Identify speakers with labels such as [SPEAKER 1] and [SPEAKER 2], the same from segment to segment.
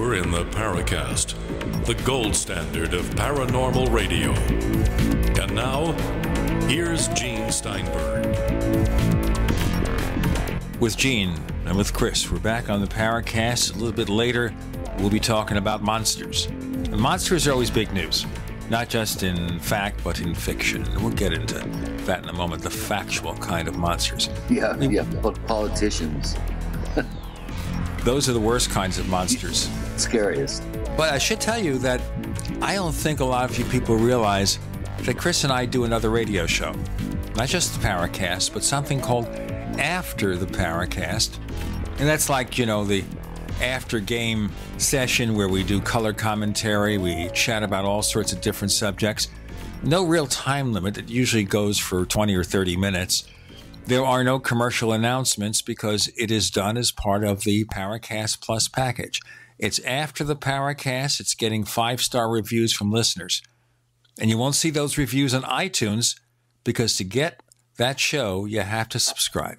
[SPEAKER 1] You're in the Paracast, the gold standard of paranormal radio. And now, here's Gene Steinberg.
[SPEAKER 2] With Gene and with Chris, we're back on the Paracast. A little bit later, we'll be talking about monsters. And monsters are always big news, not just in fact, but in fiction. And we'll get into that in a moment, the factual kind of monsters.
[SPEAKER 3] Yeah, politicians.
[SPEAKER 2] Those are the worst kinds of monsters.
[SPEAKER 3] Scariest.
[SPEAKER 2] But I should tell you that I don't think a lot of you people realize that Chris and I do another radio show. Not just the Paracast, but something called After the Paracast. And that's like, the after game session where we do color commentary, we chat about all sorts of different subjects. No real time limit. It usually goes for 20 or 30 minutes. There are no commercial announcements because it is done as part of the Paracast Plus package. It's after the Paracast. It's getting 5-star reviews from listeners. And you won't see those reviews on iTunes because to get that show, you have to subscribe.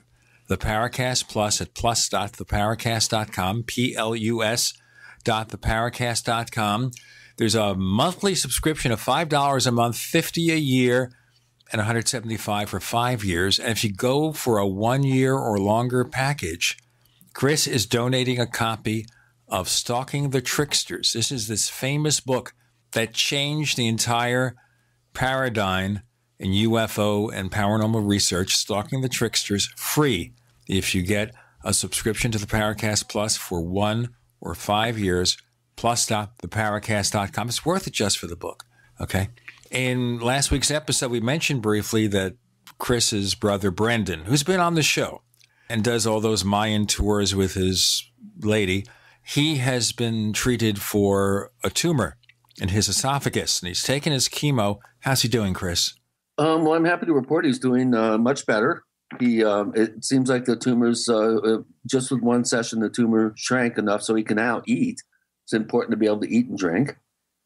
[SPEAKER 2] The Paracast Plus at plus.theparacast.com, plus.theparacast.com. There's a monthly subscription of $5 a month, $50 a year, and $175 for 5 years. And if you go for a 1-year or longer package, Chris is donating a copy of Stalking the Tricksters. This is this famous book that changed the entire paradigm in UFO and paranormal research. Stalking the Tricksters, free if you get a subscription to the Paracast Plus for 1 or 5 years, plus.theparacast.com. It's worth it just for the book, okay? In last week's episode, we mentioned briefly that Chris's brother, Brendan, who's been on the show and does all those Mayan tours with his lady, he has been treated for a tumor in his esophagus, and he's taken his chemo. How's he doing, Chris?
[SPEAKER 3] Well, I'm happy to report he's doing much better. It seems like the tumor's, just with one session, the tumor shrank enough so he can now eat. It's important to be able to eat and drink.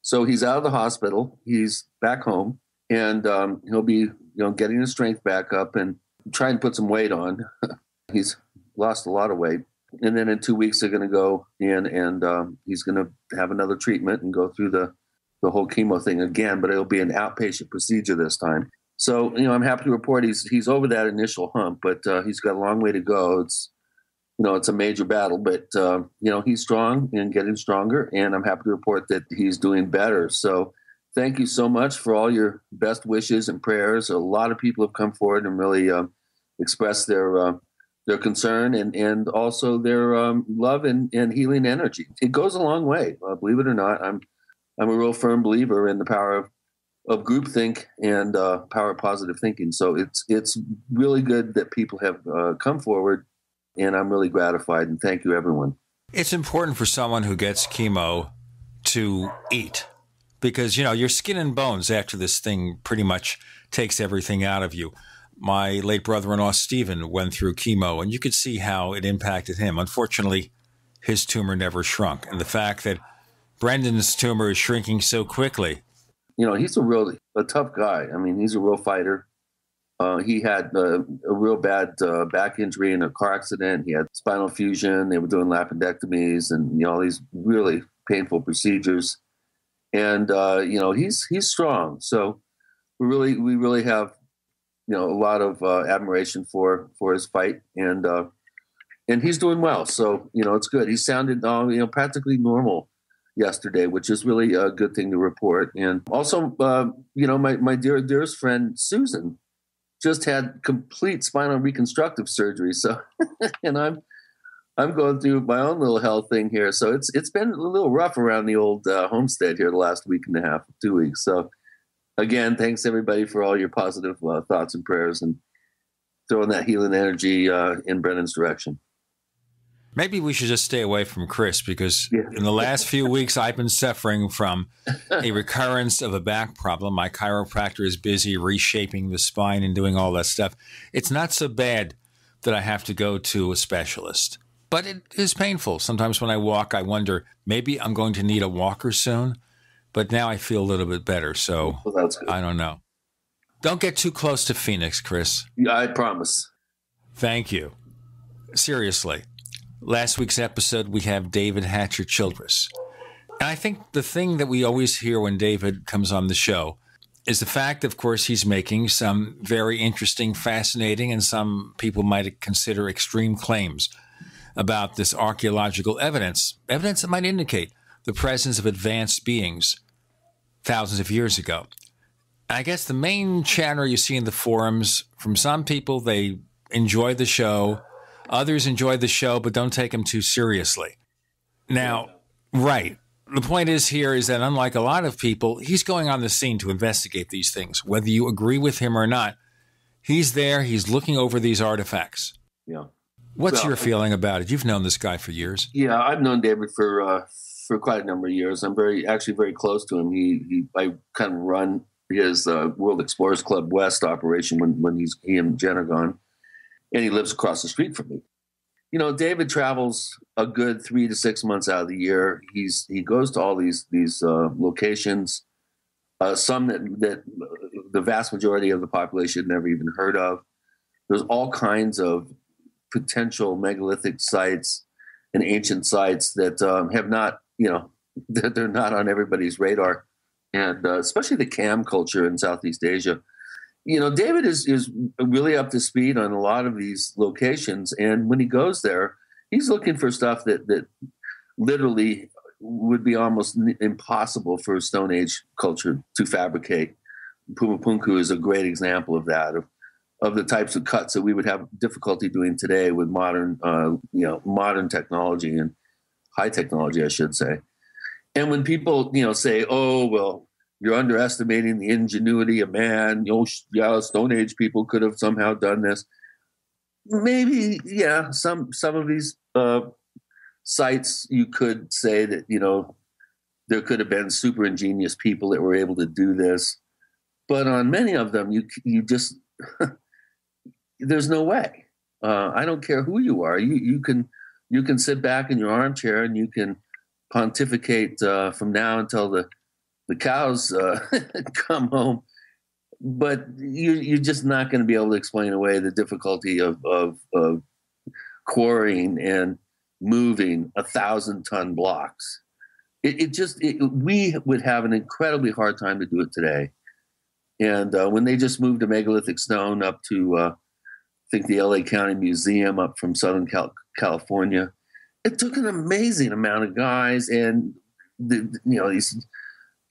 [SPEAKER 3] So he's out of the hospital. He's back home, and he'll be, getting his strength back up and trying to put some weight on. He's lost a lot of weight. And then in 2 weeks, they're going to go in and he's going to have another treatment and go through the whole chemo thing again, but it'll be an outpatient procedure this time. So, I'm happy to report he's over that initial hump, but he's got a long way to go. It's a major battle, but, he's strong and getting stronger, and I'm happy to report that he's doing better. So thank you so much for all your best wishes and prayers. A lot of people have come forward and really expressed their concern and also their love and healing energy. It goes a long way, believe it or not. I'm a real firm believer in the power of groupthink and power of positive thinking. So it's really good that people have come forward, and I'm really gratified, and thank you, everyone.
[SPEAKER 2] It's important for someone who gets chemo to eat because, your skin and bones after this thing pretty much takes everything out of you. My late brother-in-law, Stephen, went through chemo, and you could see how it impacted him. Unfortunately, his tumor never shrunk. And the fact that Brendan's tumor is shrinking so quickly.
[SPEAKER 3] He's a tough guy. I mean, he's a real fighter. He had a real bad back injury in a car accident. He had spinal fusion. They were doing lapidectomies and, all these really painful procedures. And, he's strong. So we really have, a lot of admiration for his fight, and he's doing well. So, it's good. He sounded, practically normal yesterday, which is really a good thing to report. And also, my dearest friend, Susan, just had complete spinal reconstructive surgery. So, and I'm going through my own little health thing here. So it's been a little rough around the old homestead here the last week and a half, 2 weeks. So again, thanks everybody for all your positive thoughts and prayers and throwing that healing energy in Brennan's direction.
[SPEAKER 2] Maybe we should just stay away from Chris because in the last few weeks, I've been suffering from a recurrence of a back problem. My chiropractor is busy reshaping the spine and doing all that stuff. It's not so bad that I have to go to a specialist, but it is painful. Sometimes when I walk, I wonder, maybe I'm going to need a walker soon, but now I feel a little bit better. So
[SPEAKER 3] that's good.
[SPEAKER 2] I don't know. Don't get too close to Phoenix, Chris.
[SPEAKER 3] Yeah, I promise.
[SPEAKER 2] Thank you. Seriously. Last week's episode, we have David Hatcher Childress. And I think the thing that we always hear when David comes on the show is the fact, of course, he's making some very interesting, fascinating, and some people might consider extreme claims about this archaeological evidence that might indicate the presence of advanced beings thousands of years ago. I guess the main chatter you see in the forums from some people, they enjoy the show. Others enjoy the show, but don't take him too seriously. Now, right. The point is here is that unlike a lot of people, he's going on the scene to investigate these things. Whether you agree with him or not, he's there. He's looking over these artifacts.
[SPEAKER 3] Yeah.
[SPEAKER 2] What's your feeling about it? You've known this guy for years.
[SPEAKER 3] Yeah, I've known David for quite a number of years. I'm very close to him. I kind of run his World Explorers Club West operation when he and Jen are gone, and he lives across the street from me. You know, David travels a good 3 to 6 months out of the year. He goes to all these locations, some that the vast majority of the population never even heard of. There's all kinds of potential megalithic sites and ancient sites that have not, that they're not on everybody's radar, and especially the cam culture in Southeast Asia. David is really up to speed on a lot of these locations. And when he goes there, he's looking for stuff that literally would be almost impossible for a Stone Age culture to fabricate. Pumapunku is a great example of that, of the types of cuts that we would have difficulty doing today with modern technology and high technology, I should say. And when people, say, oh, well, you're underestimating the ingenuity of man. Stone Age people could have somehow done this. Maybe, yeah, some of these sites you could say that, there could have been super ingenious people that were able to do this. But on many of them, you just, there's no way. I don't care who you are. You can sit back in your armchair and you can pontificate from now until the cows come home, but you're just not going to be able to explain away the difficulty of quarrying and moving 1,000-ton blocks. We would have an incredibly hard time to do it today. And when they just moved a megalithic stone up to, I think the LA County Museum up from Southern California, it took an amazing amount of guys and these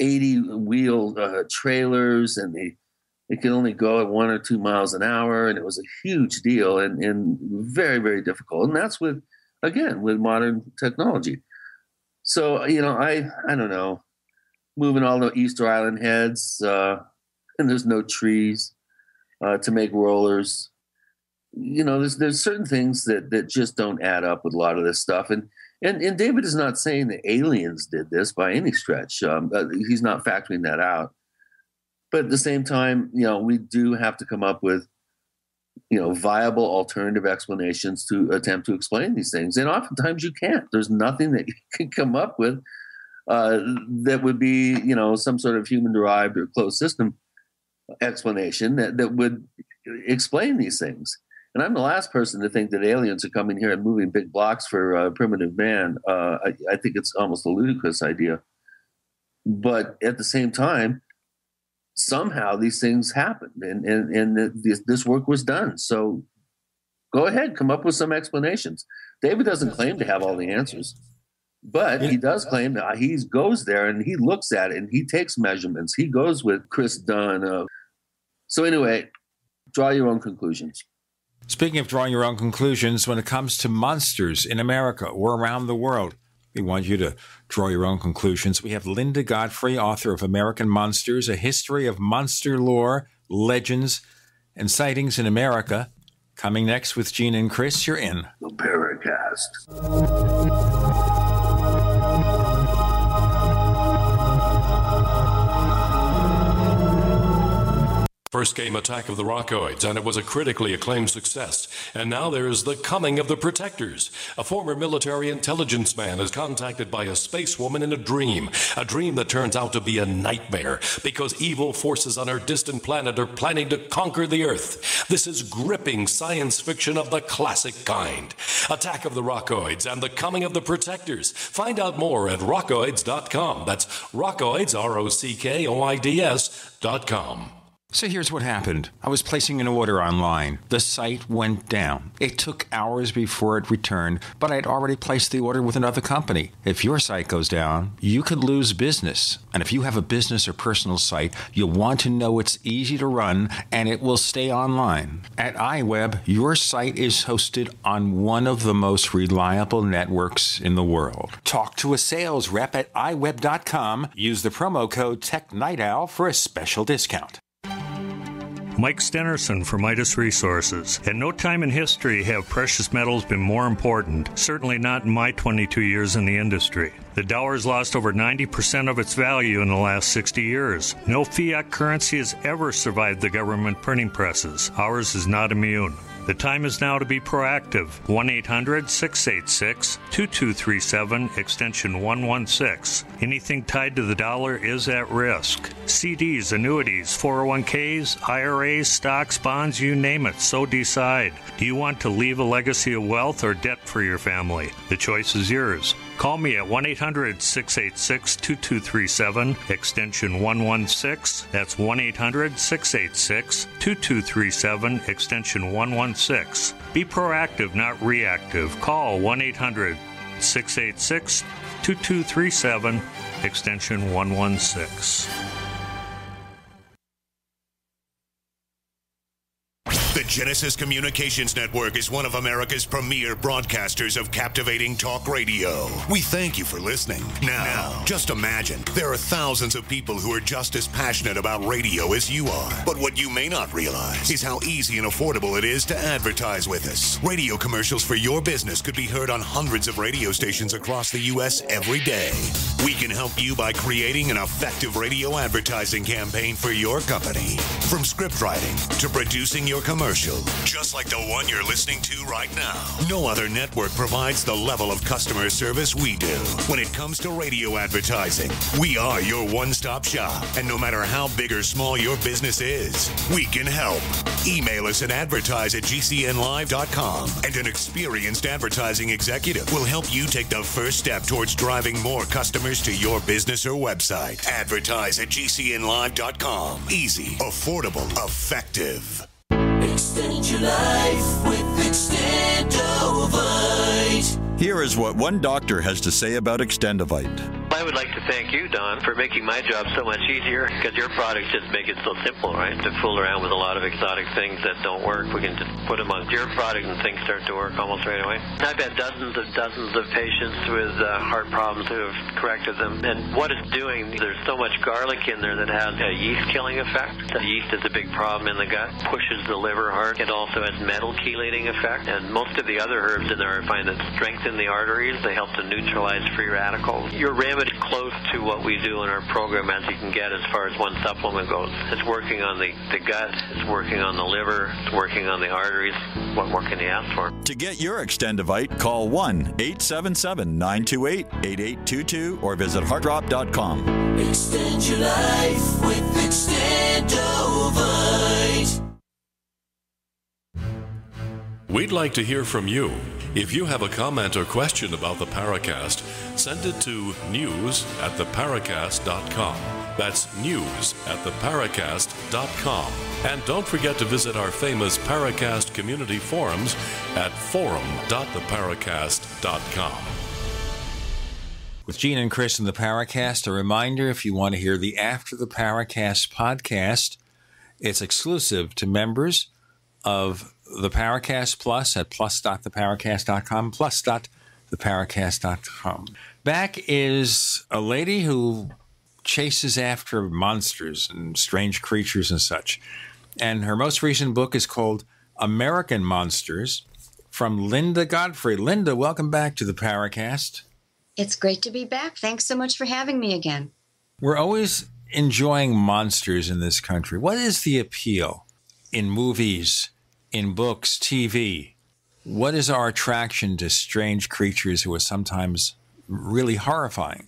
[SPEAKER 3] 80-wheel trailers, and they could only go at 1 or 2 miles an hour, and it was a huge deal and very, very difficult. And that's with modern technology. So, I don't know, moving all the Easter Island heads, and there's no trees to make rollers. There's certain things that just don't add up with a lot of this stuff. And David is not saying that aliens did this by any stretch. He's not factoring that out. But at the same time, we do have to come up with, viable alternative explanations to attempt to explain these things. And oftentimes you can't. There's nothing that you can come up with that would be, some sort of human-derived or closed system explanation that would explain these things. And I'm the last person to think that aliens are coming here and moving big blocks for primitive man. I think it's almost a ludicrous idea. But at the same time, somehow these things happened and this work was done. So go ahead, come up with some explanations. David doesn't claim to have all the answers, but he does claim that he goes there and he looks at it and he takes measurements. He goes with Chris Dunn. So anyway, draw your own conclusions.
[SPEAKER 2] Speaking of drawing your own conclusions, when it comes to monsters in America or around the world, we want you to draw your own conclusions. We have Linda Godfrey, author of American Monsters, A History of Monster Lore, Legends, and Sightings in America. Coming next with Gene and Chris, you're in
[SPEAKER 3] the Paracast.
[SPEAKER 1] First came Attack of the Rockoids, and it was a critically acclaimed success. And now there is The Coming of the Protectors. A former military intelligence man is contacted by a space woman in a dream that turns out to be a nightmare because evil forces on her distant planet are planning to conquer the Earth. This is gripping science fiction of the classic kind. Attack of the Rockoids and the Coming of the Protectors. Find out more at rockoids.com. That's rockoids, ROCKOIDS.com.
[SPEAKER 2] So here's what happened. I was placing an order online. The site went down. It took hours before it returned, but I'd already placed the order with another company. If your site goes down, you could lose business. And if you have a business or personal site, you'll want to know it's easy to run and it will stay online. At iWeb, your site is hosted on one of the most reliable networks in the world. Talk to a sales rep at iWeb.com. Use the promo code TechNightOwl for a special discount.
[SPEAKER 4] Mike Stenerson for Midas Resources. At no time in history have precious metals been more important, certainly not in my 22 years in the industry. The dollar has lost over 90% of its value in the last 60 years. No fiat currency has ever survived the government printing presses. Ours is not immune. The time is now to be proactive. 1-800-686-2237, extension 116. Anything tied to the dollar is at risk. CDs, annuities, 401ks, IRAs, stocks, bonds, you name it, so decide. Do you want to leave a legacy of wealth or debt for your family? The choice is yours. Call me at 1-800-686-2237, extension 116. That's 1-800-686-2237, extension 116. Be proactive, not reactive. Call 1-800-686-2237, extension 116.
[SPEAKER 5] The Genesis Communications Network is one of America's premier broadcasters of captivating talk radio. We thank you for listening. Now, just imagine, there are thousands of people who are just as passionate about radio as you are. But what you may not realize is how easy and affordable it is to advertise with us. Radio commercials for your business could be heard on hundreds of radio stations across the U.S. every day. We can help you by creating an effective radio advertising campaign for your company. From script writing to producing your commercial, just like the one you're listening to right now. No other network provides the level of customer service we do. When it comes to radio advertising, we are your one-stop shop. And no matter how big or small your business is, we can help. Email us at advertise@gcnlive.com, and an experienced advertising executive will help you take the first step towards driving more customers to your business or website. Advertise@gcnlive.com. Easy, affordable, effective.
[SPEAKER 6] Extend your life with Extendovite.
[SPEAKER 7] Here is what one doctor has to say about Extendovite.
[SPEAKER 8] I would like to thank you, Don, for making my job so much easier, because your products just make it so simple, right? To fool around with a lot of exotic things that don't work, we can just put them on your product and things start to work almost right away. I've had dozens of patients with heart problems who have corrected them, and what it's doing, there's so much garlic in there that has a yeast-killing effect. The yeast is a big problem in the gut, pushes the liver hard. It also has metal chelating effect, and most of the other herbs in there I find that strengthen the arteries. They help to neutralize free radicals. Your remedy close to what we do in our program as you can get as far as one supplement goes. It's working on the gut, it's working on the liver, it's working on the arteries. What more can you ask for?
[SPEAKER 7] To get your Extendovite, call 1-877-928-8822 or visit heartdrop.com.
[SPEAKER 6] Extend your life with Extendovite.
[SPEAKER 1] We'd like to hear from you. If you have a comment or question about the Paracast, send it to news@theparacast.com. That's news@theparacast.com. And don't forget to visit our famous Paracast community forums at forum.theparacast.com.
[SPEAKER 2] With Gene and Chris in the Paracast, a reminder, if you want to hear the After the Paracast podcast, it's exclusive to members of the Paracast Plus at plus.theparacast.com, plus.theparacast.com. Back is a lady who chases after monsters and strange creatures and such. And her most recent book is called American Monsters, from Linda Godfrey. Linda, welcome back to the Paracast.
[SPEAKER 9] It's great to be back. Thanks so much for having me again.
[SPEAKER 2] We're always enjoying monsters in this country. What is the appeal in movies, in books, TV? What is our attraction to strange creatures who are sometimes really horrifying?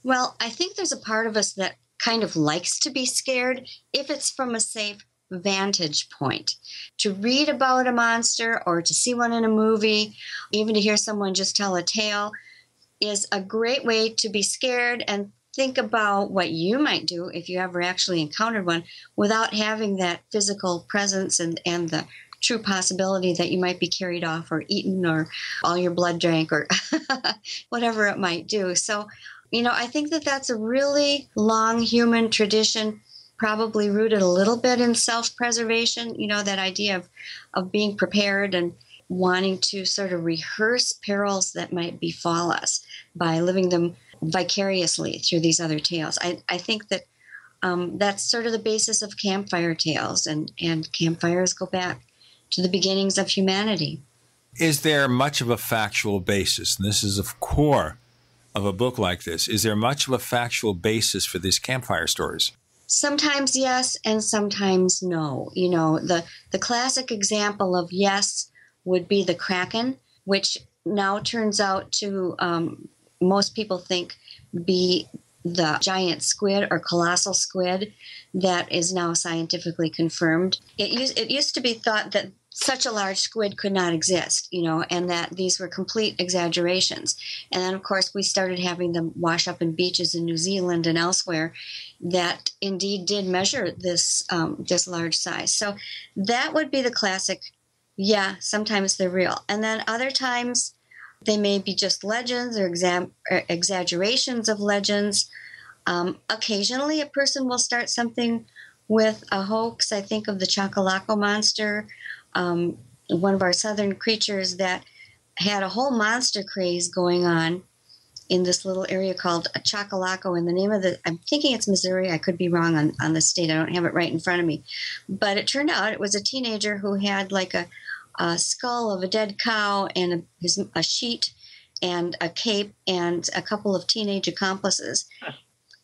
[SPEAKER 9] Well, I think there's a part of us that kind of likes to be scared if it's from a safe vantage point. To read about a monster or to see one in a movie, even to hear someone just tell a tale, is a great way to be scared and think about what you might do if you ever actually encountered one without having that physical presence and the true possibility that you might be carried off or eaten or all your blood drank or whatever it might do. So, I think that that's a really long human tradition, probably rooted a little bit in self-preservation, that idea of being prepared and wanting to sort of rehearse perils that might befall us by living them vicariously through these other tales. I think that that's sort of the basis of campfire tales, and campfires go back to the beginnings of humanity.
[SPEAKER 2] Is there much of a factual basis? And this is a core of a book like this. Is there much of a factual basis for these campfire stories?
[SPEAKER 9] Sometimes yes, and sometimes no. The classic example of yes would be the Kraken, which now turns out to, most people think, be the giant squid or colossal squid that is now scientifically confirmed. It used to be thought that such a large squid could not exist, and that these were complete exaggerations. And then, of course, we started having them wash up in beaches in New Zealand and elsewhere that indeed did measure this large size. So that would be the classic, yeah, sometimes they're real. And then other times they may be just legends or exaggerations of legends. Occasionally a person will start something with a hoax. I think of the Chacalaco monster, one of our southern creatures that had a whole monster craze going on in this little area called Chacalaco. And the name of I'm thinking it's Missouri. I could be wrong on the state. I don't have it right in front of me. But it turned out it was a teenager who had like a skull of a dead cow and a sheet and a cape and a couple of teenage accomplices.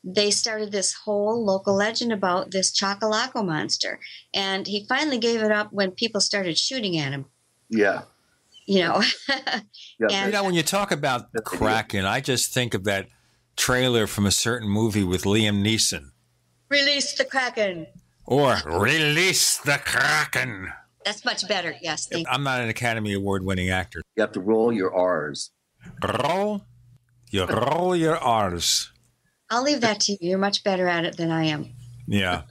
[SPEAKER 9] They started this whole local legend about this Chacalaco monster. And he finally gave it up when people started shooting at him.
[SPEAKER 3] Yeah.
[SPEAKER 9] Yeah.
[SPEAKER 2] And, when you talk about the Kraken, I just think of that trailer from a certain movie with Liam Neeson.
[SPEAKER 9] Release the Kraken.
[SPEAKER 2] Or Release the Kraken.
[SPEAKER 9] That's much better. Yes. Thank you.
[SPEAKER 2] I'm not an Academy Award-winning actor.
[SPEAKER 3] You have to roll your R's.
[SPEAKER 2] Roll your R's.
[SPEAKER 9] I'll leave that to you. You're much better at it than I am.
[SPEAKER 2] Yeah.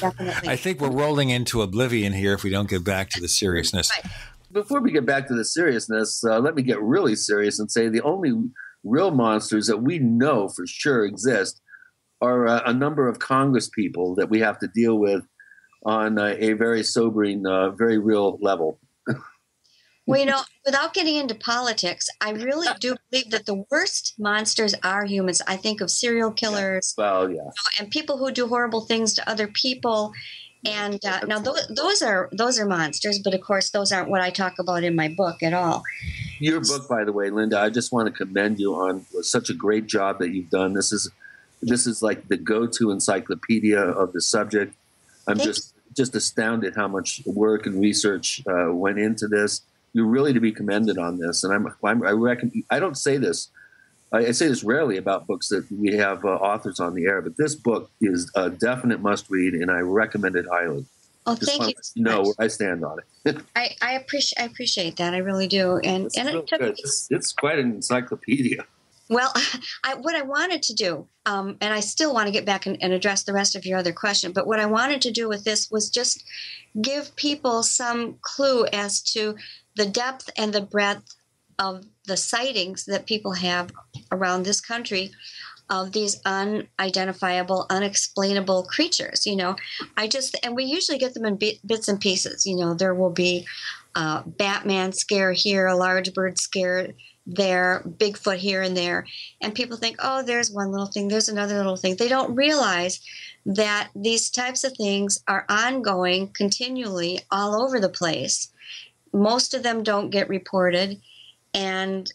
[SPEAKER 9] Definitely.
[SPEAKER 2] I think we're rolling into oblivion here if we don't get back to the seriousness.
[SPEAKER 9] Right.
[SPEAKER 3] Before we get back to the seriousness, let me get really serious and say the only real monsters that we know for sure exist are a number of Congress people that we have to deal with on a very sobering, very real level.
[SPEAKER 9] Well, without getting into politics, I really do believe that the worst monsters are humans. I think of serial killers,
[SPEAKER 3] well, yeah,
[SPEAKER 9] and people who do horrible things to other people. And now those are monsters, but of course those aren't what I talk about in my book at all.
[SPEAKER 3] Your book, by the way, Linda, I just want to commend you on such a great job that you've done. This is like the go-to encyclopedia of the subject. I'm just astounded how much work and research went into this. You're really to be commended on this, and I reckon I don't say this. I say this rarely about books that we have authors on the air, but this book is a definite must-read, and I recommend it highly.
[SPEAKER 9] Oh, thank you.
[SPEAKER 3] No, where I stand on it.
[SPEAKER 9] I appreciate that. I really do, and
[SPEAKER 3] it's quite an encyclopedia.
[SPEAKER 9] Well, what I wanted to do, and I still want to get back and address the rest of your other question, but what I wanted to do with this was just give people some clue as to the depth and the breadth of the sightings that people have around this country of these unidentifiable, unexplainable creatures. And we usually get them in bits and pieces. There will be a Batman scare here, a large bird scare there, Bigfoot here and there. And people think, oh, there's one little thing, there's another little thing. They don't realize that these types of things are ongoing continually all over the place. Most of them don't get reported, and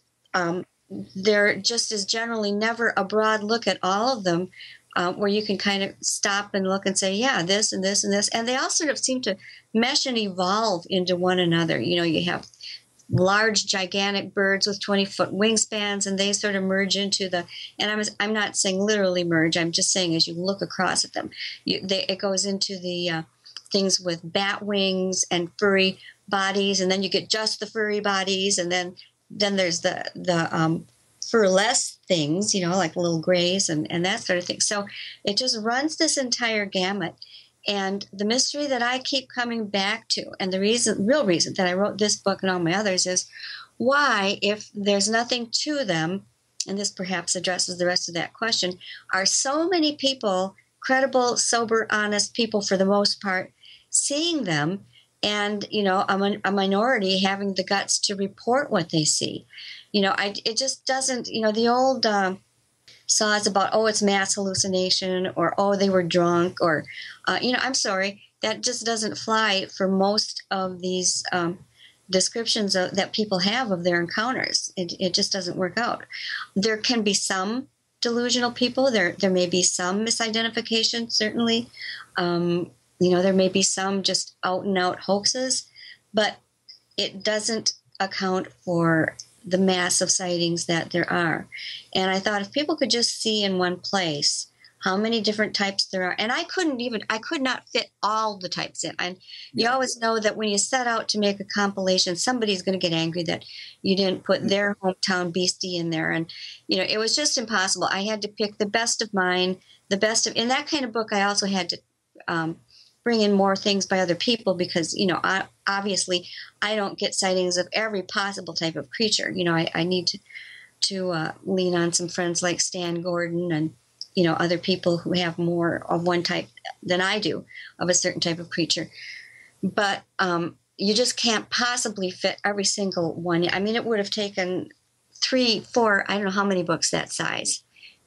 [SPEAKER 9] there just is generally never a broad look at all of them where you can kind of stop and look and say, yeah, this and this and this. And they all sort of seem to mesh and evolve into one another. You have large, gigantic birds with 20-foot wingspans, and they sort of merge into and I'm not saying literally merge, I'm just saying as you look across at them, it goes into the things with bat wings and furry bodies, and then you get just the furry bodies, and then there's the furless things, like little grays and that sort of thing. So it just runs this entire gamut. And the mystery that I keep coming back to, and the real reason that I wrote this book and all my others, is why, if there's nothing to them, and this perhaps addresses the rest of that question, are so many people, credible, sober, honest people for the most part, seeing them, and, a minority having the guts to report what they see. It just doesn't, the old saws about, it's mass hallucination, or, they were drunk, or, I'm sorry, that just doesn't fly for most of these descriptions that people have of their encounters. It just doesn't work out. There can be some delusional people. There may be some misidentification, certainly. There may be some just out-and-out hoaxes, but it doesn't account for the mass of sightings that there are. And I thought if people could just see in one place how many different types there are, and I could not fit all the types in. And you always know that when you set out to make a compilation, somebody's going to get angry that you didn't put their hometown beastie in there. And, it was just impossible. I had to pick the best of mine, in that kind of book. I also had to bring in more things by other people because, obviously I don't get sightings of every possible type of creature. I need to lean on some friends like Stan Gordon and, other people who have more of one type than I do of a certain type of creature. But you just can't possibly fit every single one. I mean, it would have taken 3, 4, I don't know how many books that size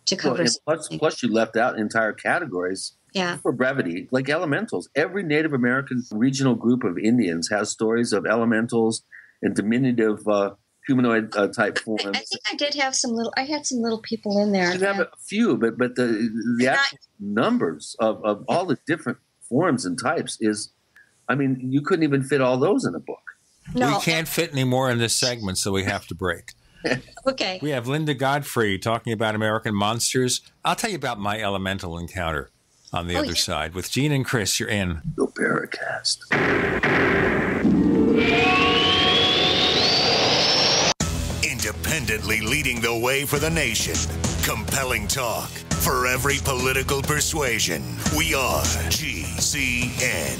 [SPEAKER 9] to cover.
[SPEAKER 3] Well, plus you left out entire categories.
[SPEAKER 9] Yeah.
[SPEAKER 3] For brevity, like elementals. Every Native American regional group of Indians has stories of elementals and diminutive humanoid type forms.
[SPEAKER 9] I think I did have I had some little people in there.
[SPEAKER 3] You have a few, but the actual numbers of all the different forms and types is, you couldn't even fit all those in a book.
[SPEAKER 2] No. We can't fit any more in this segment, so we have to break.
[SPEAKER 9] Okay.
[SPEAKER 2] We have Linda Godfrey talking about American monsters. I'll tell you about my elemental encounter on the other side. With Gene and Chris, you're in
[SPEAKER 3] the Paracast.
[SPEAKER 5] Independently leading the way for the nation. Compelling talk for every political persuasion. We are GCN.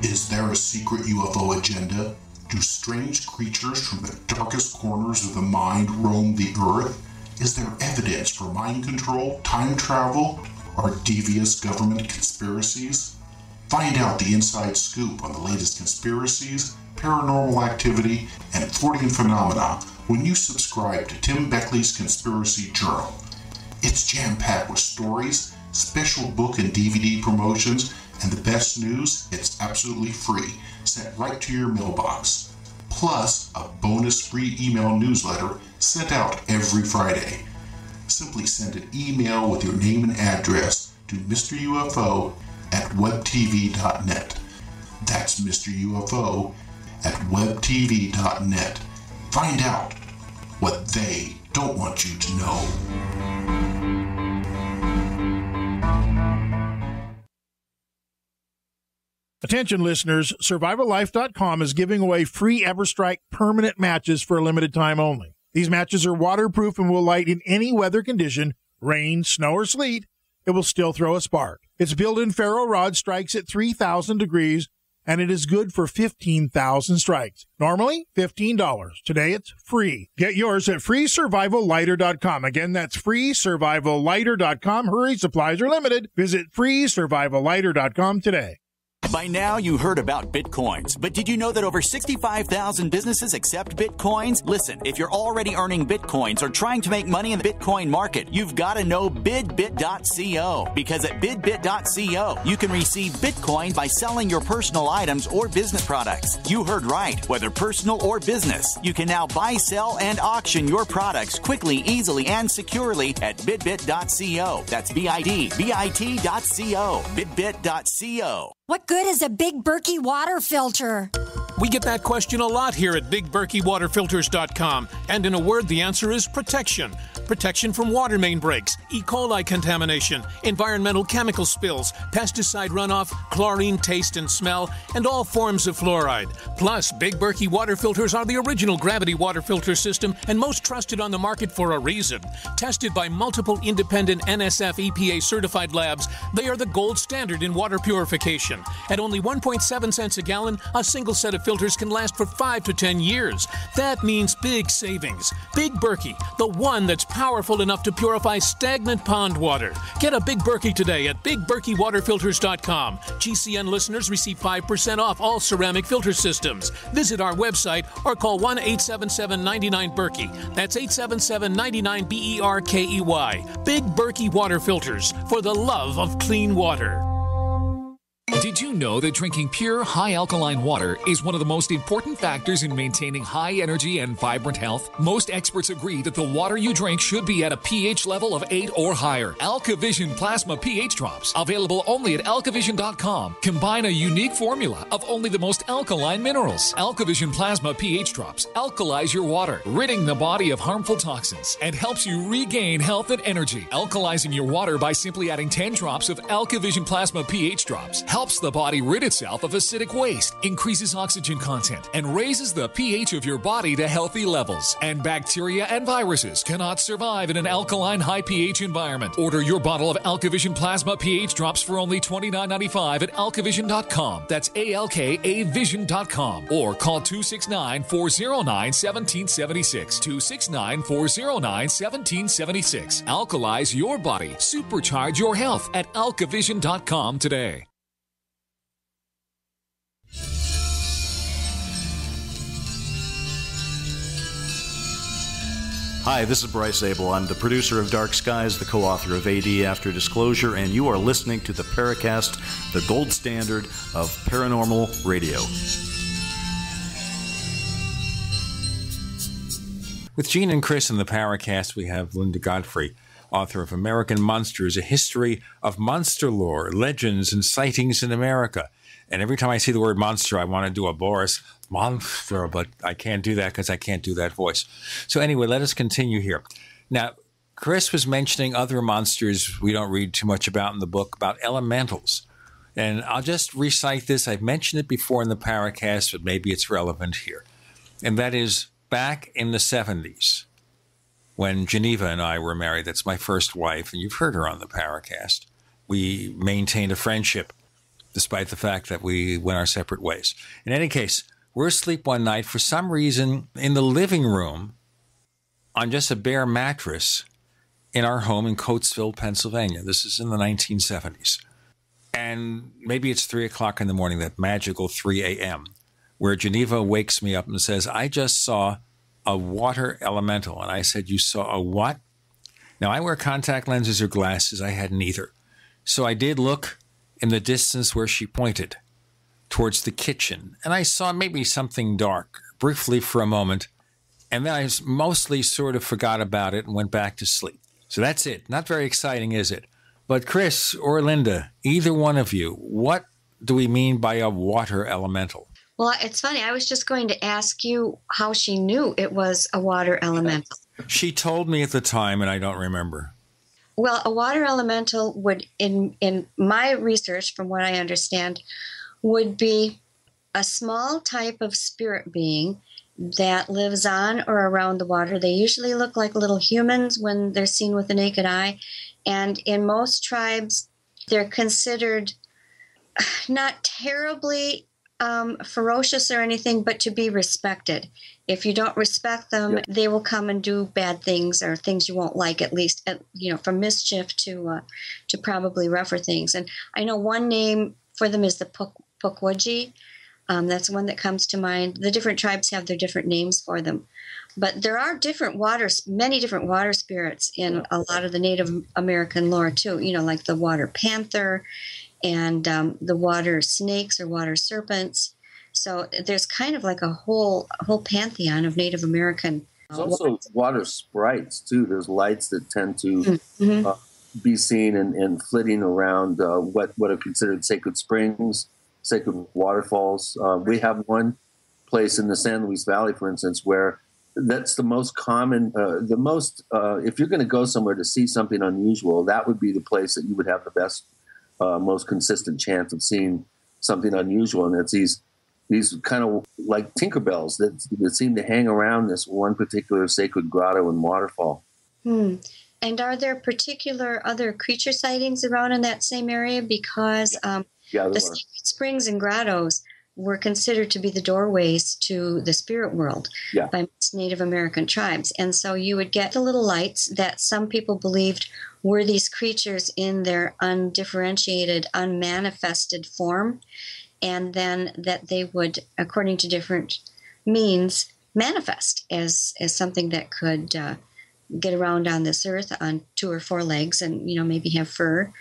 [SPEAKER 10] Is there a secret UFO agenda? Do strange creatures from the darkest corners of the mind roam the earth? Is there evidence for mind control, time travel, or devious government conspiracies? Find out the inside scoop on the latest conspiracies, paranormal activity, and Fortean phenomena when you subscribe to Tim Beckley's Conspiracy Journal. It's jam-packed with stories, special book and DVD promotions, and the best news, it's absolutely free, sent right to your mailbox. Plus, a bonus free email newsletter sent out every Friday. Simply send an email with your name and address to Mr. UFO at webtv.net. That's Mr. UFO at webtv.net. Find out what they don't want you to know.
[SPEAKER 11] Attention listeners, SurvivalLife.com is giving away free EverStrike permanent matches for a limited time only. These matches are waterproof and will light in any weather condition, rain, snow, or sleet. It will still throw a spark. Its built-in ferro rod strikes at 3,000 degrees, and it is good for 15,000 strikes. Normally, $15. Today, it's free. Get yours at freesurvivallighter.com. Again, that's freesurvivallighter.com. Hurry, supplies are limited. Visit freesurvivallighter.com today.
[SPEAKER 12] By now, you heard about Bitcoins, but did you know that over 65,000 businesses accept Bitcoins? Listen, if you're already earning Bitcoins or trying to make money in the Bitcoin market, you've got to know bidbit.co, because at bidbit.co, you can receive Bitcoin by selling your personal items or business products. You heard right. Whether personal or business, you can now buy, sell, and auction your products quickly, easily, and securely at bidbit.co. That's bidbit.co. bidbit.co.
[SPEAKER 13] What good is a Big Berkey water filter?
[SPEAKER 14] We get that question a lot here at BigBerkeyWaterFilters.com, and in a word, the answer is protection. protection from water main breaks, E. coli contamination, environmental chemical spills, pesticide runoff, chlorine taste and smell, and all forms of fluoride. Plus, Big Berkey water filters are the original gravity water filter system and most trusted on the market for a reason. Tested by multiple independent NSF EPA certified labs, they are the gold standard in water purification. At only 1.7 cents a gallon, a single set of filters can last for 5 to 10 years. That means big savings. Big Berkey, the one that's powerful enough to purify stagnant pond water. Get a Big Berkey today at BigBerkeyWaterFilters.com. GCN listeners receive 5% off all ceramic filter systems. Visit our website or call 1-877-99-BERKEY. That's 877-99-BERKEY. Big Berkey Water Filters, for the love of clean water.
[SPEAKER 15] Did you know that drinking pure, high alkaline water is one of the most important factors in maintaining high energy and vibrant health? Most experts agree that the water you drink should be at a pH level of 8 or higher. AlkaVision Plasma pH Drops, available only at alkavision.com, combine a unique formula of only the most alkaline minerals. AlkaVision Plasma pH Drops alkalize your water, ridding the body of harmful toxins, and helps you regain health and energy. Alkalizing your water by simply adding 10 drops of AlkaVision Plasma pH Drops helps the body rid itself of acidic waste, increases oxygen content, and raises the pH of your body to healthy levels. And bacteria and viruses cannot survive in an alkaline high pH environment. Order your bottle of AlkaVision Plasma pH Drops for only $29.95 at alkavision.com. That's ALKAvision.com. Or call 269-409-1776. 269-409-1776. Alkalize your body. Supercharge your health at alkavision.com today.
[SPEAKER 16] Hi, this is Bryce Abel. I'm the producer of Dark Skies, the co-author of AD After Disclosure, and you are listening to the Paracast, the gold standard of paranormal radio.
[SPEAKER 2] With Gene and Chris in the Paracast, we have Linda Godfrey, author of American Monsters, a history of monster lore, legends, and sightings in America. And every time I see the word monster, I want to do a Boris monster, but I can't do that because I can't do that voice. So anyway, let us continue here. Now, Chris was mentioning other monsters we don't read too much about in the book, about elementals. And I'll just recite this. I've mentioned it before in the Paracast, but maybe it's relevant here. And that is back in the 70s, when Geneva and I were married. That's my first wife, and you've heard her on the Paracast. We maintained a friendship, despite the fact that we went our separate ways. In any case, we're asleep one night, for some reason, in the living room on just a bare mattress in our home in Coatesville, Pennsylvania. This is in the 1970s. And maybe it's 3 o'clock in the morning, that magical 3 a.m., where Geneva wakes me up and says, I just saw a water elemental. And I said, you saw a what? Now, I wear contact lenses or glasses. I had neither. So I did look in the distance where she pointed, towards the kitchen. And I saw maybe something dark, briefly for a moment. And then I mostly sort of forgot about it and went back to sleep. So that's it. Not very exciting, is it? But Chris or Linda, either one of you, what do we mean by a water elemental?
[SPEAKER 9] Well, it's funny. I was just going to ask you how she knew it was a water elemental.
[SPEAKER 2] She told me at the time, and I don't remember.
[SPEAKER 9] Well, a water elemental would, in my research, from what I understand, would be a small type of spirit being that lives on or around the water. They usually look like little humans when they're seen with the naked eye. And in most tribes, they're considered not terribly ferocious or anything, but to be respected. If you don't respect them, they will come and do bad things or things you won't like, at least, from mischief to probably rougher things. And I know one name for them is the Pukwudgie. That's one that comes to mind. The different tribes have their different names for them. But there are many different water spirits in a lot of the Native American lore, too, like the water panther and the water snakes or water serpents. So there's kind of like a whole pantheon of Native American.
[SPEAKER 3] There's also water sprites, too. There's lights that tend to be seen and flitting around what are considered sacred springs, sacred waterfalls. We have one place in the San Luis Valley, for instance, where that's the most common, if you're going to go somewhere to see something unusual, that would be the place that you would have the best, most consistent chance of seeing something unusual. And it's these kind of like Tinkerbells that seem to hang around this one particular sacred grotto and waterfall.
[SPEAKER 9] And are there particular other creature sightings around in that same area? Because the sacred springs and grottos were considered to be the doorways to the spirit world by most Native American tribes. And so you would get the little lights that some people believed were these creatures in their undifferentiated, unmanifested form, and then that they would, according to different means, manifest as something that could get around on this earth on 2 or 4 legs and, maybe have fur.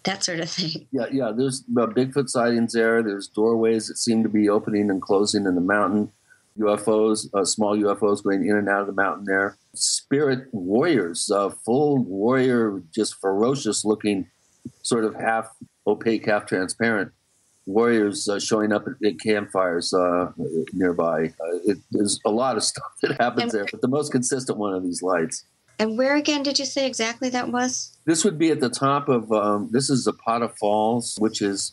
[SPEAKER 9] That sort of thing. Yeah.
[SPEAKER 3] There's Bigfoot sightings there. There's doorways that seem to be opening and closing in the mountain. UFOs, small UFOs going in and out of the mountain there. Spirit warriors, full warrior, just ferocious looking, sort of half opaque, half transparent warriors showing up at campfires nearby. There's a lot of stuff that happens there, but the most consistent one are these lights.
[SPEAKER 9] And where again did you say exactly that was?
[SPEAKER 3] This would be at the top of, this is Zapata Falls, which is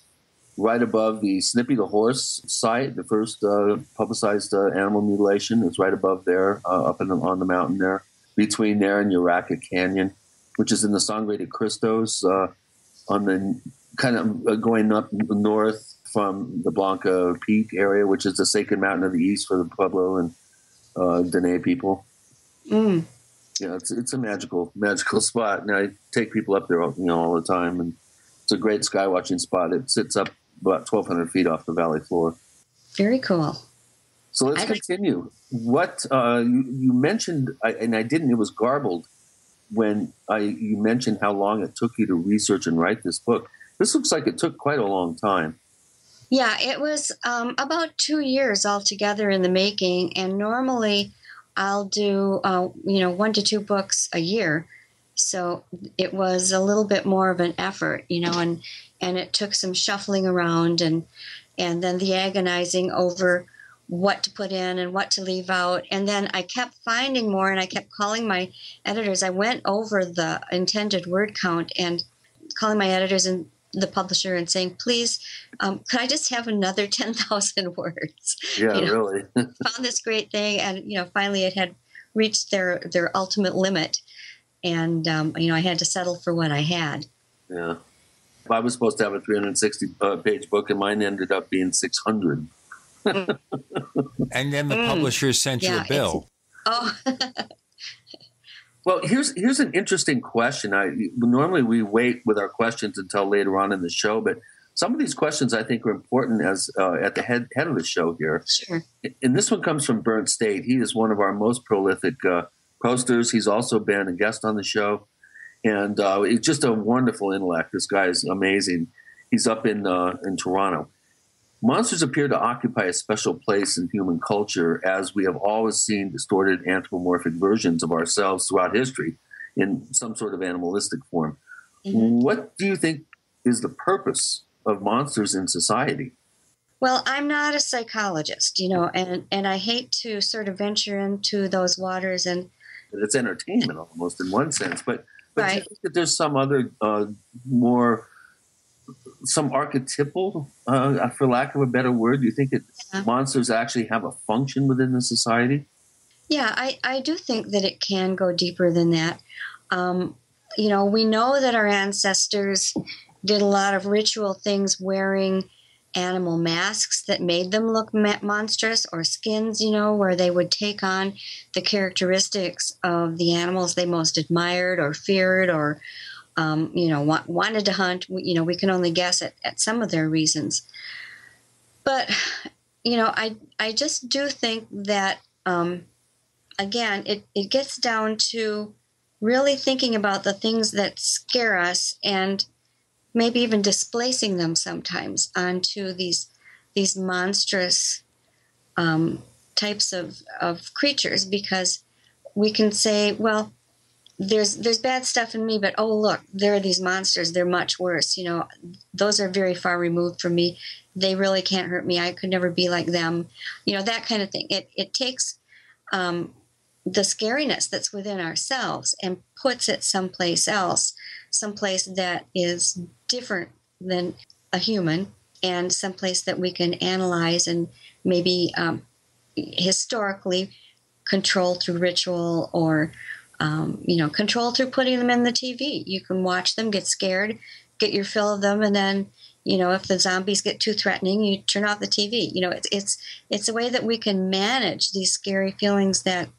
[SPEAKER 3] right above the Snippy the Horse site, the first publicized animal mutilation. It's right above there, up on the mountain there, between there and Urraca Canyon, which is in the Sangre de Cristos, on the kind of going up north from the Blanca Peak area, which is the sacred mountain of the east for the Pueblo and Dene people. Yeah, it's a magical spot, and I take people up there, all the time, and it's a great sky watching spot. It sits up about 1,200 feet off the valley floor.
[SPEAKER 9] Very cool.
[SPEAKER 3] So let's continue. What you mentioned, and I didn't. It was garbled when you mentioned how long it took you to research and write this book. This looks like it took quite a long time.
[SPEAKER 9] Yeah, it was about 2 years altogether in the making, and normally I'll do, 1 to 2 books a year. So it was a little bit more of an effort, and it took some shuffling around and then the agonizing over what to put in and what to leave out. And then I kept finding more, and I kept calling my editors. I went over the intended word count and calling my editors and the publisher and saying, please, could I just have another 10,000 words?
[SPEAKER 3] Yeah, really.
[SPEAKER 9] Found this great thing, and finally it had reached their ultimate limit, and I had to settle for what I had.
[SPEAKER 3] Yeah, I was supposed to have a 360-page book, and mine ended up being 600.
[SPEAKER 2] And then the publisher sent you a bill.
[SPEAKER 3] Well, here's an interesting question. Normally we wait with our questions until later on in the show, but some of these questions I think are important as at the head of the show here.
[SPEAKER 9] Sure.
[SPEAKER 3] And this one comes from Burnt State. He is one of our most prolific posters. He's also been a guest on the show, and he's just a wonderful intellect. This guy is amazing. He's up in Toronto. Monsters appear to occupy a special place in human culture, as we have always seen distorted anthropomorphic versions of ourselves throughout history in some sort of animalistic form. Mm-hmm. What do you think is the purpose of monsters in society?
[SPEAKER 9] Well, I'm not a psychologist, and I hate to sort of venture into those waters. And
[SPEAKER 3] it's entertainment almost in one sense, but
[SPEAKER 9] right.
[SPEAKER 3] Do you think that there's some other some archetypal, for lack of a better word? Do you think that monsters actually have a function within the society?
[SPEAKER 9] Yeah, I do think that it can go deeper than that. We know that our ancestors did a lot of ritual things wearing animal masks that made them look monstrous, or skins, where they would take on the characteristics of the animals they most admired or feared or wanted to hunt. We can only guess at some of their reasons. But, I just do think that, again, it gets down to really thinking about the things that scare us and maybe even displacing them sometimes onto these monstrous types of creatures, because we can say, well, there's bad stuff in me, but oh, look, there are these monsters. They're much worse. Those are very far removed from me. They really can't hurt me. I could never be like them. That kind of thing. It takes the scariness that's within ourselves and puts it someplace else, someplace that is different than a human, and someplace that we can analyze and maybe historically control through ritual, or control through putting them in the TV. You can watch them, get scared, get your fill of them, and then if the zombies get too threatening, you turn off the TV. It's a way that we can manage these scary feelings that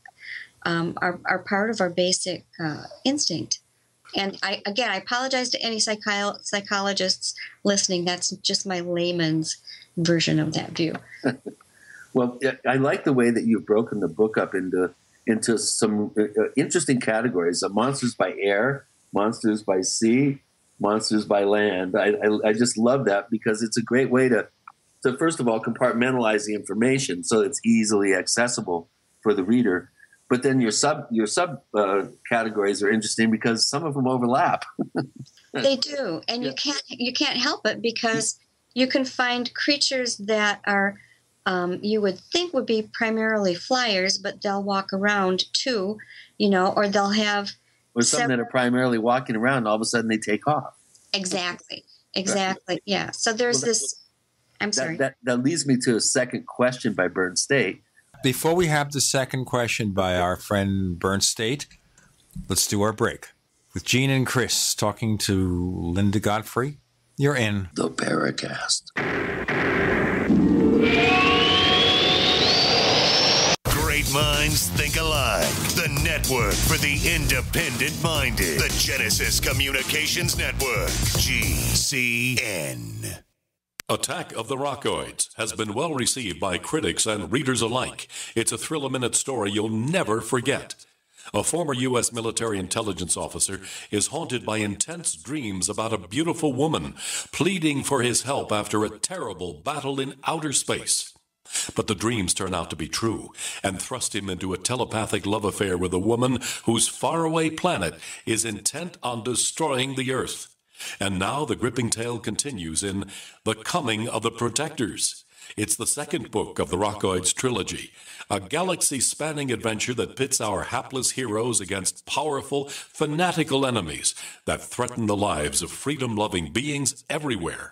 [SPEAKER 9] are part of our basic instinct. And I apologize to any psychologists listening. That's just my layman's version of that view.
[SPEAKER 3] Well, I like the way that you've broken the book up into some interesting categories: monsters by air, monsters by sea, monsters by land. I just love that, because it's a great way to first of all compartmentalize the information so it's easily accessible for the reader. But then your sub categories are interesting because some of them overlap.
[SPEAKER 9] They do, and you can't help it, because you can find creatures that are you would think would be primarily flyers, but they'll walk around too, or they'll have.
[SPEAKER 3] Or some that are primarily walking around, and all of a sudden they take off.
[SPEAKER 9] Exactly. Yeah. So there's this. I'm sorry.
[SPEAKER 3] That leads me to a second question by Burn State.
[SPEAKER 2] Before we have the second question by our friend Burn State, let's do our break. With Gene and Chris talking to Linda Godfrey, you're in
[SPEAKER 3] the Paracast.
[SPEAKER 5] Great minds think alike. The network for the independent-minded. The Genesis Communications Network. GCN.
[SPEAKER 1] Attack of the Rockoids has been well received by critics and readers alike. It's a thrill-a-minute story you'll never forget. A former U.S. military intelligence officer is haunted by intense dreams about a beautiful woman pleading for his help after a terrible battle in outer space. But the dreams turn out to be true and thrust him into a telepathic love affair with a woman whose faraway planet is intent on destroying the Earth. And now the gripping tale continues in The Coming of the Protectors. It's the second book of the Rockoids trilogy, a galaxy-spanning adventure that pits our hapless heroes against powerful, fanatical enemies that threaten the lives of freedom-loving beings everywhere.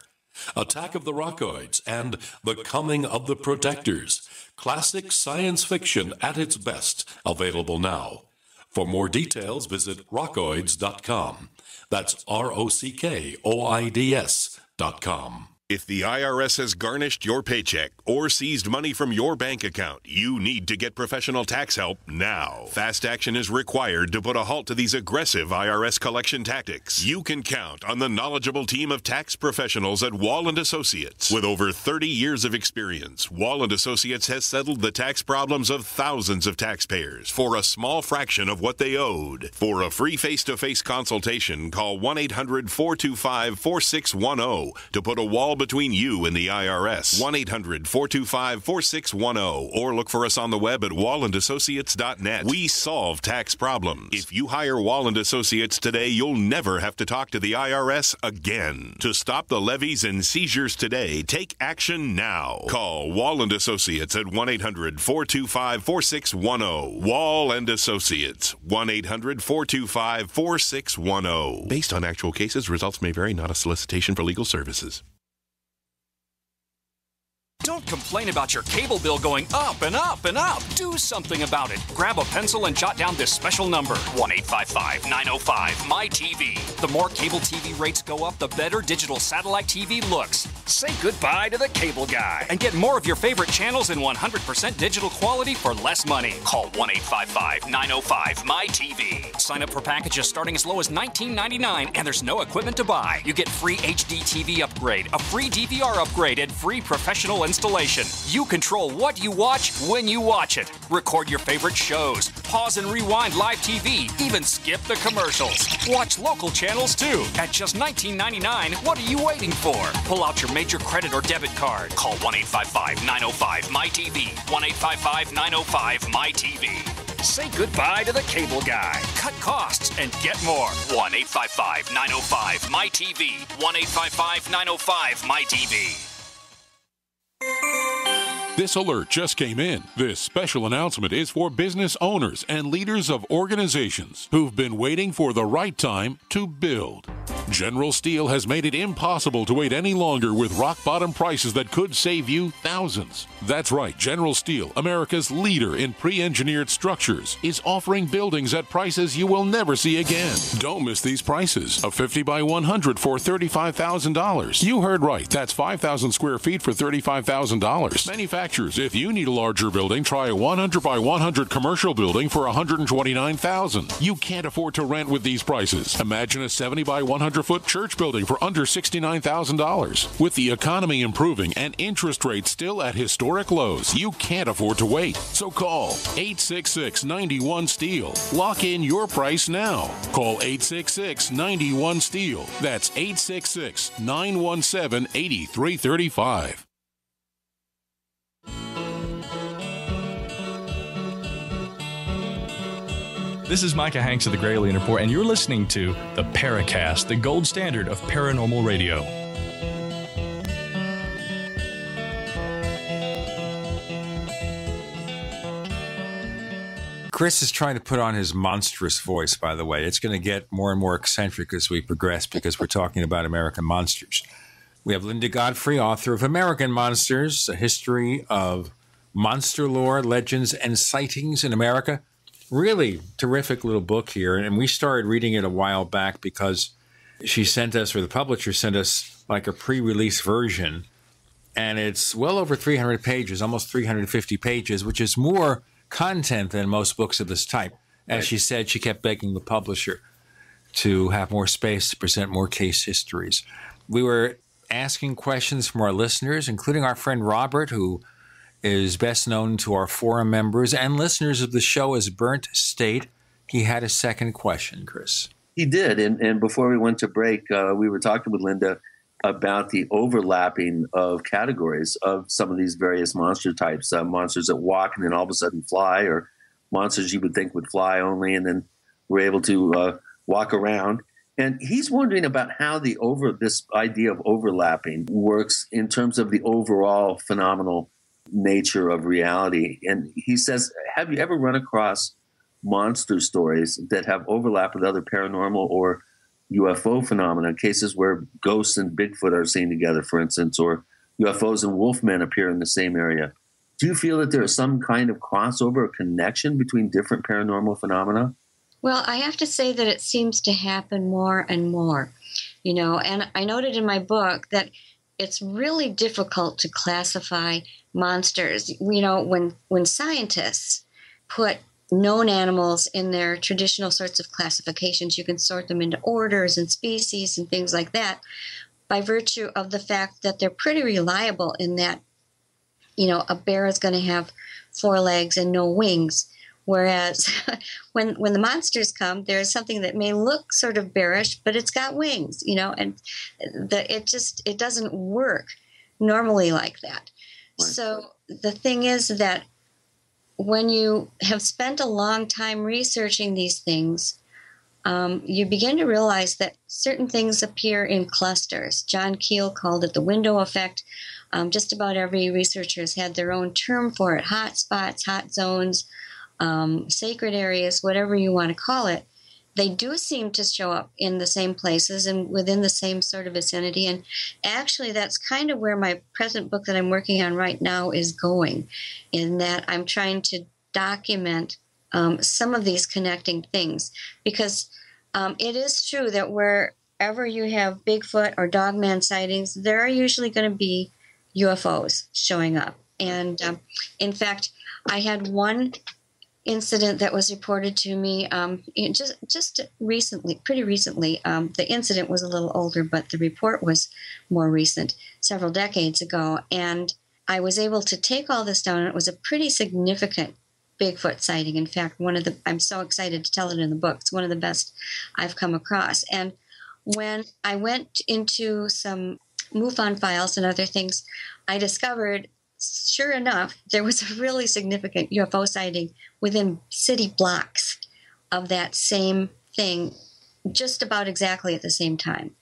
[SPEAKER 1] Attack of the Rockoids and The Coming of the Protectors. Classic science fiction at its best, available now. For more details, visit rockoids.com. That's ROCKOIDS.com.
[SPEAKER 17] If the IRS has garnished your paycheck or seized money from your bank account, you need to get professional tax help now. Fast action is required to put a halt to these aggressive IRS collection tactics. You can count on the knowledgeable team of tax professionals at Wall & Associates. With over 30 years of experience, Wall & Associates has settled the tax problems of thousands of taxpayers for a small fraction of what they owed. For a free face-to-face consultation, call 1-800-425-4610 to put a wall between you and the IRS. 1-800-425-4610 or look for us on the web at wallandassociates.net. We solve tax problems. If you hire Wall & Associates today, you'll never have to talk to the IRS again. To stop the levies and seizures today, take action now. Call Wall & Associates at 1-800-425-4610. Wall & Associates. 1-800-425-4610. Based on actual cases, results may vary, not a solicitation for legal services.
[SPEAKER 18] Don't complain about your cable bill going up and up and up. Do something about it. Grab a pencil and jot down this special number, 1-855-905-MY-TV. The more cable TV rates go up, the better digital satellite TV looks. Say goodbye to the cable guy and get more of your favorite channels in 100% digital quality for less money. Call 1-855-905-MY-TV. Sign up for packages starting as low as $19.99, and there's no equipment to buy. You get free HD TV upgrade, a free DVR upgrade, and free professional installation. You control what you watch when you watch it. Record your favorite shows, pause and rewind live TV, even skip the commercials. Watch local channels too. At just $19.99, what are you waiting for? Pull out your major credit or debit card. Call 1-855-905-MY-TV. 1-855-905-MY-TV. Say goodbye to the cable guy. Cut costs and get more. 1-855-905-MY-TV. 1-855-905-MY-TV.
[SPEAKER 19] This alert just came in. This special announcement is for business owners and leaders of organizations who've been waiting for the right time to build. General Steel has made it impossible to wait any longer with rock-bottom prices that could save you thousands. That's right, General Steel, America's leader in pre-engineered structures, is offering buildings at prices you will never see again. Don't miss these prices. A 50 by 100 for $35,000. You heard right. That's 5,000 square feet for $35,000. Manufacturers, if you need a larger building, try a 100 by 100 commercial building for $129,000. You can't afford to rent with these prices. Imagine a 70 by 100-foot church building for under $69,000. With the economy improving and interest rates still at historic lows, you can't afford to wait. So call 866-91-STEEL. Lock in your price now. Call 866-91-STEEL. That's 866-917-8335.
[SPEAKER 20] This is Micah Hanks of the Gralien Report, and you're listening to the Paracast, the gold standard of paranormal radio.
[SPEAKER 2] Chris is trying to put on his monstrous voice, by the way. It's going to get more and more eccentric as we progress because we're talking about American monsters. We have Linda Godfrey, author of American Monsters, A History of Monster Lore, Legends, and Sightings in America. Really terrific little book here, and we started reading it a while back because she sent us, or the publisher sent us, like a pre-release version, and it's well over 300 pages, almost 350 pages, which is more content than most books of this type. As she said, she kept begging the publisher to have more space to present more case histories. We were asking questions from our listeners, including our friend Robert, who is best known to our forum members and listeners of the show as Burnt State. He had a second question, Chris.
[SPEAKER 3] He did. And before we went to break, we were talking with Linda about the overlapping of categories of some of these various monster types, monsters that walk and then all of a sudden fly, or monsters you would think would fly only and then were able to walk around. And he's wondering about how this idea of overlapping works in terms of the overall phenomenal nature of reality. And he says, have you ever run across monster stories that have overlap with other paranormal or UFO phenomena, cases where ghosts and Bigfoot are seen together, for instance, or UFOs and wolfmen appear in the same area? Do you feel that there is some kind of crossover or connection between different paranormal phenomena?
[SPEAKER 9] Well, I have to say that it seems to happen more and more, and I noted in my book that it's really difficult to classify monsters. When scientists put known animals in their traditional sorts of classifications, you can sort them into orders and species and things like that by virtue of the fact that they're pretty reliable in that, a bear is going to have 4 legs and no wings. Whereas when the monsters come, there's something that may look sort of bearish, but it's got wings, and it doesn't work normally like that. Right. So the thing is that when you have spent a long time researching these things, you begin to realize that certain things appear in clusters. John Keel called it the window effect. Just about every researcher has had their own term for it: hot spots, hot zones, sacred areas, whatever you want to call it. They do seem to show up in the same places and within the same sort of vicinity. And actually, that's kind of where my present book that I'm working on right now is going, in that I'm trying to document some of these connecting things. Because it is true that wherever you have Bigfoot or Dogman sightings, there are usually going to be UFOs showing up. And in fact, I had one incident that was reported to me just recently, pretty recently. The incident was a little older, but the report was more recent, several decades ago. And I was able to take all this down, and it was a pretty significant Bigfoot sighting. In fact, I'm so excited to tell it in the book. It's one of the best I've come across. And when I went into some MUFON files and other things, I discovered, sure enough, there was a really significant UFO sighting within city blocks of that same thing, just about exactly at the same time.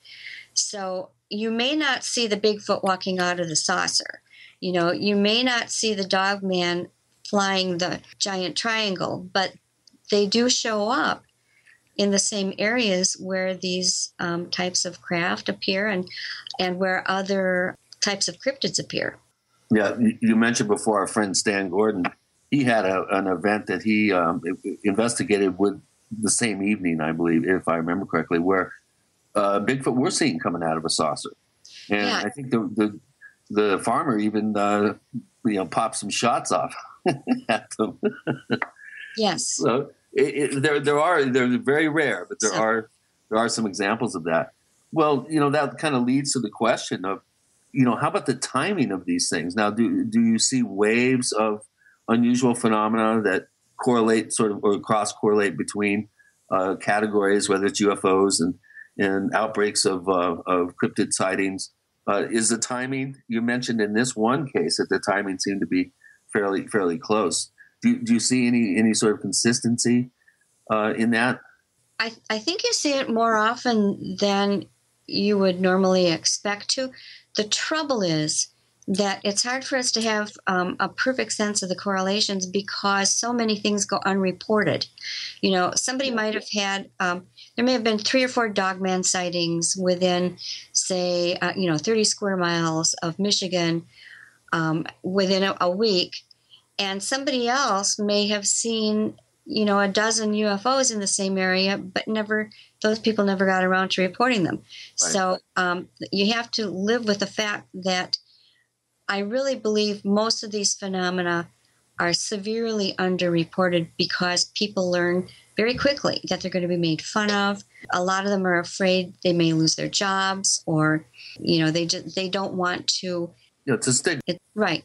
[SPEAKER 9] So you may not see the Bigfoot walking out of the saucer. You may not see the dog man flying the giant triangle, but they do show up in the same areas where these types of craft appear and where other types of cryptids appear.
[SPEAKER 3] Yeah, you mentioned before our friend Stan Gordon. He had an event that he investigated with the same evening, I believe, if I remember correctly, where Bigfoot were seen coming out of a saucer. And I think the farmer even popped some shots off at them.
[SPEAKER 9] Yes.
[SPEAKER 3] So they're very rare, but there are some examples of that. Well, that kind of leads to the question of, how about the timing of these things? Now, do you see waves of unusual phenomena that correlate or cross-correlate between categories, whether it's UFOs and outbreaks of cryptid sightings? Is the timing, you mentioned in this one case that the timing seemed to be fairly close. Do you see any sort of consistency in that?
[SPEAKER 9] I think you see it more often than you would normally expect to. The trouble is that it's hard for us to have a perfect sense of the correlations because so many things go unreported. Somebody might have had, there may have been 3 or 4 dogman sightings within, say, 30 square miles of Michigan within a week. And somebody else may have seen, a dozen UFOs in the same area, but those people never got around to reporting them. Right. So you have to live with the fact that I really believe most of these phenomena are severely underreported because people learn very quickly that they're going to be made fun of. A lot of them are afraid they may lose their jobs, or they don't want to.
[SPEAKER 3] It's a stigma.
[SPEAKER 9] Right.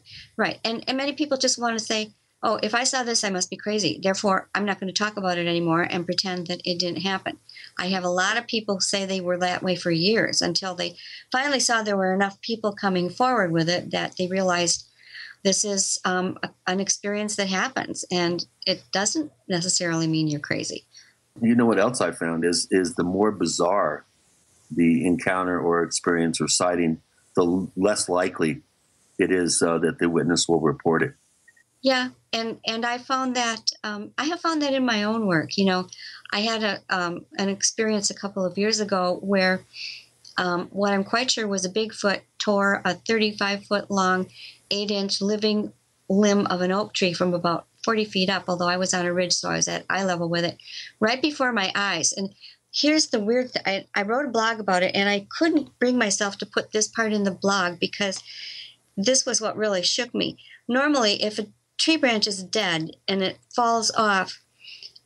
[SPEAKER 9] And many people just want to say, oh, if I saw this, I must be crazy. Therefore, I'm not going to talk about it anymore and pretend that it didn't happen. I have a lot of people say they were that way for years until they finally saw there were enough people coming forward with it that they realized this is an experience that happens, and it doesn't necessarily mean you're crazy.
[SPEAKER 3] You know what else I found is the more bizarre the encounter or experience or sighting, the less likely it is that the witness will report it.
[SPEAKER 9] Yeah, and I found that I have found that in my own work. I had an experience a couple of years ago where what I'm quite sure was a Bigfoot tore a 35-foot long, 8-inch living limb of an oak tree from about 40 feet up, although I was on a ridge, so I was at eye level with it, right before my eyes. And here's the weird thing. I wrote a blog about it, and I couldn't bring myself to put this part in the blog because this was what really shook me. Normally, if a tree branch is dead and it falls off,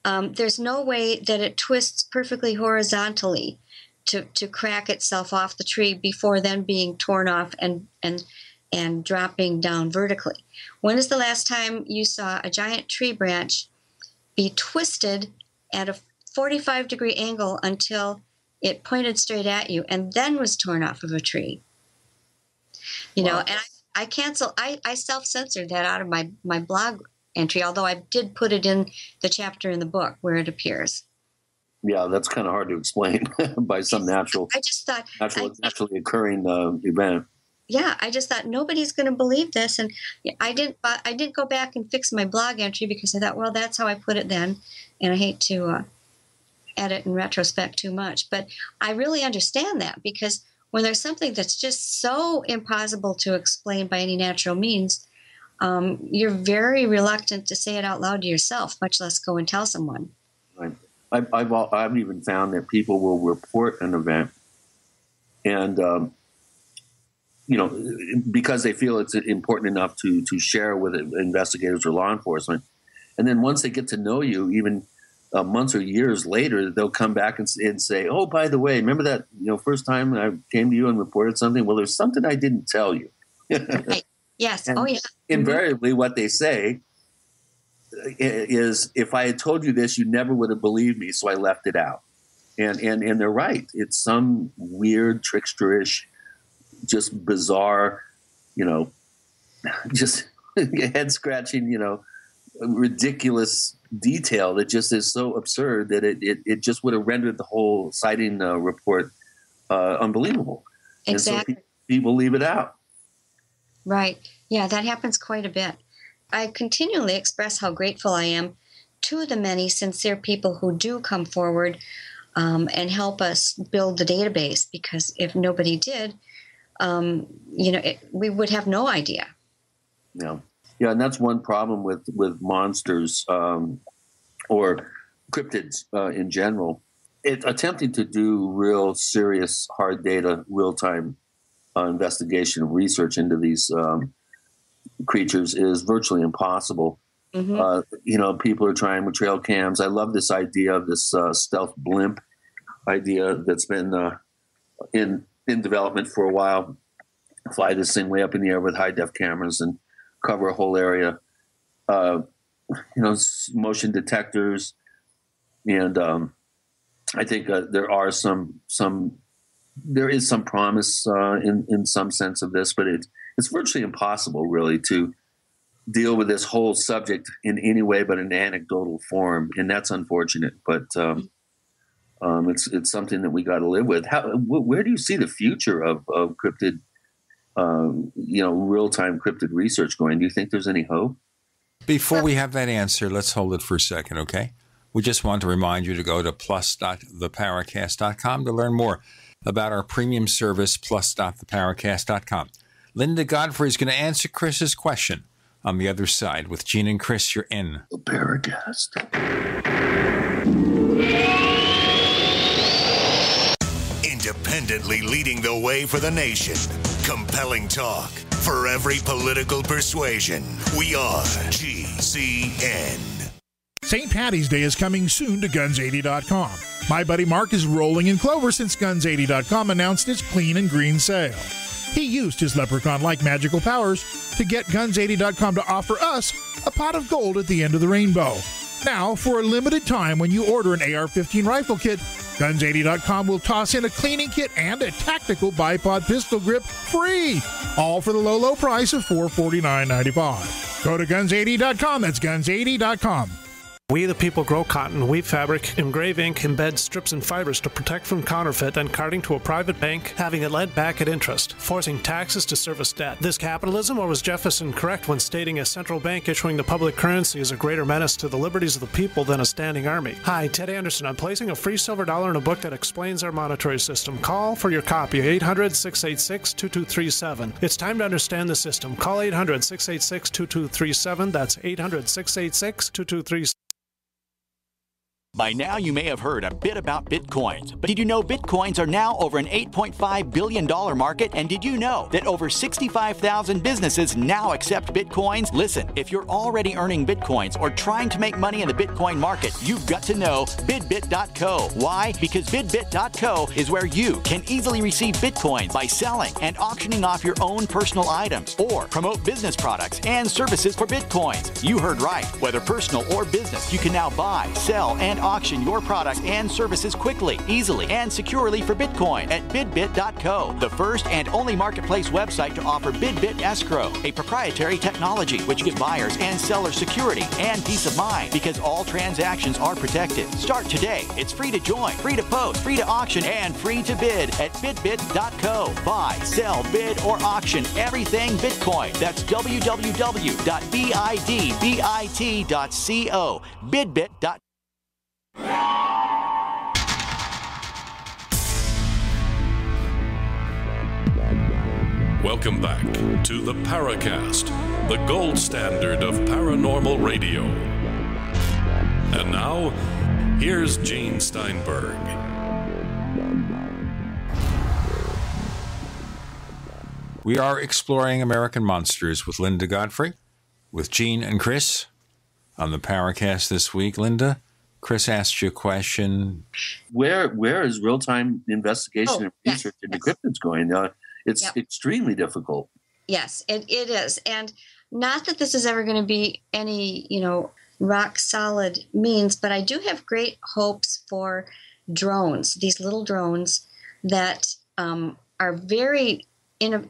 [SPEAKER 9] there's no way that it twists perfectly horizontally to crack itself off the tree before then being torn off and dropping down vertically. When is the last time you saw a giant tree branch be twisted at a 45-degree angle until it pointed straight at you and then was torn off of a tree? And I self-censored that out of my blog entry, although I did put it in the chapter in the book where it appears.
[SPEAKER 3] Yeah, that's kind of hard to explain by some naturally occurring event.
[SPEAKER 9] Yeah, I just thought nobody's going to believe this, and I didn't go back and fix my blog entry because I thought, well, that's how I put it then, and I hate to edit in retrospect too much, but I really understand that because when there's something that's just so impossible to explain by any natural means, you're very reluctant to say it out loud to yourself, much less go and tell someone.
[SPEAKER 3] Right. I've even found that people will report an event, and because they feel it's important enough to share with investigators or law enforcement, and then once they get to know you, even months or years later, they'll come back and say, "Oh, by the way, remember that first time I came to you and reported something? Well, there's something I didn't tell you."
[SPEAKER 9] Right. Yes.
[SPEAKER 3] And
[SPEAKER 9] oh, yeah.
[SPEAKER 3] Invariably, what they say is, "If I had told you this, you never would have believed me, so I left it out." And they're right. It's some weird, tricksterish, just bizarre, just head scratching, ridiculous detail that just is so absurd that it just would have rendered the whole sighting report unbelievable.
[SPEAKER 9] Exactly.
[SPEAKER 3] And so people leave it out.
[SPEAKER 9] Right. Yeah, that happens quite a bit. I continually express how grateful I am to the many sincere people who do come forward and help us build the database, because if nobody did, we would have no idea.
[SPEAKER 3] Yeah, and that's one problem with monsters or cryptids in general. Attempting to do real serious hard data, real-time investigation and research into these creatures is virtually impossible. Mm-hmm. People are trying with trail cams. I love this idea of this stealth blimp idea that's been in development for a while. Fly this thing way up in the air with high-def cameras and cover a whole area. Motion detectors, and I think there is some promise in some sense of this, but it's virtually impossible, really, to deal with this whole subject in any way but an anecdotal form, and that's unfortunate. But it's something that we got to live with. Where do you see the future of cryptid, real-time cryptid research going? Do you think there's any hope?
[SPEAKER 2] Before we have that answer, let's hold it for a second, okay? We just want to remind you to go to plus.theparacast.com to learn more about our premium service, plus.theparacast.com. Linda Godfrey is going to answer Chris's question on the other side. With Gene and Chris, you're in
[SPEAKER 3] the Paracast.
[SPEAKER 5] Independently leading the way for the nation. Compelling talk for every political persuasion. We are GCN.
[SPEAKER 11] St. Patty's Day is coming soon to Guns80.com. My buddy Mark is rolling in clover since Guns80.com announced its clean and green sale. He used his leprechaun-like magical powers to get Guns80.com to offer us a pot of gold at the end of the rainbow. Now, for a limited time, when you order an AR-15 rifle kit, Guns80.com will toss in a cleaning kit and a tactical bipod pistol grip free, all for the low, low price of $449.95. Go to Guns80.com. That's Guns80.com.
[SPEAKER 2] We the people grow cotton, weave fabric, engrave ink, embed strips and fibers to protect from counterfeit, then carting to a private bank, having it lent back at interest, forcing taxes to service debt. This capitalism, or was Jefferson correct when stating a central bank issuing the public currency is a greater menace to the liberties of the people than a standing army? Hi, Ted Anderson. I'm placing a free silver dollar in a book that explains our monetary system. Call for your copy, 800-686-2237. It's time to understand the system. Call 800-686-2237. That's 800-686-2237.
[SPEAKER 12] By now, you may have heard a bit about Bitcoins, but did you know Bitcoins are now over an $8.5 billion market? And did you know that over 65,000 businesses now accept Bitcoins? Listen, if you're already earning Bitcoins or trying to make money in the Bitcoin market, you've got to know bidbit.co. Why? Because bidbit.co is where you can easily receive Bitcoins by selling and auctioning off your own personal items or promote business products and services for Bitcoins. You heard right. Whether personal or business, you can now buy, sell, and auction your products and services quickly, easily, and securely for Bitcoin at bidbit.co, the first and only marketplace website to offer BidBit Escrow, a proprietary technology which gives buyers and sellers security and peace of mind because all transactions are protected. Start today. It's free to join, free to post, free to auction, and free to bid at bidbit.co. Buy, sell, bid, or auction everything Bitcoin. That's www.bidbit.co. Bidbit.co.
[SPEAKER 1] Welcome back to the Paracast, the gold standard of paranormal radio. And now, here's Gene Steinberg.
[SPEAKER 2] We are exploring American monsters with Linda Godfrey, with Gene and Chris on the Paracast this week. Linda, Chris asked you a question.
[SPEAKER 3] Where is real-time investigation and research into cryptids going? It's extremely difficult.
[SPEAKER 9] Yes, it is. And not that this is ever going to be any, rock solid means, but I do have great hopes for drones, these little drones that are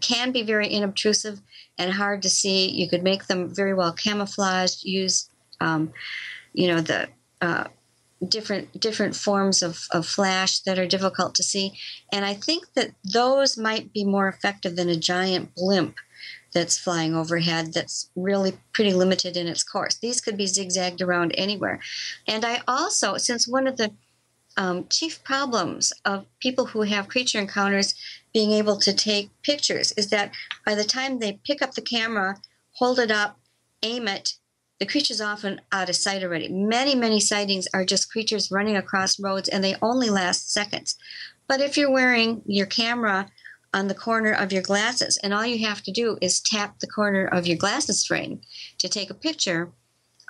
[SPEAKER 9] can be very inobtrusive and hard to see. You could make them very well camouflaged, use, the different forms of flash that are difficult to see. And I think that those might be more effective than a giant blimp that's flying overhead that's really pretty limited in its course. These could be zigzagged around anywhere. And I also, since one of the chief problems of people who have creature encounters being able to take pictures is that by the time they pick up the camera, hold it up, aim it, the creature's often out of sight already. Many, many sightings are just creatures running across roads, and they only last seconds. But if you're wearing your camera on the corner of your glasses, and all you have to do is tap the corner of your glasses frame to take a picture,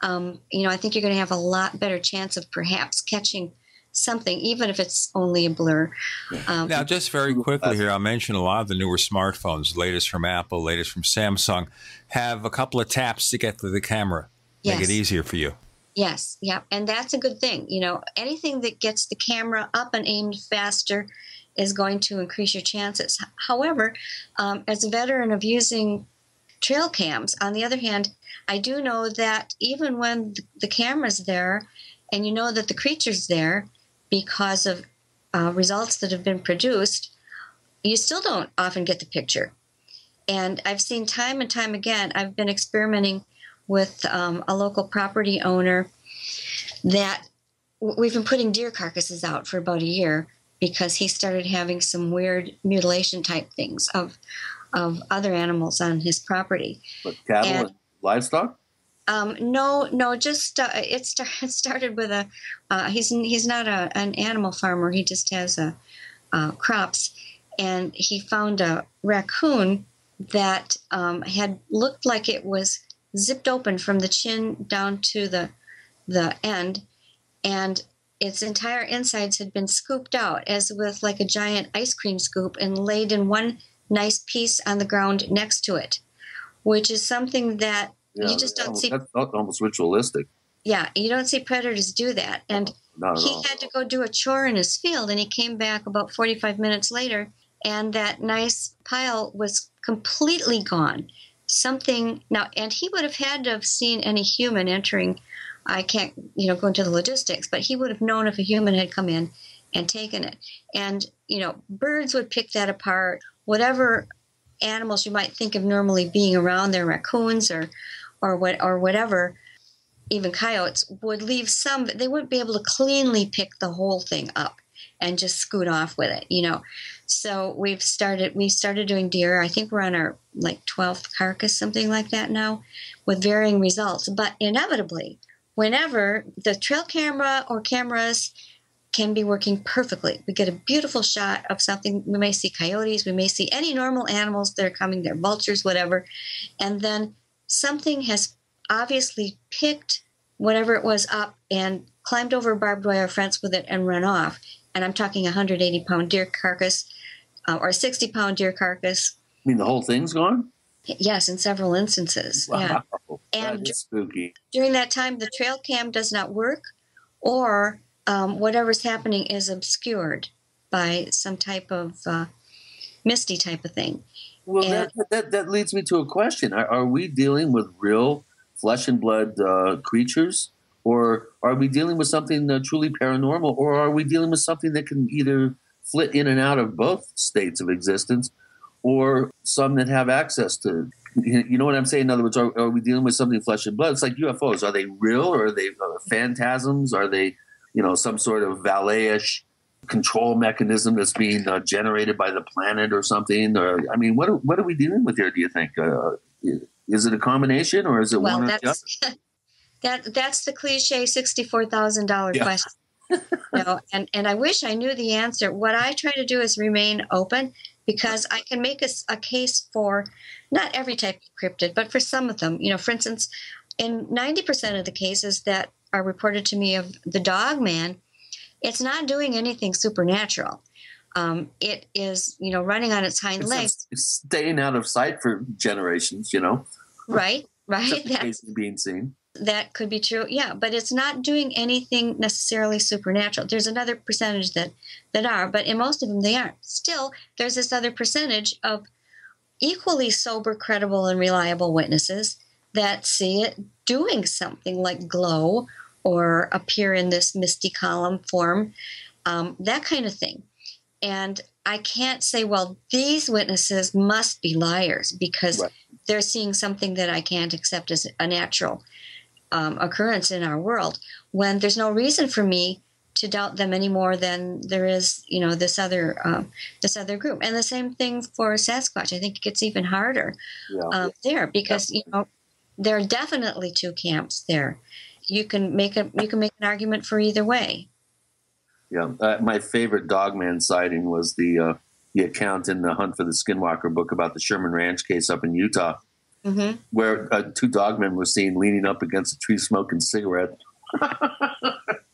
[SPEAKER 9] I think you're going to have a lot better chance of perhaps catching something, even if it's only a blur.
[SPEAKER 2] Now, just very quickly here, I'll mention a lot of the newer smartphones, latest from Apple, latest from Samsung, have a couple of taps to get to the camera.
[SPEAKER 9] Yes.
[SPEAKER 2] Make it easier for you.
[SPEAKER 9] Yes, yeah, and that's a good thing. Anything that gets the camera up and aimed faster is going to increase your chances. However, as a veteran of using trail cams, on the other hand, I do know that even when the camera's there and you know that the creature's there because of results that have been produced, you still don't often get the picture. And I've seen time and time again, I've been experimenting with a local property owner that we've been putting deer carcasses out for about a year because he started having some weird mutilation type things of other animals on his property.
[SPEAKER 3] But cattle and livestock?
[SPEAKER 9] No, just it started with he's not an animal farmer. He just has crops, and he found a raccoon that had looked like it was zipped open from the chin down to the end, and its entire insides had been scooped out as with like a giant ice cream scoop and laid in one nice piece on the ground next to it, which is something that you just don't see.
[SPEAKER 3] That's almost ritualistic.
[SPEAKER 9] Yeah, you don't see predators do that. And he had to go do a chore in his field, and he came back about 45 minutes later, and that nice pile was completely gone. And he would have had to have seen any human entering. I can't, go into the logistics, but he would have known if a human had come in and taken it. And, birds would pick that apart. Whatever animals you might think of normally being around there, raccoons or whatever, even coyotes, would leave some, but they wouldn't be able to cleanly pick the whole thing up and just scoot off with it, So we started doing deer. I think we're on our 12th carcass, something like that now, with varying results. But inevitably, whenever the trail camera or cameras can be working perfectly, we get a beautiful shot of something. We may see coyotes, we may see any normal animals that are coming there, vultures, whatever. And then something has obviously picked whatever it was up and climbed over a barbed wire fence with it and run off. And I'm talking a 180-pound deer carcass or a 60-pound deer carcass.
[SPEAKER 3] You mean the whole thing's gone?
[SPEAKER 9] Yes, in several instances.
[SPEAKER 3] Wow.
[SPEAKER 9] Yeah.
[SPEAKER 3] And that is spooky.
[SPEAKER 9] During that time, the trail cam does not work, or whatever's happening is obscured by some type of misty type of thing.
[SPEAKER 3] Well, that leads me to a question. Are we dealing with real flesh and blood creatures? Or are we dealing with something truly paranormal? Or are we dealing with something that can either flit in and out of both states of existence, or some that have access to, you know what I'm saying? In other words, are we dealing with something flesh and blood? It's like UFOs. Are they real, or are they phantasms? Are they, some sort of valet-ish control mechanism that's being generated by the planet or something? Or what are we dealing with here, do you think? Is it a combination, or is it one or the other?
[SPEAKER 9] That's the cliche $64,000 question. And I wish I knew the answer. What I try to do is remain open, because I can make a case for not every type of cryptid, but for some of them. For instance, in 90% of the cases that are reported to me of the dog man, it's not doing anything supernatural. It is, running on its hind legs.
[SPEAKER 3] It's staying out of sight for generations,
[SPEAKER 9] Right.
[SPEAKER 3] That's being seen.
[SPEAKER 9] That could be true, yeah, but it's not doing anything necessarily supernatural. There's another percentage that are, but in most of them they aren't. Still, there's this other percentage of equally sober, credible, and reliable witnesses that see it doing something like glow or appear in this misty column form, that kind of thing. And I can't say, well, these witnesses must be liars, because they're seeing something that I can't accept as a natural occurrence in our world, when there's no reason for me to doubt them any more than there is, this other group. And the same thing for Sasquatch. I think it gets even harder there, because there are definitely two camps there. You can make an argument for either way.
[SPEAKER 3] Yeah, my favorite Dogman sighting was the account in the Hunt for the Skinwalker book about the Sherman Ranch case up in Utah, where two dogmen were seen leaning up against a tree smoking cigarette.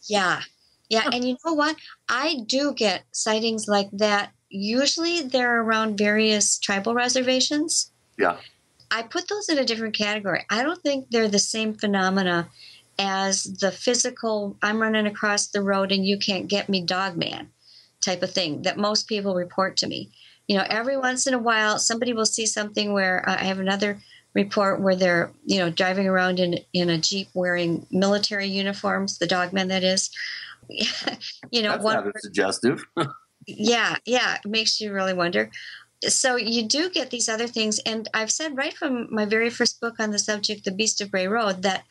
[SPEAKER 9] Yeah, and you know what? I do get sightings like that. Usually they're around various tribal reservations.
[SPEAKER 3] Yeah.
[SPEAKER 9] I put those in a different category. I don't think they're the same phenomena as the physical, I'm running across the road and you can't get me, dogman type of thing that most people report to me. Every once in a while, somebody will see something where I have another report where they're, driving around in a Jeep wearing military uniforms, the dogmen, that is.
[SPEAKER 3] That's rather suggestive.
[SPEAKER 9] Yeah, it makes you really wonder. So you do get these other things, and I've said right from my very first book on the subject, The Beast of Bray Road, that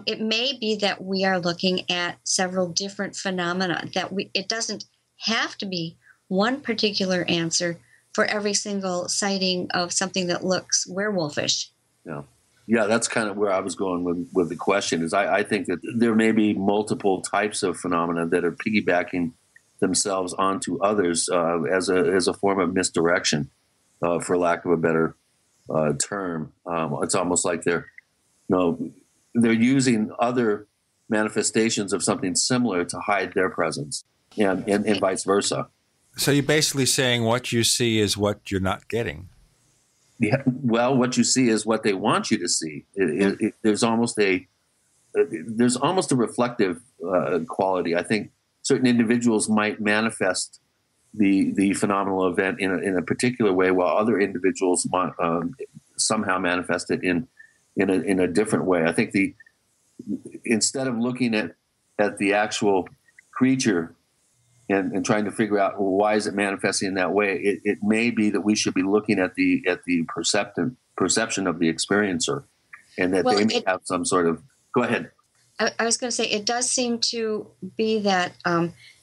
[SPEAKER 9] it may be that we are looking at several different phenomena, that it doesn't have to be one particular answer for every single sighting of something that looks werewolfish.
[SPEAKER 3] Yeah, that's kind of where I was going with the question. Is I think that there may be multiple types of phenomena that are piggybacking themselves onto others as a form of misdirection, for lack of a better term. It's almost like they're using other manifestations of something similar to hide their presence, and vice versa.
[SPEAKER 2] So you're basically saying what you see is what you're not getting.
[SPEAKER 3] Yeah, well, what you see is what they want you to see. There's almost a reflective quality. I think certain individuals might manifest the phenomenal event in a particular way, while other individuals might somehow manifest it in a different way. I think instead of looking at the actual creature and trying to figure out why is it manifesting in that way, it may be that we should be looking at the perception of the experiencer, and that they may have some sort of. Go ahead.
[SPEAKER 9] I was going to say, it does seem to be that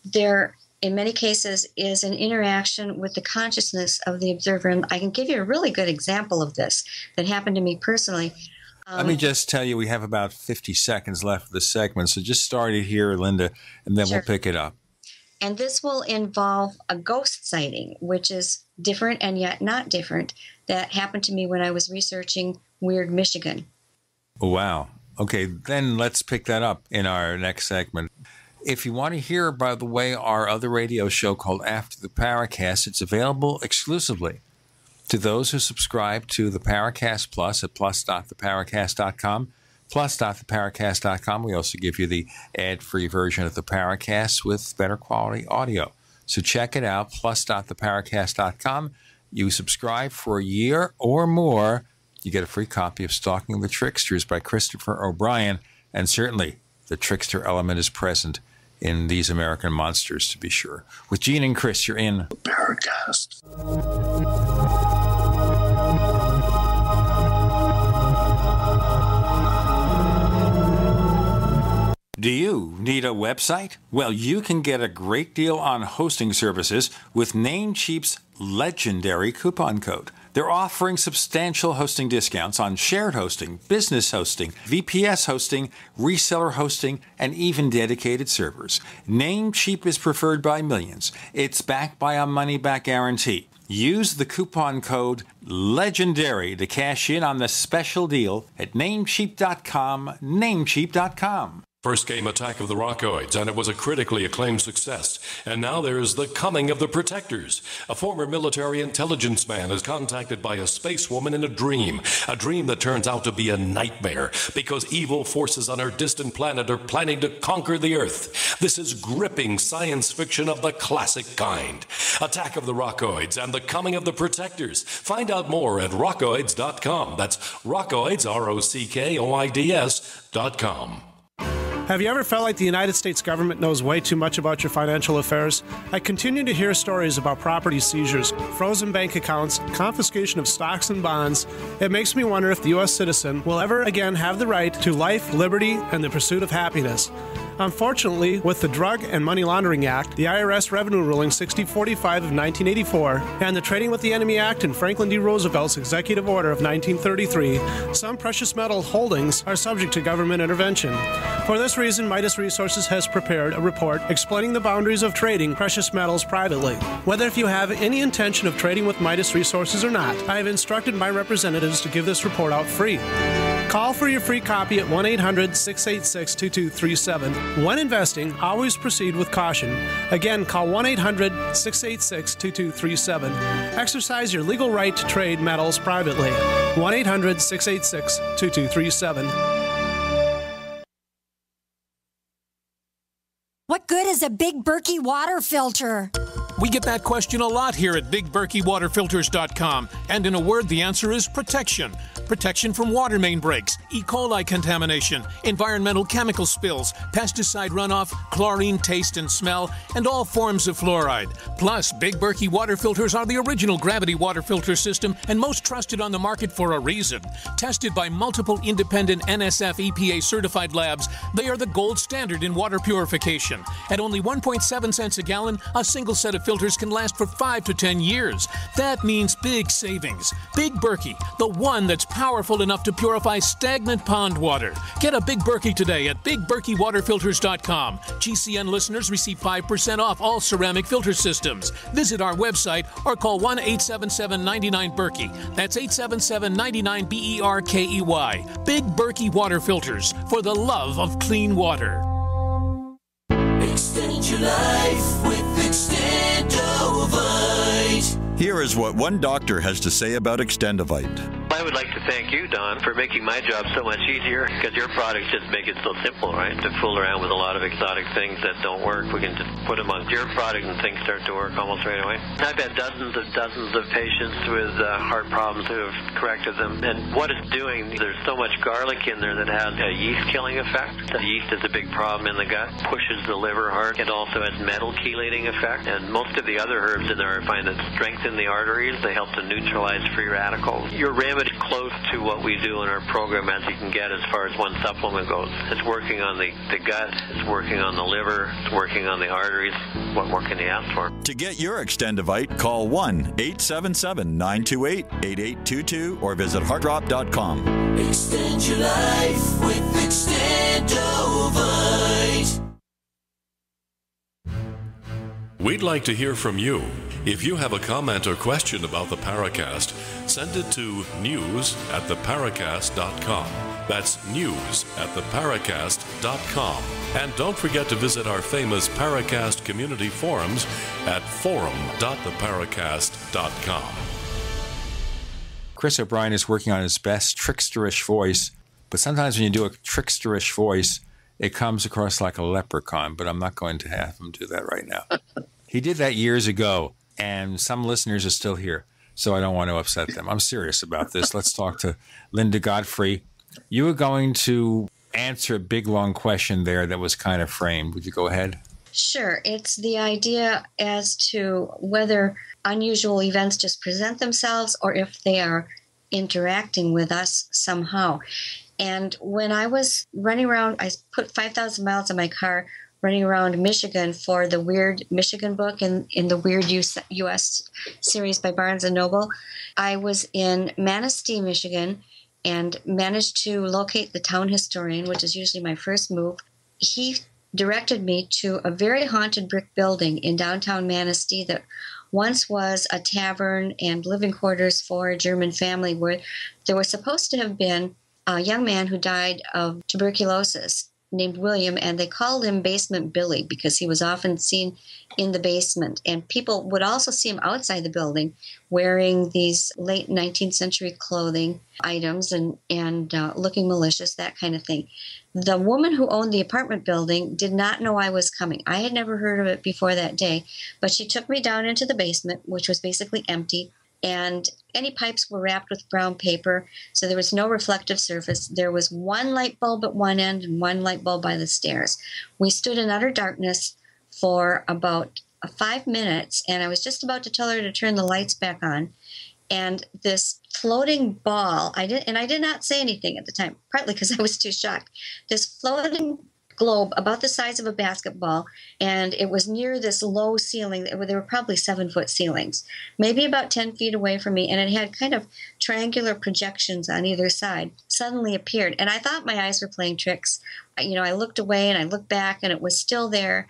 [SPEAKER 9] there, in many cases, is an interaction with the consciousness of the observer. And I can give you a really good example of this that happened to me personally.
[SPEAKER 2] Let me just tell you, we have about 50 seconds left of the segment, so just start it here, Linda, and then we'll pick it up.
[SPEAKER 9] And this will involve a ghost sighting, which is different and yet not different, that happened to me when I was researching Weird Michigan.
[SPEAKER 2] Wow. Okay, then let's pick that up in our next segment. If you want to hear, by the way, our other radio show called After the Paracast, it's available exclusively to those who subscribe to the Paracast Plus at plus.theparacast.com. Plus.theparacast.com. We also give you the ad-free version of the Paracast with better quality audio. So check it out, plus.theparacast.com. You subscribe for a year or more, you get a free copy of Stalking the Tricksters by Christopher O'Brien. And certainly the trickster element is present in These American Monsters, to be sure. With Gene and Chris, you're in the Paracast. Do you need a website? Well, you can get a great deal on hosting services with Namecheap's legendary coupon code. They're offering substantial hosting discounts on shared hosting, business hosting, VPS hosting, reseller hosting, and even dedicated servers. Namecheap is preferred by millions. It's backed by a money-back guarantee. Use the coupon code LEGENDARY to cash in on the special deal at Namecheap.com, Namecheap.com.
[SPEAKER 1] First came Attack of the Rockoids, and it was a critically acclaimed success. And now there is The Coming of the Protectors. A former military intelligence man is contacted by a space woman in a dream that turns out to be a nightmare because evil forces on her distant planet are planning to conquer the Earth. This is gripping science fiction of the classic kind. Attack of the Rockoids and The Coming of the Protectors. Find out more at rockoids.com. That's rockoids, ROCKOIDS.com.
[SPEAKER 21] Have you ever felt like the United States government knows way too much about your financial affairs? I continue to hear stories about property seizures, frozen bank accounts, confiscation of stocks and bonds. It makes me wonder if the U.S. citizen will ever again have the right to life, liberty, and the pursuit of happiness. Unfortunately, with the Drug and Money Laundering Act, the IRS Revenue Ruling 6045 of 1984, and the Trading with the Enemy Act and Franklin D. Roosevelt's Executive Order of 1933, some precious metal holdings are subject to government intervention. For this reason, Midas Resources has prepared a report explaining the boundaries of trading precious metals privately. Whether if you have any intention of trading with Midas Resources or not, I have instructed my representatives to give this report out free. Call for your free copy at 1-800-686-2237. When investing, always proceed with caution. Again, call 1-800-686-2237. Exercise your legal right to trade metals privately. 1-800-686-2237.
[SPEAKER 13] What good is a Big Berkey water filter?
[SPEAKER 14] We get that question a lot here at BigBerkeyWaterFilters.com, and in a word, the answer is protection. Protection from water main breaks, E. coli contamination, environmental chemical spills, pesticide runoff, chlorine taste and smell, and all forms of fluoride. Plus, Big Berkey water filters are the original gravity water filter system and most trusted on the market for a reason. Tested by multiple independent NSF EPA certified labs, they are the gold standard in water purification. At only 1.7 cents a gallon, a single set of filters can last for 5 to 10 years. That means big savings. Big Berkey, the one that's powerful enough to purify stagnant pond water. Get a Big Berkey today at BigBerkeyWaterFilters.com. GCN listeners receive 5% off all ceramic filter systems. Visit our website or call 1-877-99-BERKEY. That's 877-99-BERKEY. Big Berkey Water Filters, for the love of clean water.
[SPEAKER 6] Extend your life with Extendovite.
[SPEAKER 7] Here is what one doctor has to say about Extendovite.
[SPEAKER 8] I would like to thank you, Don, for making my job so much easier, because your products just make it so simple, right? To fool around with a lot of exotic things that don't work, we can just put them on your product and things start to work almost right away. I've had dozens of patients with heart problems who have corrected them, and what it's doing, there's so much garlic in there that has a yeast-killing effect. The yeast is a big problem in the gut, pushes the liver hard. It also has metal chelating effect, and most of the other herbs in there I find that strengthen the arteries. They help to neutralize free radicals. Your remedy close to what we do in our program as you can get as far as one supplement goes. It's working on the gut, it's working on the liver, it's working on the arteries. What more can you ask for?
[SPEAKER 7] To get your Extendovite, call 1-877-928-8822 or visit heartdrop.com.
[SPEAKER 6] Extend your life with Extendovite.
[SPEAKER 1] We'd like to hear from you. If you have a comment or question about the Paracast, send it to news@theparacast.com. That's news@theparacast.com. And don't forget to visit our famous Paracast community forums at forum.theparacast.com.
[SPEAKER 2] Chris O'Brien is working on his best tricksterish voice, but sometimes when you do a tricksterish voice, it comes across like a leprechaun, but I'm not going to have him do that right now. He did that years ago, and some listeners are still here, so I don't want to upset them. I'm serious about this. Let's talk to Linda Godfrey. You were going to answer a big, long question there that was kind of framed. Would you go ahead?
[SPEAKER 9] Sure. It's the idea as to whether unusual events just present themselves or if they are interacting with us somehow. And when I was running around, I put 5,000 miles on my car running around Michigan for the Weird Michigan book in the Weird U.S. series by Barnes & Noble. I was in Manistee, Michigan, and managed to locate the town historian, which is usually my first move. He directed me to a very haunted brick building in downtown Manistee that once was a tavern and living quarters for a German family, where there was supposed to have been a young man who died of tuberculosis named William, and they called him Basement Billy because he was often seen in the basement. And people would also see him outside the building wearing these late 19th century clothing items and looking malicious, that kind of thing. The woman who owned the apartment building did not know I was coming. I had never heard of it before that day, but she took me down into the basement, which was basically empty. and any pipes were wrapped with brown paper, so there was no reflective surface. There was one light bulb at one end and one light bulb by the stairs. We stood in utter darkness for about 5 minutes, and I was just about to tell her to turn the lights back on, and this floating ball, I did not say anything at the time, partly because I was too shocked. This floating globe about the size of a basketball, and it was near this low ceiling. There were probably 7-foot ceilings, maybe about 10 feet away from me, and it had kind of triangular projections on either side, suddenly appeared. And I thought my eyes were playing tricks. I looked away and I looked back, and it was still there.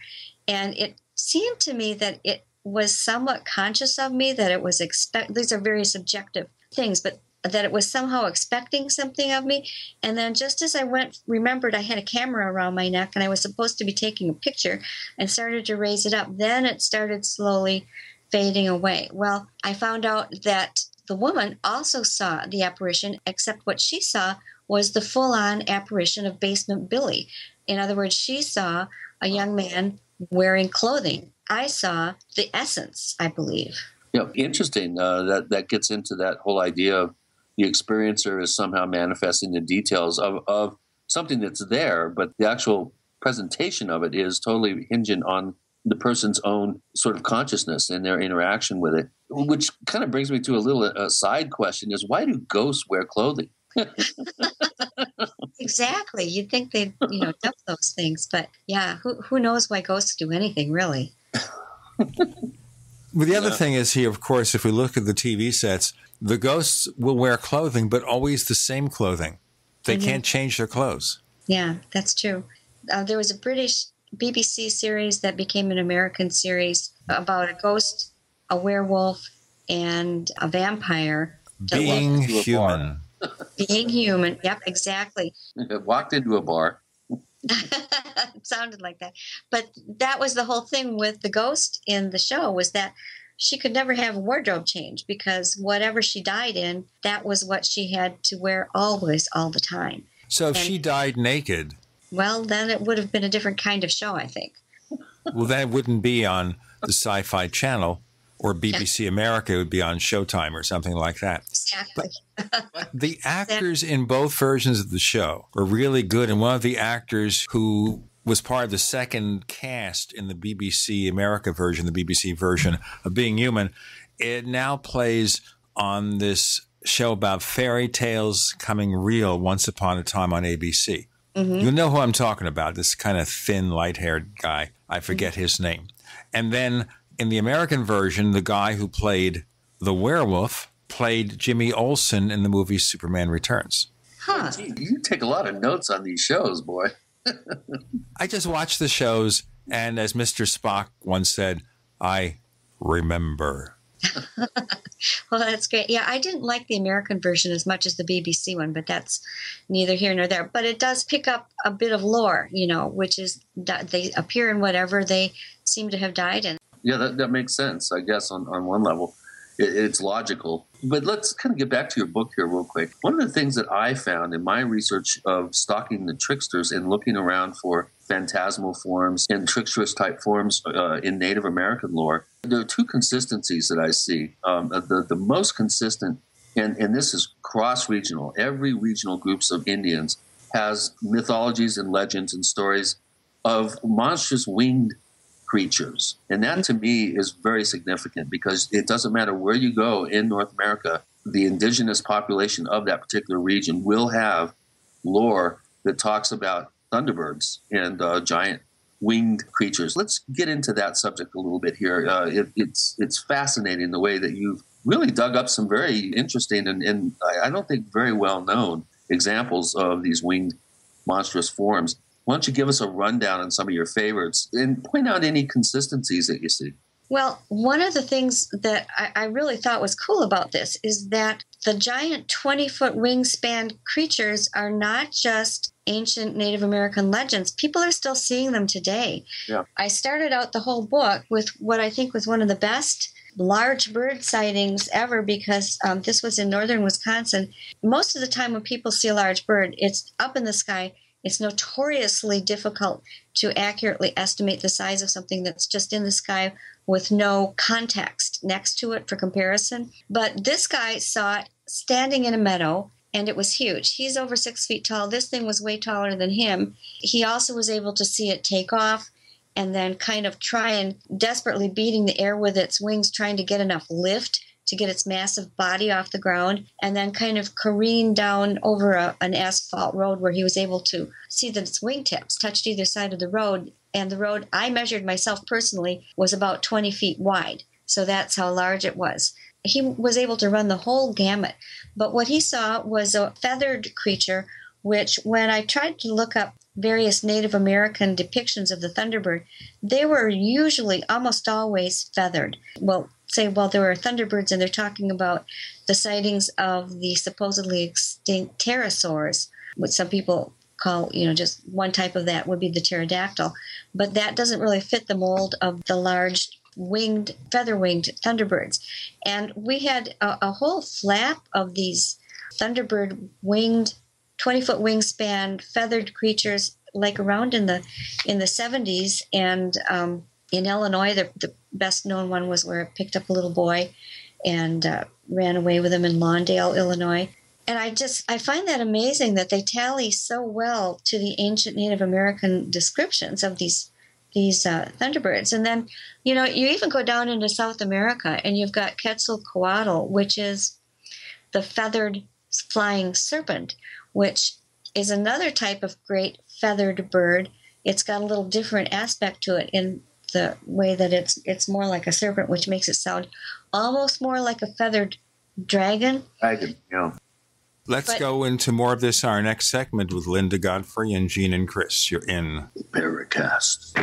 [SPEAKER 9] And it seemed to me that it was somewhat conscious of me, that it was these are very subjective things, but that it was somehow expecting something of me. And then just as I remembered I had a camera around my neck and I was supposed to be taking a picture and started to raise it up, then it started slowly fading away. Well, I found out that the woman also saw the apparition, except what she saw was the full-on apparition of Basement Billy. In other words, she saw a young man wearing clothing. I saw the essence, I believe.
[SPEAKER 3] Interesting. That gets into that whole idea of the experiencer is somehow manifesting the details of something that's there, but the actual presentation of it is totally hinging on the person's own sort of consciousness and their interaction with it, which kind of brings me to a little side question is, why do ghosts wear clothing?
[SPEAKER 9] Exactly. You'd think they'd, dump those things, but yeah, who knows why ghosts do anything, really?
[SPEAKER 2] Well, the other thing is here, of course, if we look at the TV sets, the ghosts will wear clothing, but always the same clothing. They can't change their clothes.
[SPEAKER 9] Yeah, that's true. There was a British BBC series that became an American series about a ghost, a werewolf, and a vampire.
[SPEAKER 2] Being human.
[SPEAKER 9] Being human. Yep, exactly.
[SPEAKER 3] Walked into a bar.
[SPEAKER 9] It sounded like that. But that was the whole thing with the ghost in the show, was that she could never have a wardrobe change because whatever she died in, that was what she had to wear always, all the time.
[SPEAKER 2] So if she died naked...
[SPEAKER 9] Well, then it would have been a different kind of show, I think.
[SPEAKER 2] Well, then it wouldn't be on the Sci-Fi Channel or BBC America. It would be on Showtime or something like that.
[SPEAKER 9] Exactly.
[SPEAKER 2] But the actors in both versions of the show are really good. And one of the actors who was part of the second cast in the BBC America version, the BBC version of Being Human, it now plays on this show about fairy tales coming real once upon a time on ABC. You know who I'm talking about, this kind of thin, light-haired guy. I forget his name. And then in the American version, the guy who played the werewolf played Jimmy Olsen in the movie Superman Returns.
[SPEAKER 9] Huh.
[SPEAKER 3] You take a lot of notes on these shows, boy.
[SPEAKER 2] I just watch the shows, and as Mr. Spock once said, I remember.
[SPEAKER 9] Well, that's great. Yeah, I didn't like the American version as much as the BBC one, but that's neither here nor there. But it does pick up a bit of lore, which is that they appear in whatever they seem to have died in.
[SPEAKER 3] Yeah, that makes sense, I guess, on one level. It's logical. But let's kind of get back to your book here real quick. One of the things that I found in my research of stalking the tricksters and looking around for phantasmal forms and tricksterous type forms in Native American lore, there are two consistencies that I see. The most consistent, and this is cross-regional, every regional groups of Indians has mythologies and legends and stories of monstrous winged creatures. And that to me is very significant because it doesn't matter where you go in North America, the indigenous population of that particular region will have lore that talks about thunderbirds and giant winged creatures. Let's get into that subject a little bit here. It's fascinating the way that you've really dug up some very interesting and I don't think very well known examples of these winged monstrous forms. Why don't you give us a rundown on some of your favorites and point out any consistencies that you see?
[SPEAKER 9] Well, one of the things that I really thought was cool about this is that the giant 20-foot wingspan creatures are not just ancient Native American legends. People are still seeing them today.
[SPEAKER 3] Yeah.
[SPEAKER 9] I started out the whole book with what I think was one of the best large bird sightings ever because this was in northern Wisconsin. Most of the time when people see a large bird, it's up in the sky. It's notoriously difficult to accurately estimate the size of something that's just in the sky with no context next to it for comparison. But this guy saw it standing in a meadow, and it was huge. He's over 6 feet tall. This thing was way taller than him. He also was able to see it take off and then kind of try and desperately beating the air with its wings, trying to get enough lift to get its massive body off the ground, and then kind of careen down over an asphalt road where he was able to see that its wingtips touched either side of the road. And the road, I measured myself personally, was about 20 feet wide. So that's how large it was. He was able to run the whole gamut. But what he saw was a feathered creature, which when I tried to look up various Native American depictions of the thunderbird, they were usually almost always feathered. Well, there were thunderbirds, and they're talking about the sightings of the supposedly extinct pterosaurs, which some people call, just one type of that would be the pterodactyl. But that doesn't really fit the mold of the large feather-winged thunderbirds. And we had a whole flap of these thunderbird-winged, 20-foot wingspan feathered creatures, like around in the 70s. And in Illinois, the best-known one was where it picked up a little boy and ran away with him in Lawndale, Illinois. And I find that amazing that they tally so well to the ancient Native American descriptions of these thunderbirds. And then, you even go down into South America, and you've got Quetzalcoatl, which is the feathered flying serpent, which is another type of great feathered bird. It's got a little different aspect to it in the way that it's more like a serpent, which makes it sound almost more like a feathered dragon.
[SPEAKER 3] Dragon, yeah.
[SPEAKER 2] Let's go into more of this, our next segment, with Linda Godfrey and Gene and Chris. You're in
[SPEAKER 3] Paracast.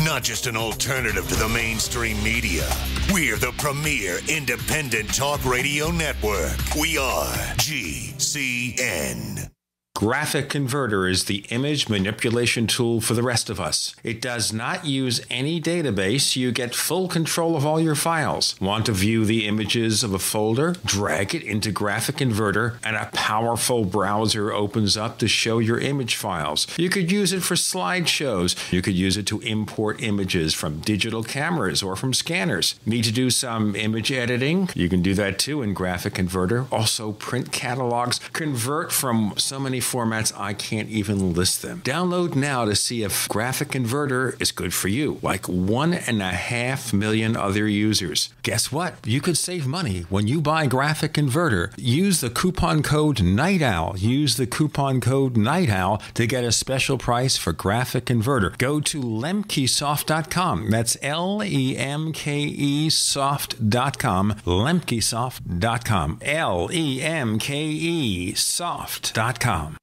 [SPEAKER 5] Not just an alternative to the mainstream media. We're the premier independent talk radio network. We are GCN.
[SPEAKER 2] Graphic Converter is the image manipulation tool for the rest of us. It does not use any database. You get full control of all your files. Want to view the images of a folder? Drag it into Graphic Converter, and a powerful browser opens up to show your image files. You could use it for slideshows. You could use it to import images from digital cameras or from scanners. Need to do some image editing? You can do that too in Graphic Converter. Also print catalogs. Convert from so many formats I can't even list them. Download now to see if Graphic Converter is good for you, like 1.5 million other users. Guess what? You could save money when you buy Graphic Converter. Use the coupon code NIGHTOWL. Use the coupon code NIGHTOWL to get a special price for Graphic Converter. Go to lemkesoft.com. That's LEMKE soft.com. lemkesoft.com. LEMKE soft.com.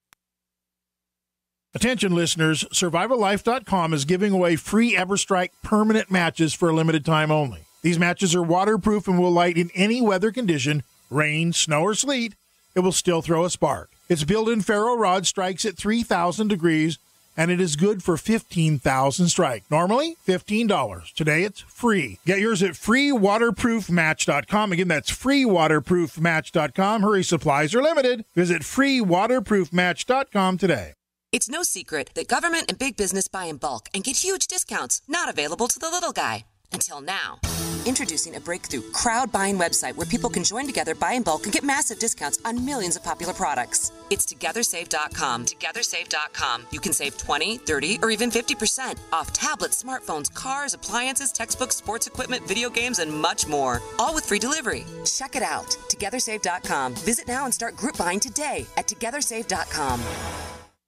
[SPEAKER 11] Attention listeners, SurvivalLife.com is giving away free EverStrike permanent matches for a limited time only. These matches are waterproof and will light in any weather condition, rain, snow, or sleet. It will still throw a spark. Its built-in ferro rod strikes at 3,000 degrees, and it is good for 15,000 strike. Normally, $15. Today, it's free. Get yours at freewaterproofmatch.com. Again, that's freewaterproofmatch.com. Hurry, supplies are limited. Visit freewaterproofmatch.com today.
[SPEAKER 4] It's no secret that government and big business buy in bulk and get huge discounts not available to the little guy. Until now. Introducing a breakthrough crowd buying website where people can join together, buy in bulk, and get massive discounts on millions of popular products. It's TogetherSave.com. TogetherSave.com. You can save 20, 30, or even 50% off tablets, smartphones, cars, appliances, textbooks, sports equipment, video games, and much more. All with free delivery. Check it out. TogetherSave.com. Visit now and start group buying today at TogetherSave.com.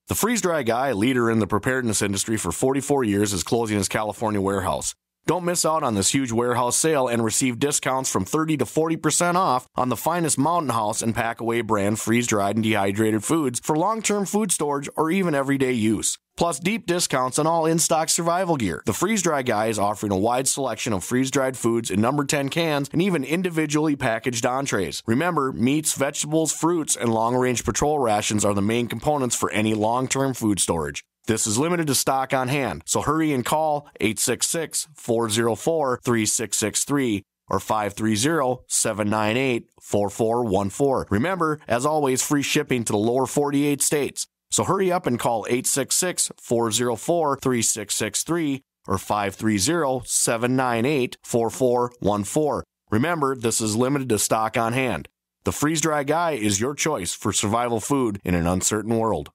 [SPEAKER 22] The freeze-dry guy, leader in the preparedness industry for 44 years, is closing his California warehouse. Don't miss out on this huge warehouse sale and receive discounts from 30 to 40% off on the finest Mountain House and Packaway brand freeze-dried and dehydrated foods for long-term food storage or even everyday use. Plus deep discounts on all in-stock survival gear. The Freeze-Dry Guy is offering a wide selection of freeze-dried foods in number 10 cans and even individually packaged entrees. Remember, meats, vegetables, fruits, and long-range patrol rations are the main components for any long-term food storage. This is limited to stock on hand, so hurry and call 866-404-3663 or 530-798-4414. Remember, as always, free shipping to the lower 48 states. So hurry up and call 866-404-3663 or 530-798-4414. Remember, this is limited to stock on hand. The freeze-dry guy is your choice for survival food in an uncertain world.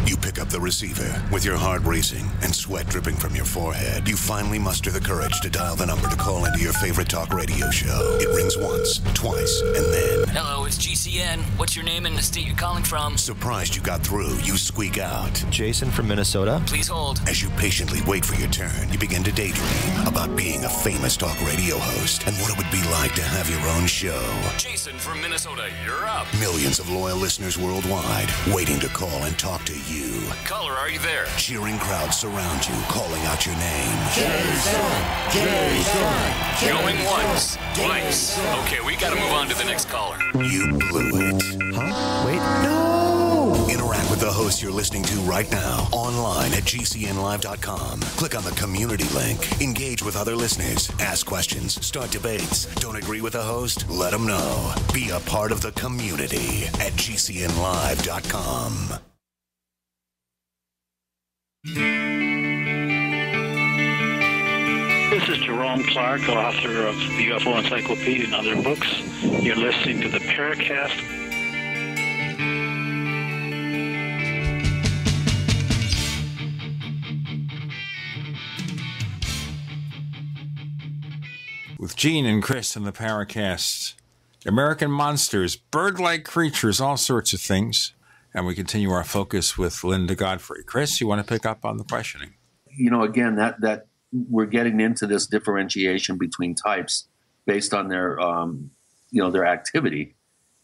[SPEAKER 5] You pick up the receiver with your heart racing and sweat dripping from your forehead. You finally muster the courage to dial the number to call into your favorite talk radio show. It rings once, twice, and then...
[SPEAKER 10] Hello, it's GCN. What's your name and the state you're calling from?
[SPEAKER 5] Surprised you got through, you squeak out.
[SPEAKER 15] Jason from Minnesota.
[SPEAKER 10] Please hold.
[SPEAKER 5] As you patiently wait for your turn, you begin to daydream about being a famous talk radio host and what it would be like to have your own show.
[SPEAKER 10] Jason from Minnesota, you're up.
[SPEAKER 5] Millions of loyal listeners worldwide waiting to call and talk to you.
[SPEAKER 10] Caller, are you there?
[SPEAKER 5] Cheering crowds surround you, calling out your name.
[SPEAKER 6] Jason! Jason!
[SPEAKER 10] Going once, twice. Okay, we gotta move on to the next caller.
[SPEAKER 5] You blew it.
[SPEAKER 15] Huh? Wait, no!
[SPEAKER 5] Interact with the host you're listening to right now, online at gcnlive.com. Click on the community link. Engage with other listeners. Ask questions. Start debates. Don't agree with the host? Let them know. Be a part of the community at gcnlive.com.
[SPEAKER 23] This is Jerome Clark, author of the UFO Encyclopedia and other books. You're listening to the Paracast.
[SPEAKER 2] With Gene and Chris in the Paracast. American monsters, bird-like creatures, all sorts of things. And we continue our focus with Linda Godfrey. Chris, you want to pick up on the questioning?
[SPEAKER 3] You know, again, that we're getting into this differentiation between types based on their, their activity.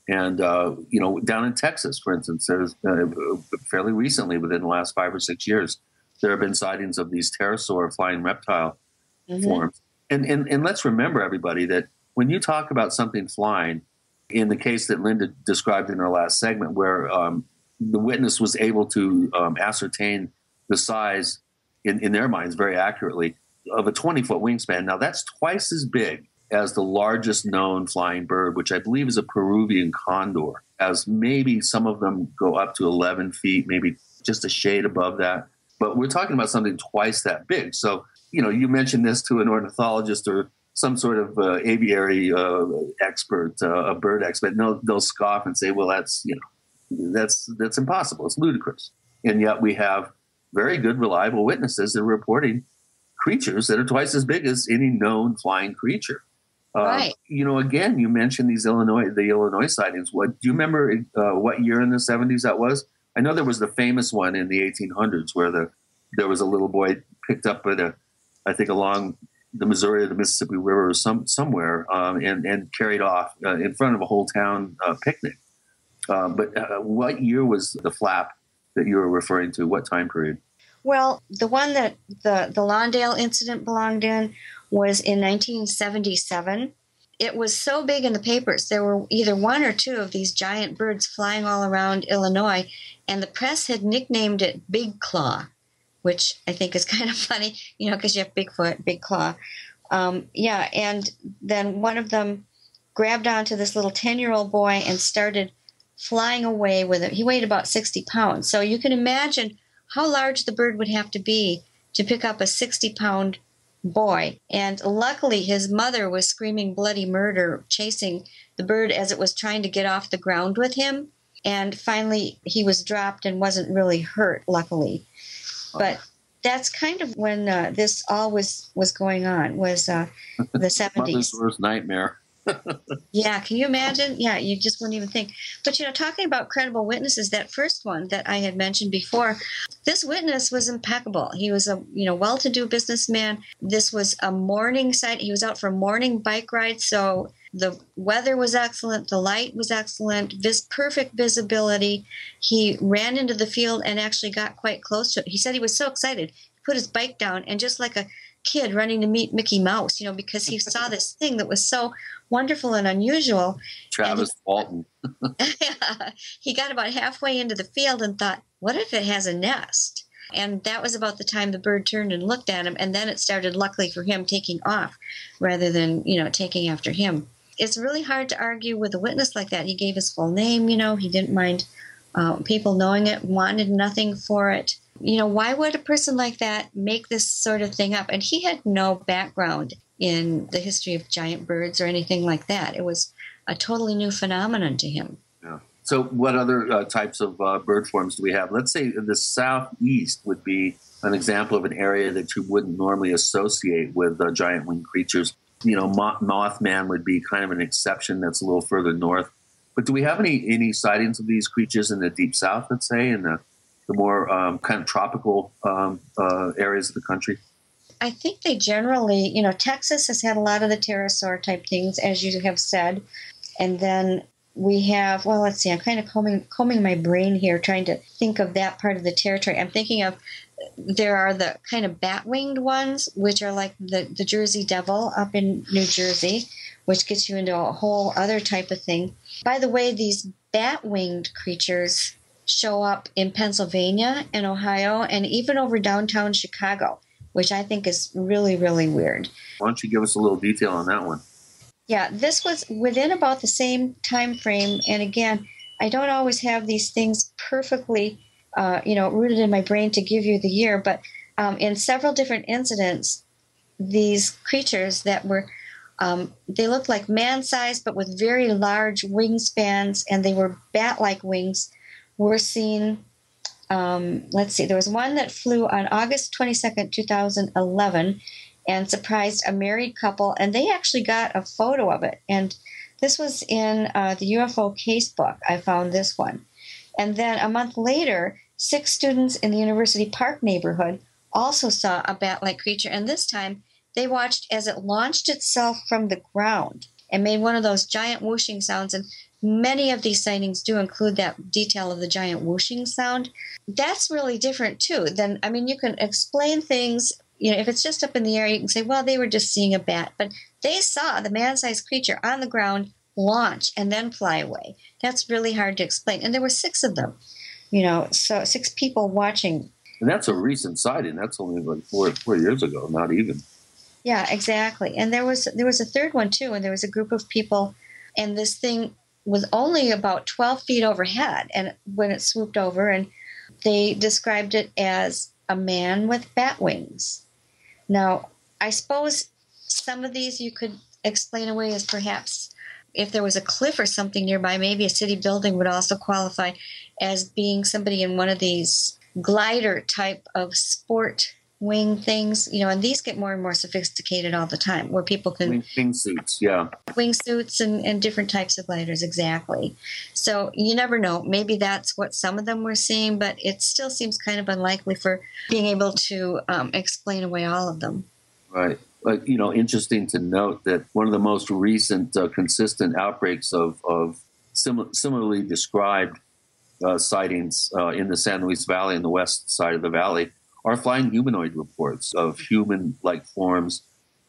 [SPEAKER 3] And, down in Texas, for instance, there's fairly recently, within the last 5 or 6 years, there have been sightings of these pterosaur flying reptile forms. And let's remember, everybody, that when you talk about something flying, in the case that Linda described in her last segment, where the witness was able to ascertain the size in their minds very accurately of a 20-foot wingspan. Now, that's twice as big as the largest known flying bird, which I believe is a Peruvian condor, as maybe some of them go up to 11 feet, maybe just a shade above that. But we're talking about something twice that big. So, you mentioned this to an ornithologist or some sort of aviary expert, a bird expert. No, they'll scoff and say, well, that's impossible. It's ludicrous. And yet we have very good, reliable witnesses that are reporting creatures that are twice as big as any known flying creature.
[SPEAKER 9] Right.
[SPEAKER 3] Again, you mentioned the Illinois sightings. Do you remember what year in the 70s that was? I know there was the famous one in the 1800s where there was a little boy picked up along the Missouri or the Mississippi River or somewhere and carried off in front of a whole town picnic. But what year was the flap that you were referring to? What time period?
[SPEAKER 9] Well, the one that the Lawndale incident belonged in was in 1977. It was so big in the papers. There were either one or two of these giant birds flying all around Illinois, and the press had nicknamed it Big Claw, which I think is kind of funny, because you have Bigfoot, Big Claw. And then one of them grabbed onto this little 10-year-old boy and started flying away with him. He weighed about 60 pounds. So you can imagine how large the bird would have to be to pick up a 60-pound boy. And luckily, his mother was screaming bloody murder, chasing the bird as it was trying to get off the ground with him. And finally, he was dropped and wasn't really hurt, luckily. But that's kind of when this all was going on, was the 70s.
[SPEAKER 3] Mother's worst nightmare.
[SPEAKER 9] Yeah, can you imagine? Yeah, you just wouldn't even think. But, talking about credible witnesses, that first one that I had mentioned before, this witness was impeccable. He was a, well-to-do businessman. This was a morning sight. He was out for a morning bike ride, so the weather was excellent. The light was excellent. Perfect visibility. He ran into the field and actually got quite close to it. He said he was so excited. He put his bike down and just like a kid running to meet Mickey Mouse, because he saw this thing that was so wonderful and unusual.
[SPEAKER 3] Travis Walton.
[SPEAKER 9] He got about halfway into the field and thought, what if it has a nest? And that was about the time the bird turned and looked at him, and then it started, luckily for him, taking off rather than, taking after him. It's really hard to argue with a witness like that. He gave his full name, he didn't mind people knowing it, wanted nothing for it. Why would a person like that make this sort of thing up? And he had no background in the history of giant birds or anything like that. It was a totally new phenomenon to him.
[SPEAKER 3] Yeah. So what other types of bird forms do we have? Let's say the southeast would be an example of an area that you wouldn't normally associate with giant winged creatures. Mothman would be kind of an exception. That's a little further north. But do we have any sightings of these creatures in the deep south, let's say, in the more kind of tropical areas of the country?
[SPEAKER 9] I think they generally, Texas has had a lot of the pterosaur type things, as you have said. And then we have, well, let's see, I'm kind of combing my brain here, trying to think of that part of the territory. I'm thinking of, there are the kind of bat-winged ones, which are like the Jersey Devil up in New Jersey, which gets you into a whole other type of thing. By the way, these bat-winged creatures show up in Pennsylvania and Ohio and even over downtown Chicago, which I think is really, really weird.
[SPEAKER 3] Why don't you give us a little detail on that one?
[SPEAKER 9] Yeah, this was within about the same time frame. And again, I don't always have these things perfectly, rooted in my brain to give you the year. But in several different incidents, these creatures that were, they looked like man-sized, but with very large wingspans, and they were bat-like wings, were seen. Let's see, there was one that flew on August 22nd, 2011, and surprised a married couple, and they actually got a photo of it. And this was in the UFO casebook. I found this one. And then a month later, 6 students in the University Park neighborhood also saw a bat-like creature, and this time they watched as it launched itself from the ground and made one of those giant whooshing sounds. And many of these sightings do include that detail of the giant whooshing sound. That's really different, too. You can explain things. If it's just up in the air, you can say, well, they were just seeing a bat. But they saw the man-sized creature on the ground launch and then fly away. That's really hard to explain. And there were 6 of them, so 6 people watching.
[SPEAKER 3] And that's a recent sighting. That's only like 4 years ago, not even.
[SPEAKER 9] Yeah, exactly. And there was a third one, too, and there was a group of people, and this thing was only about 12 feet overhead and when it swooped over, and they described it as a man with bat wings. Now, I suppose some of these you could explain away as perhaps if there was a cliff or something nearby, maybe a city building would also qualify as being somebody in one of these glider type of sport wing things, and these get more and more sophisticated all the time, where people can
[SPEAKER 3] wingsuits, yeah,
[SPEAKER 9] wingsuits and different types of gliders, exactly. So you never know. Maybe that's what some of them were seeing, but it still seems kind of unlikely for being able to explain away all of them.
[SPEAKER 3] Right. But interesting to note that one of the most recent consistent outbreaks of similarly described sightings in the San Luis Valley and the west side of the valley are flying humanoid reports of human-like forms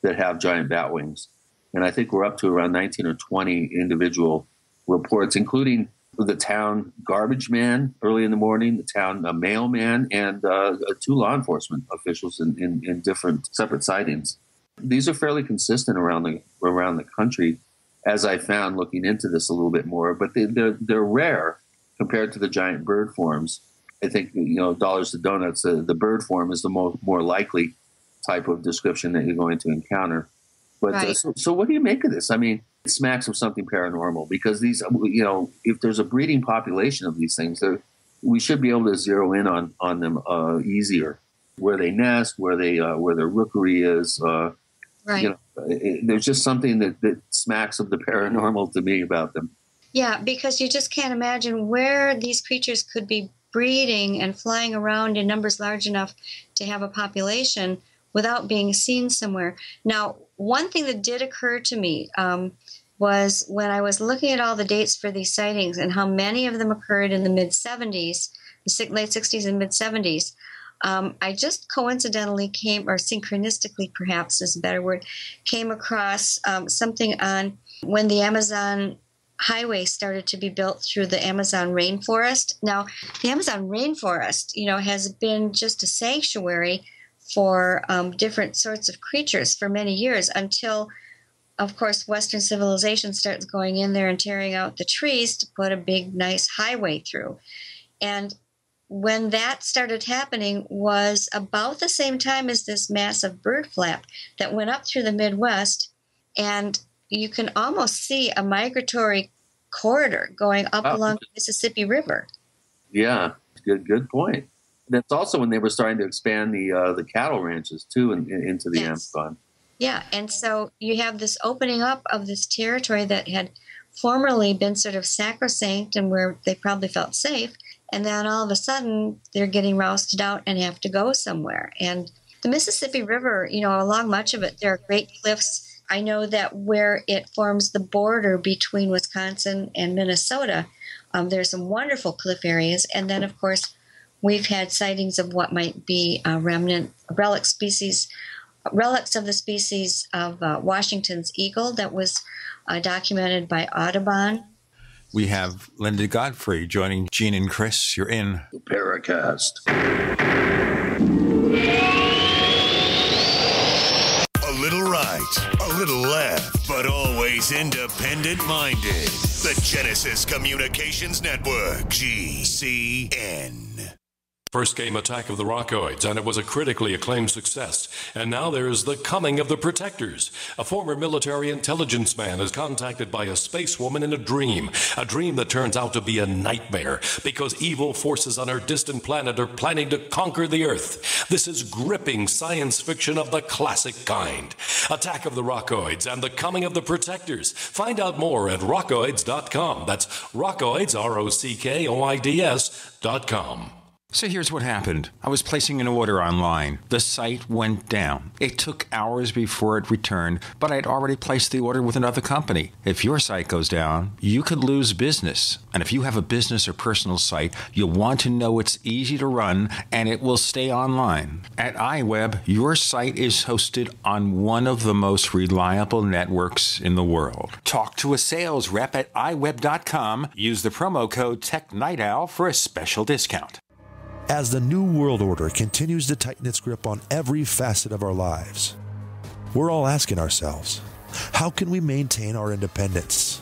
[SPEAKER 3] that have giant bat wings. And I think we're up to around 19 or 20 individual reports, including the town garbage man early in the morning, the town mailman, and 2 law enforcement officials in different separate sightings. These are fairly consistent around the country, as I found looking into this a little bit more, but they're rare compared to the giant bird forms. I think, dollars to donuts, the bird form is the more likely type of description that you're going to encounter. But
[SPEAKER 9] right.
[SPEAKER 3] So what do you make of this? I mean, it smacks of something paranormal because these, if there's a breeding population of these things, we should be able to zero in on them easier. Where they nest, where their rookery is.
[SPEAKER 9] Right.
[SPEAKER 3] There's just something that smacks of the paranormal to me about them.
[SPEAKER 9] Yeah, because you just can't imagine where these creatures could be breeding and flying around in numbers large enough to have a population without being seen somewhere. Now, one thing that did occur to me was when I was looking at all the dates for these sightings and how many of them occurred in the mid-70s, the late 60s and mid-70s, I just coincidentally synchronistically perhaps is a better word, came across something on when the Amazon highway started to be built through the Amazon rainforest. Now, the Amazon rainforest, has been just a sanctuary for different sorts of creatures for many years until of course, Western civilization starts going in there and tearing out the trees to put a big, nice highway through. And when that started happening was about the same time as this massive bird flap that went up through the Midwest. And you can almost see a migratory corridor going up along the Mississippi River.
[SPEAKER 3] Yeah, good point. That's also when they were starting to expand the cattle ranches, too, into the Amazon.
[SPEAKER 9] Yeah, and so you have this opening up of this territory that had formerly been sort of sacrosanct and where they probably felt safe, and then all of a sudden they're getting rousted out and have to go somewhere. And the Mississippi River, along much of it, there are great cliffs. I know that where it forms the border between Wisconsin and Minnesota, there's some wonderful cliff areas, and then, of course, we've had sightings of what might be relics of the species of Washington's eagle that was documented by Audubon.
[SPEAKER 2] We have Linda Godfrey joining Gene and Chris. You're in
[SPEAKER 3] the Paracast.
[SPEAKER 5] A little right, a little left, but always independent-minded. The Genesis Communications Network, GCN.
[SPEAKER 1] First came Attack of the Rockoids, and it was a critically acclaimed success. And now there is The Coming of the Protectors. A former military intelligence man is contacted by a space woman in a dream that turns out to be a nightmare because evil forces on her distant planet are planning to conquer the Earth. This is gripping science fiction of the classic kind. Attack of the Rockoids and The Coming of the Protectors. Find out more at rockoids.com. That's Rockoids, ROCKOIDS.com.
[SPEAKER 2] So here's what happened. I was placing an order online. The site went down. It took hours before it returned, but I'd already placed the order with another company. If your site goes down, you could lose business. And if you have a business or personal site, you'll want to know it's easy to run and it will stay online. At iWeb, your site is hosted on one of the most reliable networks in the world. Talk to a sales rep at iWeb.com. Use the promo code TechNightOwl for a special discount.
[SPEAKER 16] As the New World Order continues to tighten its grip on every facet of our lives, we're all asking ourselves, how can we maintain our independence?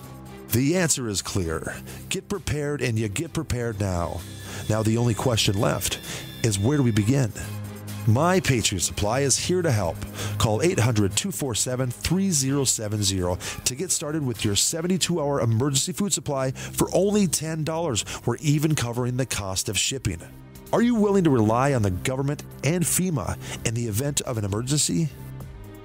[SPEAKER 16] The answer is clear. Get prepared, and you get prepared now. Now the only question left is, where do we begin? My Patriot Supply is here to help. Call 800-247-3070 to get started with your 72-hour emergency food supply for only $10. We're even covering the cost of shipping. Are you willing to rely on the government and FEMA in the event of an emergency?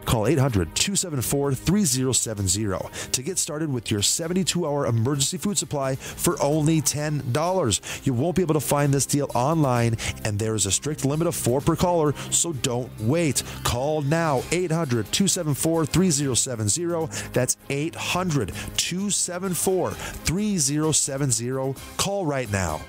[SPEAKER 16] Call 800-274-3070 to get started with your 72-hour emergency food supply for only $10. You won't be able to find this deal online, and there is a strict limit of 4 per caller, so don't wait. Call now, 800-274-3070. That's 800-274-3070. Call right now.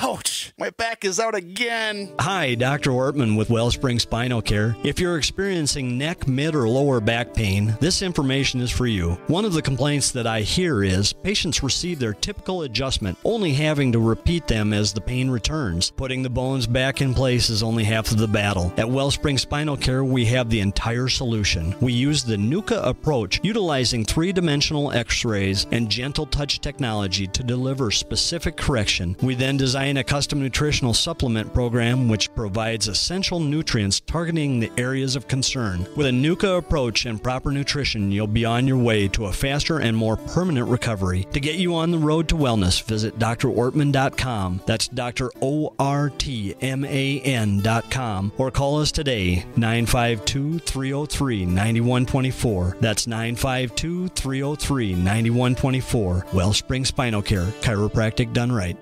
[SPEAKER 17] Ouch! My back is out again.
[SPEAKER 18] Hi, Dr. Ortman with Wellspring Spinal Care. If you're experiencing neck, mid, or lower back pain, this information is for you. One of the complaints that I hear is patients receive their typical adjustment, only having to repeat them as the pain returns. Putting the bones back in place is only half of the battle. At Wellspring Spinal Care, we have the entire solution. We use the NUCA approach, utilizing 3-dimensional x-rays and gentle touch technology to deliver specific correction. We then design a custom nutritional supplement program which provides essential nutrients targeting the areas of concern. With a NUCA approach and proper nutrition, you'll be on your way to a faster and more permanent recovery. To get you on the road to wellness, visit drortman.com. That's drortman.com, or call us today, 952-303-9124. That's 952-303-9124. Wellspring Spinal Care, chiropractic done right.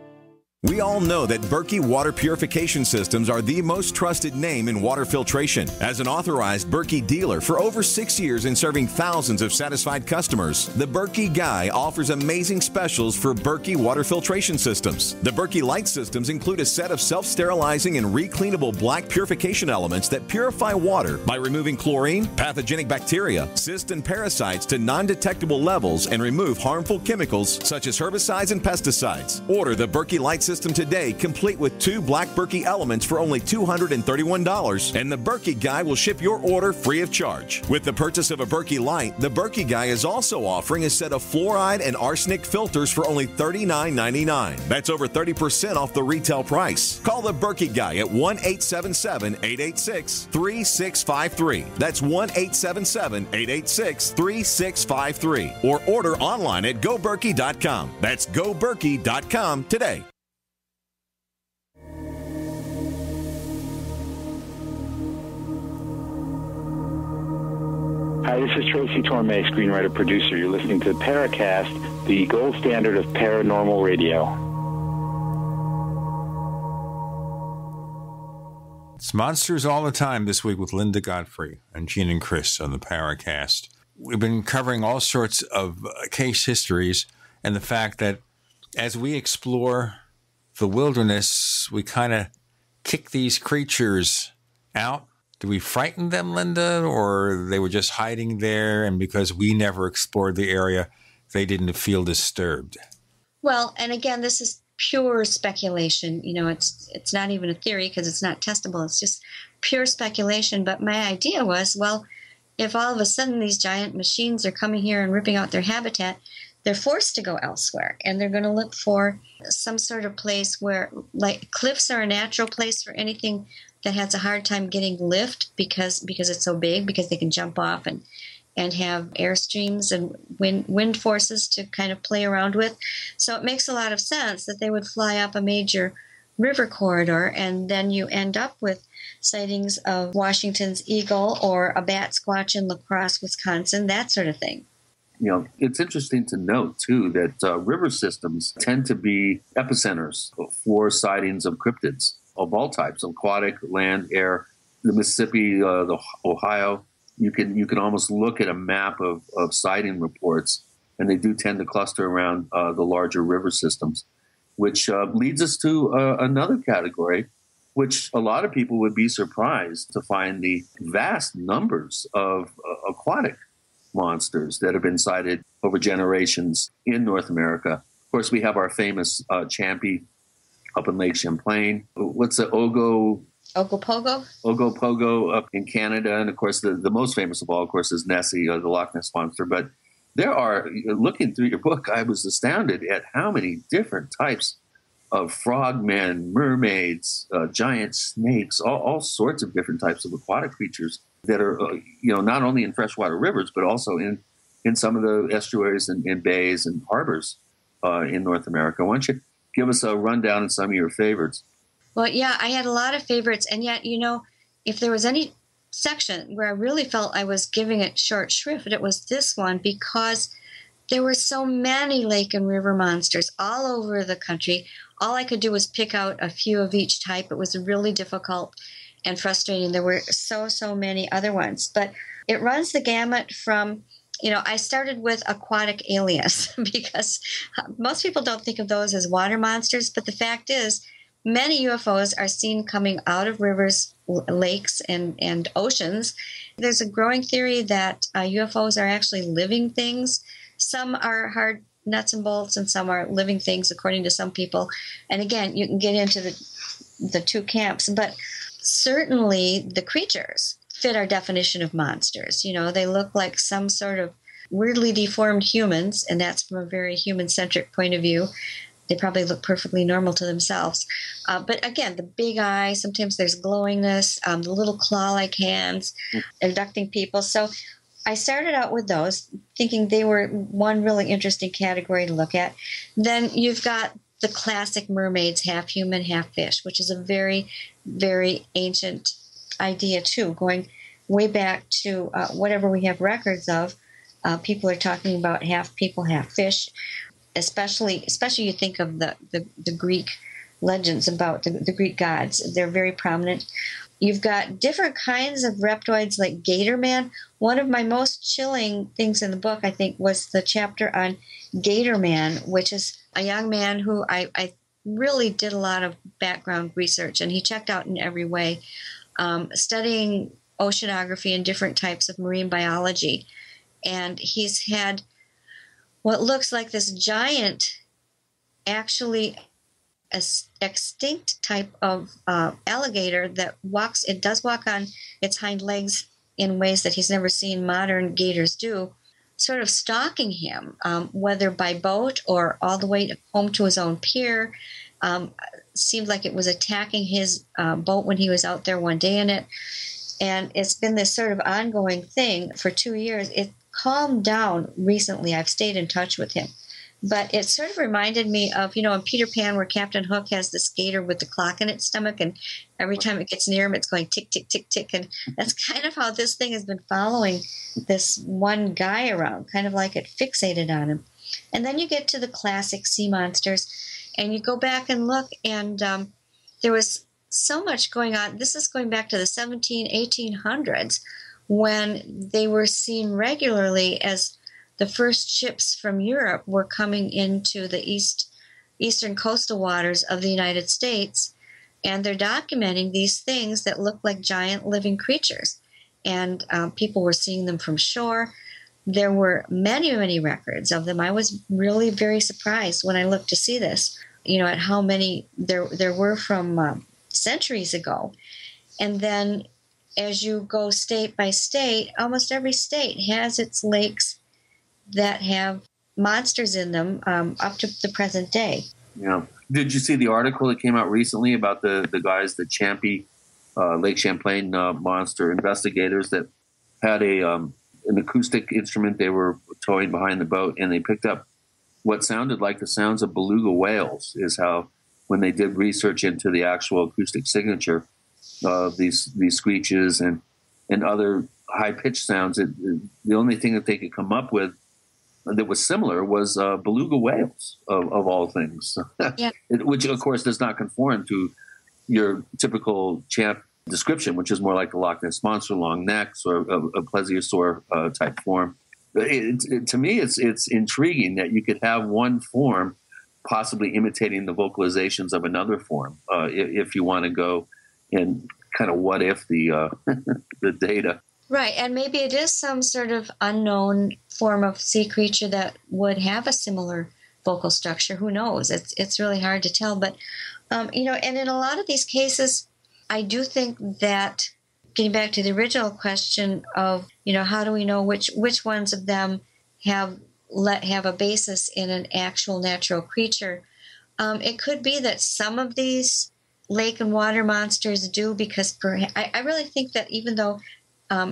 [SPEAKER 24] We all know that Berkey Water Purification Systems are the most trusted name in water filtration. As an authorized Berkey dealer for over 6 years and serving thousands of satisfied customers, the Berkey Guy offers amazing specials for Berkey Water Filtration Systems. The Berkey Light Systems include a set of self-sterilizing and recleanable black purification elements that purify water by removing chlorine, pathogenic bacteria, cysts, and parasites to non-detectable levels and remove harmful chemicals such as herbicides and pesticides. Order the Berkey Light Systems system today, complete with 2 Black Berkey elements for only $231, and the Berkey Guy will ship your order free of charge. With the purchase of a Berkey Light, the Berkey Guy is also offering a set of fluoride and arsenic filters for only $39.99. That's over 30% off the retail price. Call the Berkey Guy at 1-877-886-3653. That's 1-877-886-3653. Or order online at goberkey.com. That's goberkey.com today.
[SPEAKER 23] Hi, this is Tracy Torme, screenwriter, producer. You're listening to Paracast, the gold standard of paranormal radio.
[SPEAKER 2] It's Monsters All the Time this week with Linda Godfrey and Gene and Chris on the Paracast. We've been covering all sorts of case histories and the fact that as we explore the wilderness, we kind of kick these creatures out. Do we frighten them, Linda, or they were just hiding there, and because we never explored the area, they didn't feel disturbed?
[SPEAKER 9] Well, and again, this is pure speculation. You know, it's not even a theory because it's not testable. It's just pure speculation. But my idea was, well, if all of a sudden these giant machines are coming here and ripping out their habitat, they're forced to go elsewhere, and they're going to look for some sort of place where, like, cliffs are a natural place for anything that has a hard time getting lift because it's so big, because they can jump off and have airstreams and wind forces to kind of play around with. So it makes a lot of sense that they would fly up a major river corridor, and then you end up with sightings of Washington's eagle or a bat squatch in La Crosse, Wisconsin, that sort of thing.
[SPEAKER 3] You know, it's interesting to note, too, that river systems tend to be epicenters for sightings of cryptids of all types, aquatic, land, air. The Mississippi, the Ohio, you can almost look at a map of sighting reports, and they do tend to cluster around the larger river systems, which leads us to another category, which a lot of people would be surprised to find the vast numbers of aquatic monsters that have been sighted over generations in North America. Of course, we have our famous Champy up in Lake Champlain. What's the Ogopogo? Ogopogo up in Canada. And of course, the most famous of all, of course, is Nessie, the Loch Ness Monster. But there are, looking through your book, I was astounded at how many different types of frogmen, mermaids, giant snakes, all sorts of different types of aquatic creatures that are, not only in freshwater rivers, but also in some of the estuaries and bays and harbors in North America. Why don't you give us a rundown of some of your favorites?
[SPEAKER 9] Well, yeah, I had a lot of favorites. And yet, if there was any section where I really felt I was giving it short shrift, it was this one, because there were so many lake and river monsters all over the country. All I could do was pick out a few of each type. It was really difficult and frustrating. There were so many other ones. But it runs the gamut from, I started with aquatic aliens because most people don't think of those as water monsters. But the fact is, many UFOs are seen coming out of rivers, lakes, and oceans. There's a growing theory that UFOs are actually living things. Some are hard nuts and bolts, and some are living things, according to some people. And again, you can get into the two camps. But certainly the creatures fit our definition of monsters. They look like some sort of weirdly deformed humans, and that's from a very human-centric point of view. They probably look perfectly normal to themselves. But again, the big eye, sometimes there's glowingness, the little claw-like hands, abducting people. So I started out with those, thinking they were one really interesting category to look at. Then you've got the classic mermaids, half human, half fish, which is a very, very ancient idea too, going way back to whatever we have records of. People are talking about half people, half fish. Especially you think of the Greek legends about the Greek gods. They're very prominent. You've got different kinds of reptoids like Gator Man. One of my most chilling things in the book, I think, was the chapter on Gator Man, which is a young man who I really did a lot of background research, and he checked out in every way, studying oceanography and different types of marine biology. And he's had what looks like this giant, actually extinct type of alligator that does walk on its hind legs in ways that he's never seen modern gators do, sort of stalking him, whether by boat or all the way home to his own pier. Seemed like it was attacking his boat when he was out there one day in it. And it's been this sort of ongoing thing for 2 years. It calmed down recently. I've stayed in touch with him. But it sort of reminded me of, in Peter Pan, where Captain Hook has this gator with the clock in its stomach, and every time it gets near him, it's going tick, tick, tick, tick. And that's kind of how this thing has been following this one guy around, kind of like it fixated on him. And then you get to the classic sea monsters, and you go back and look, and there was so much going on. This is going back to the 1800s, when they were seen regularly as the first ships from Europe were coming into the eastern coastal waters of the United States, and they're documenting these things that look like giant living creatures. And people were seeing them from shore. There were many, many records of them. I was really very surprised when I looked to see this, at how many there were from centuries ago. And then as you go state by state, almost every state has its lakes that have monsters in them up to the present day.
[SPEAKER 3] Yeah. Did you see the article that came out recently about the guys, the Champy Lake Champlain monster investigators that had an acoustic instrument they were towing behind the boat, and they picked up what sounded like the sounds of beluga whales, is how, when they did research into the actual acoustic signature of these screeches and other high-pitched sounds, the only thing that they could come up with that was similar was beluga whales, of all things.
[SPEAKER 9] Yeah.
[SPEAKER 3] Which, of course, does not conform to your typical champ description, which is more like the Loch Ness Monster, long necks, or a plesiosaur type form. To me, it's intriguing that you could have one form possibly imitating the vocalizations of another form, if you want to go and kind of what if the data.
[SPEAKER 9] Right, and maybe it is some sort of unknown form of sea creature that would have a similar vocal structure. Who knows? It's really hard to tell. But, and in a lot of these cases, I do think that, getting back to the original question of, how do we know which ones of them have a basis in an actual natural creature, it could be that some of these lake and water monsters do, because I really think that even though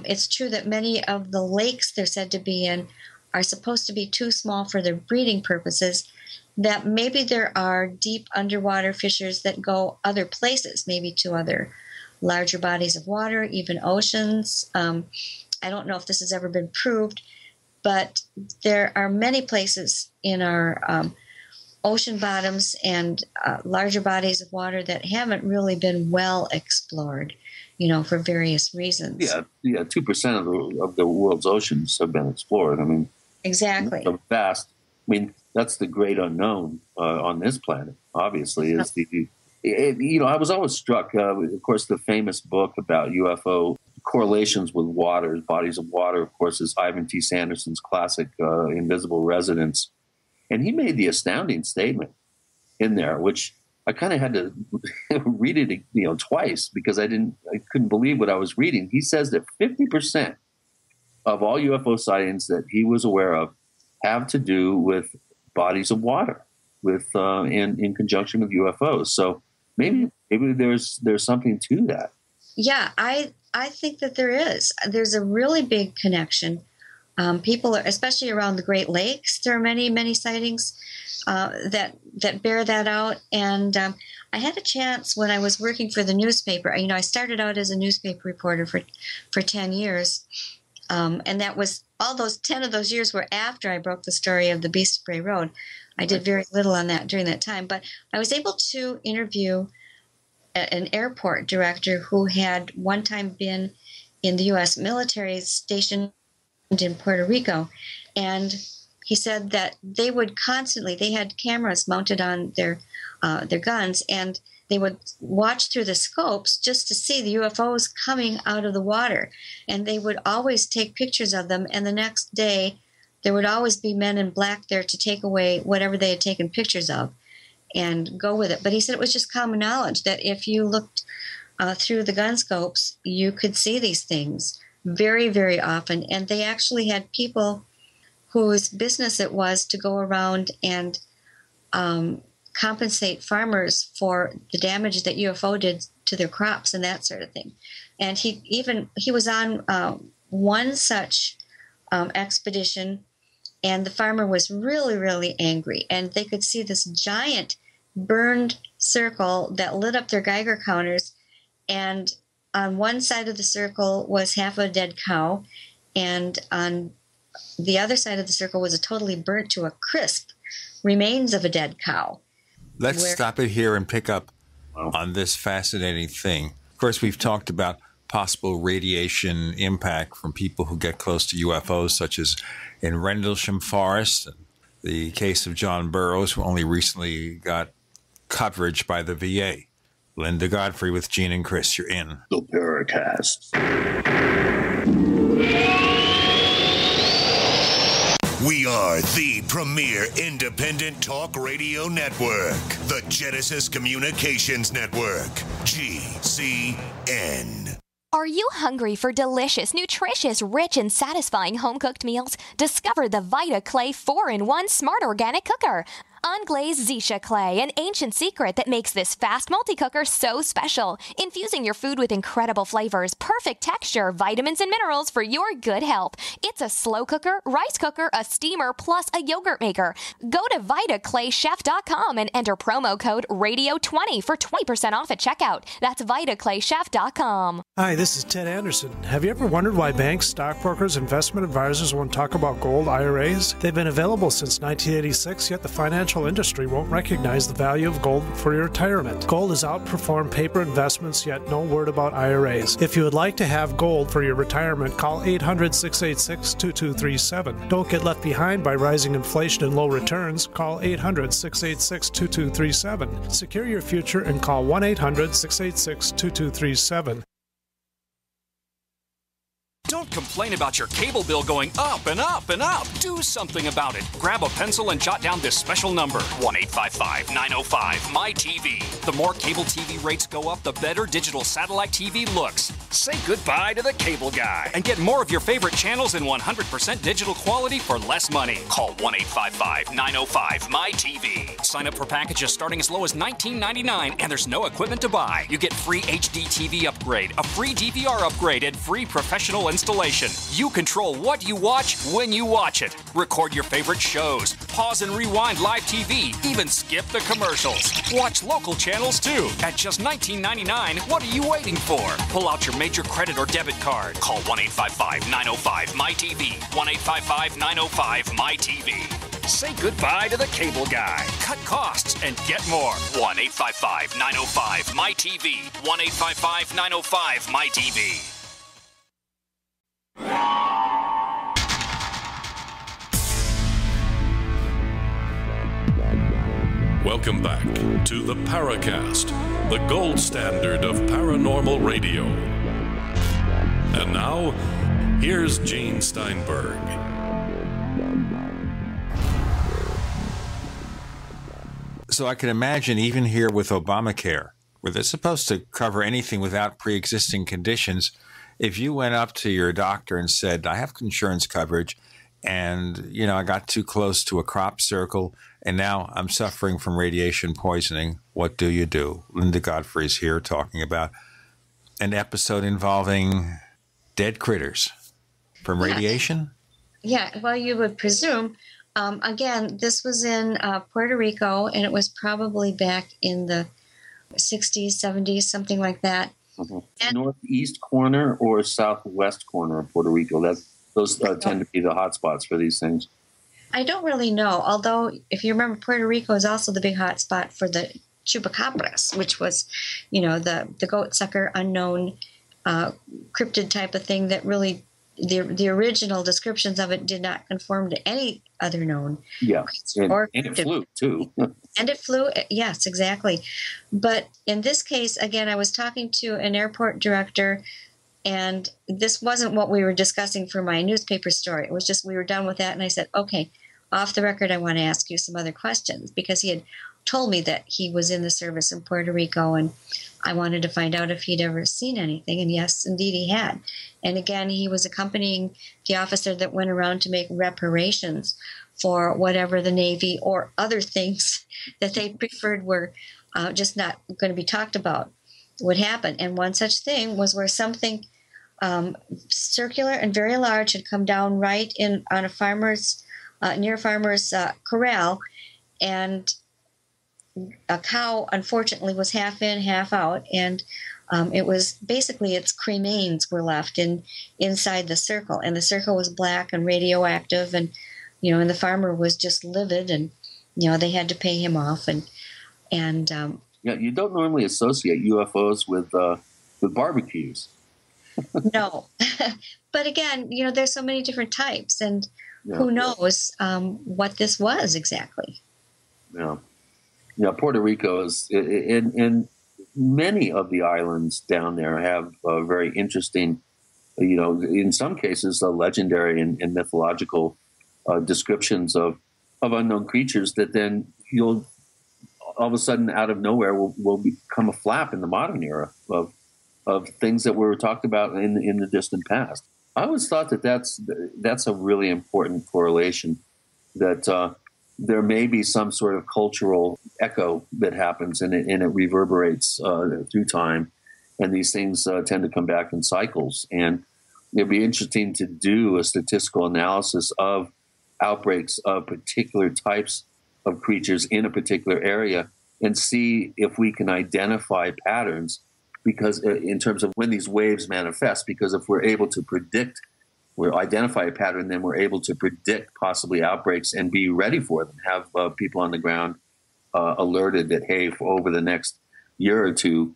[SPEAKER 9] it's true that many of the lakes they're said to be in are supposed to be too small for their breeding purposes, that maybe there are deep underwater fissures that go other places, maybe to other larger bodies of water, even oceans. I don't know if this has ever been proved, but there are many places in our ocean bottoms and larger bodies of water that haven't really been well explored, for various reasons.
[SPEAKER 3] Yeah, 2% of the world's oceans have been explored. I mean,
[SPEAKER 9] exactly.
[SPEAKER 3] The vast. I mean, that's the great unknown on this planet. Obviously, is I was always struck. Of course, the famous book about UFO correlations with water, bodies of water, of course, is Ivan T. Sanderson's classic Invisible Residence. And he made the astounding statement in there, which I kind of had to read it, twice, because I couldn't believe what I was reading. He says that 50% of all UFO sightings that he was aware of have to do with bodies of water, with in conjunction with UFOs. So maybe there's something to that.
[SPEAKER 9] Yeah, I think that there is. There's a really big connection. People, especially around the Great Lakes, there are many, many sightings that bear that out. And I had a chance when I was working for the newspaper. I started out as a newspaper reporter for 10 years. And that was all those 10 of those years were after I broke the story of the Beast of Bray Road. I did very little on that during that time. But I was able to interview an airport director who had one time been in the U.S. military station in Puerto Rico, and he said that they had cameras mounted on their guns, and they would watch through the scopes just to see the UFOs coming out of the water, and they would always take pictures of them, and the next day there would always be men in black there to take away whatever they had taken pictures of. and go with it. But he said it was just common knowledge that if you looked through the gun scopes, you could see these things very, very often. And they actually had people whose business it was to go around and compensate farmers for the damage that UFO did to their crops and that sort of thing. And he was on one such expedition, and the farmer was really, really angry. And they could see this giant burned circle that lit up their Geiger counters. And on one side of the circle was half a dead cow, and on the other side of the circle was a totally burnt to a crisp remains of a dead cow.
[SPEAKER 2] Let's stop it here and pick up on this fascinating thing. Of course, we've talked about possible radiation impact from people who get close to UFOs, such as in Rendlesham Forest, the case of John Burroughs, who only recently got coverage by the VA. Linda Godfrey with Gene and Chris, you're in
[SPEAKER 3] the Paracast.
[SPEAKER 5] We are the premier independent talk radio network, the Genesis Communications Network, GCN.
[SPEAKER 12] Are you hungry for delicious, nutritious, rich, and satisfying home-cooked meals? Discover the Vita Clay 4-in-1 Smart Organic Cooker. Unglazed Zisha clay, an ancient secret that makes this fast multi-cooker so special. Infusing your food with incredible flavors, perfect texture, vitamins, and minerals for your good health. It's a slow cooker, rice cooker, a steamer, plus a yogurt maker. Go to VitaClayChef.com and enter promo code RADIO20 for 20% off at checkout. That's VitaClayChef.com.
[SPEAKER 19] Hi, this is Ted Anderson. Have you ever wondered why banks, stockbrokers, investment advisors won't talk about gold IRAs? They've been available since 1986, yet the financial industry won't recognize the value of gold for your retirement. Gold has outperformed paper investments, yet no word about IRAs. If you would like to have gold for your retirement, call 800-686-2237. Don't get left behind by rising inflation and low returns. Call 800-686-2237. Secure your future and call 1-800-686-2237.
[SPEAKER 10] Don't complain about your cable bill going up and up and up. Do something about it. Grab a pencil and jot down this special number, 1-855-905-MY-TV. The more cable TV rates go up, the better digital satellite TV looks. Say goodbye to the cable guy and get more of your favorite channels in 100% digital quality for less money. Call 1-855-905-MY-TV. Sign up for packages starting as low as $19.99, and there's no equipment to buy. You get free HD TV upgrade, a free DVR upgrade, and free professional installation. You control what you watch when you watch it. Record your favorite shows, pause and rewind live TV, even skip the commercials. Watch local channels too. At just $19.99, what are you waiting for? Pull out your major credit or debit card. Call 1-855-905-MY-TV. 1-855-905-MY-TV. Say goodbye to the cable guy. Cut costs and get more. 1-855-905-MY-TV. 1-855-905-MY-TV.
[SPEAKER 1] Welcome back to the Paracast, the gold standard of paranormal radio. And now, here's Gene Steinberg.
[SPEAKER 2] So I can imagine even here with Obamacare, where they're supposed to cover anything without pre-existing conditions, if you went up to your doctor and said, I have insurance coverage, and, I got too close to a crop circle, and now I'm suffering from radiation poisoning, what do you do? Linda Godfrey's here talking about an episode involving dead critters from radiation?
[SPEAKER 9] Yeah, well, you would presume. Again, this was in Puerto Rico, and it was probably back in the 60s, 70s, something like that.
[SPEAKER 3] Mm-hmm. Northeast corner or southwest corner of Puerto Rico. Those tend to be the hot spots for these things.
[SPEAKER 9] I don't really know, although if you remember, Puerto Rico is also the big hot spot for the chupacabras, which was, the goat sucker unknown cryptid type of thing that really, the original descriptions of it did not conform to any other known.
[SPEAKER 3] Yeah, and it flew too.
[SPEAKER 9] And it flew, yes, exactly. But in this case, again, I was talking to an airport director, and this wasn't what we were discussing for my newspaper story. It was just we were done with that, and I said, okay, off the record, I want to ask you some other questions, because he had told me that he was in the service in Puerto Rico, and I wanted to find out if he'd ever seen anything, and yes, indeed he had. And again, he was accompanying the officer that went around to make reparations for whatever the Navy or other things that they preferred were just not going to be talked about would happen. And one such thing was where something circular and very large had come down right in on a farmer's near a farmer's corral, and a cow unfortunately was half in, half out, and it was basically its cremains were left inside the circle, and the circle was black and radioactive, and and the farmer was just livid, and they had to pay him off, and
[SPEAKER 3] yeah, you don't normally associate UFOs with barbecues.
[SPEAKER 9] No, but again, there's so many different types, and who knows what this was exactly. Yeah, Puerto Rico is, in many of the islands down there have very interesting, in some cases, legendary and mythological descriptions of unknown creatures that then you'll all of a sudden out of nowhere will become a flap in the modern era of things that were talked about in the distant past. I always thought that that's a really important correlation, that there may be some sort of cultural echo that happens and it reverberates through time, and these things tend to come back in cycles. And it'd be interesting to do a statistical analysis of outbreaks of particular types of creatures in a particular area and see if we can identify patterns, because in terms of when these waves manifest, because if we're able to identify a pattern, then we're able to predict possibly outbreaks and be ready for them, have people on the ground alerted that, hey, for over the next year or two,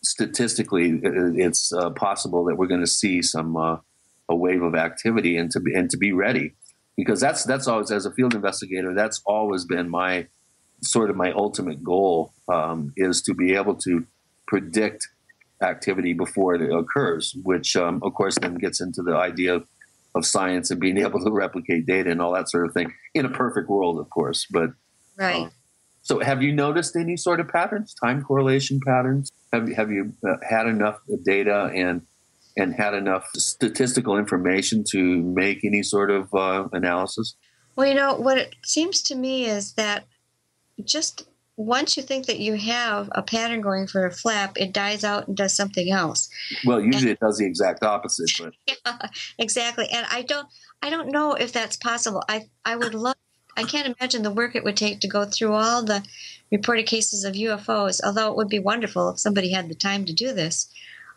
[SPEAKER 9] statistically, it's possible that we're going to see a wave of activity, and to be ready. Because that's always, as a field investigator, that's always been my ultimate goal, is to be able to predict activity before it occurs, which of course then gets into the idea of science and being able to replicate data and all that sort of thing in a perfect world, of course. But right.
[SPEAKER 3] So have you noticed any sort of patterns, time correlation patterns? Have you had enough data and had enough statistical information to make any sort of analysis?
[SPEAKER 9] Well, what it seems to me is that just once you think that you have a pattern going for a flap, it dies out and does something else.
[SPEAKER 3] Well, usually it does the exact opposite. But
[SPEAKER 9] yeah, exactly. And I don't know if that's possible. I would love. I can't imagine the work it would take to go through all the reported cases of UFOs, although it would be wonderful if somebody had the time to do this.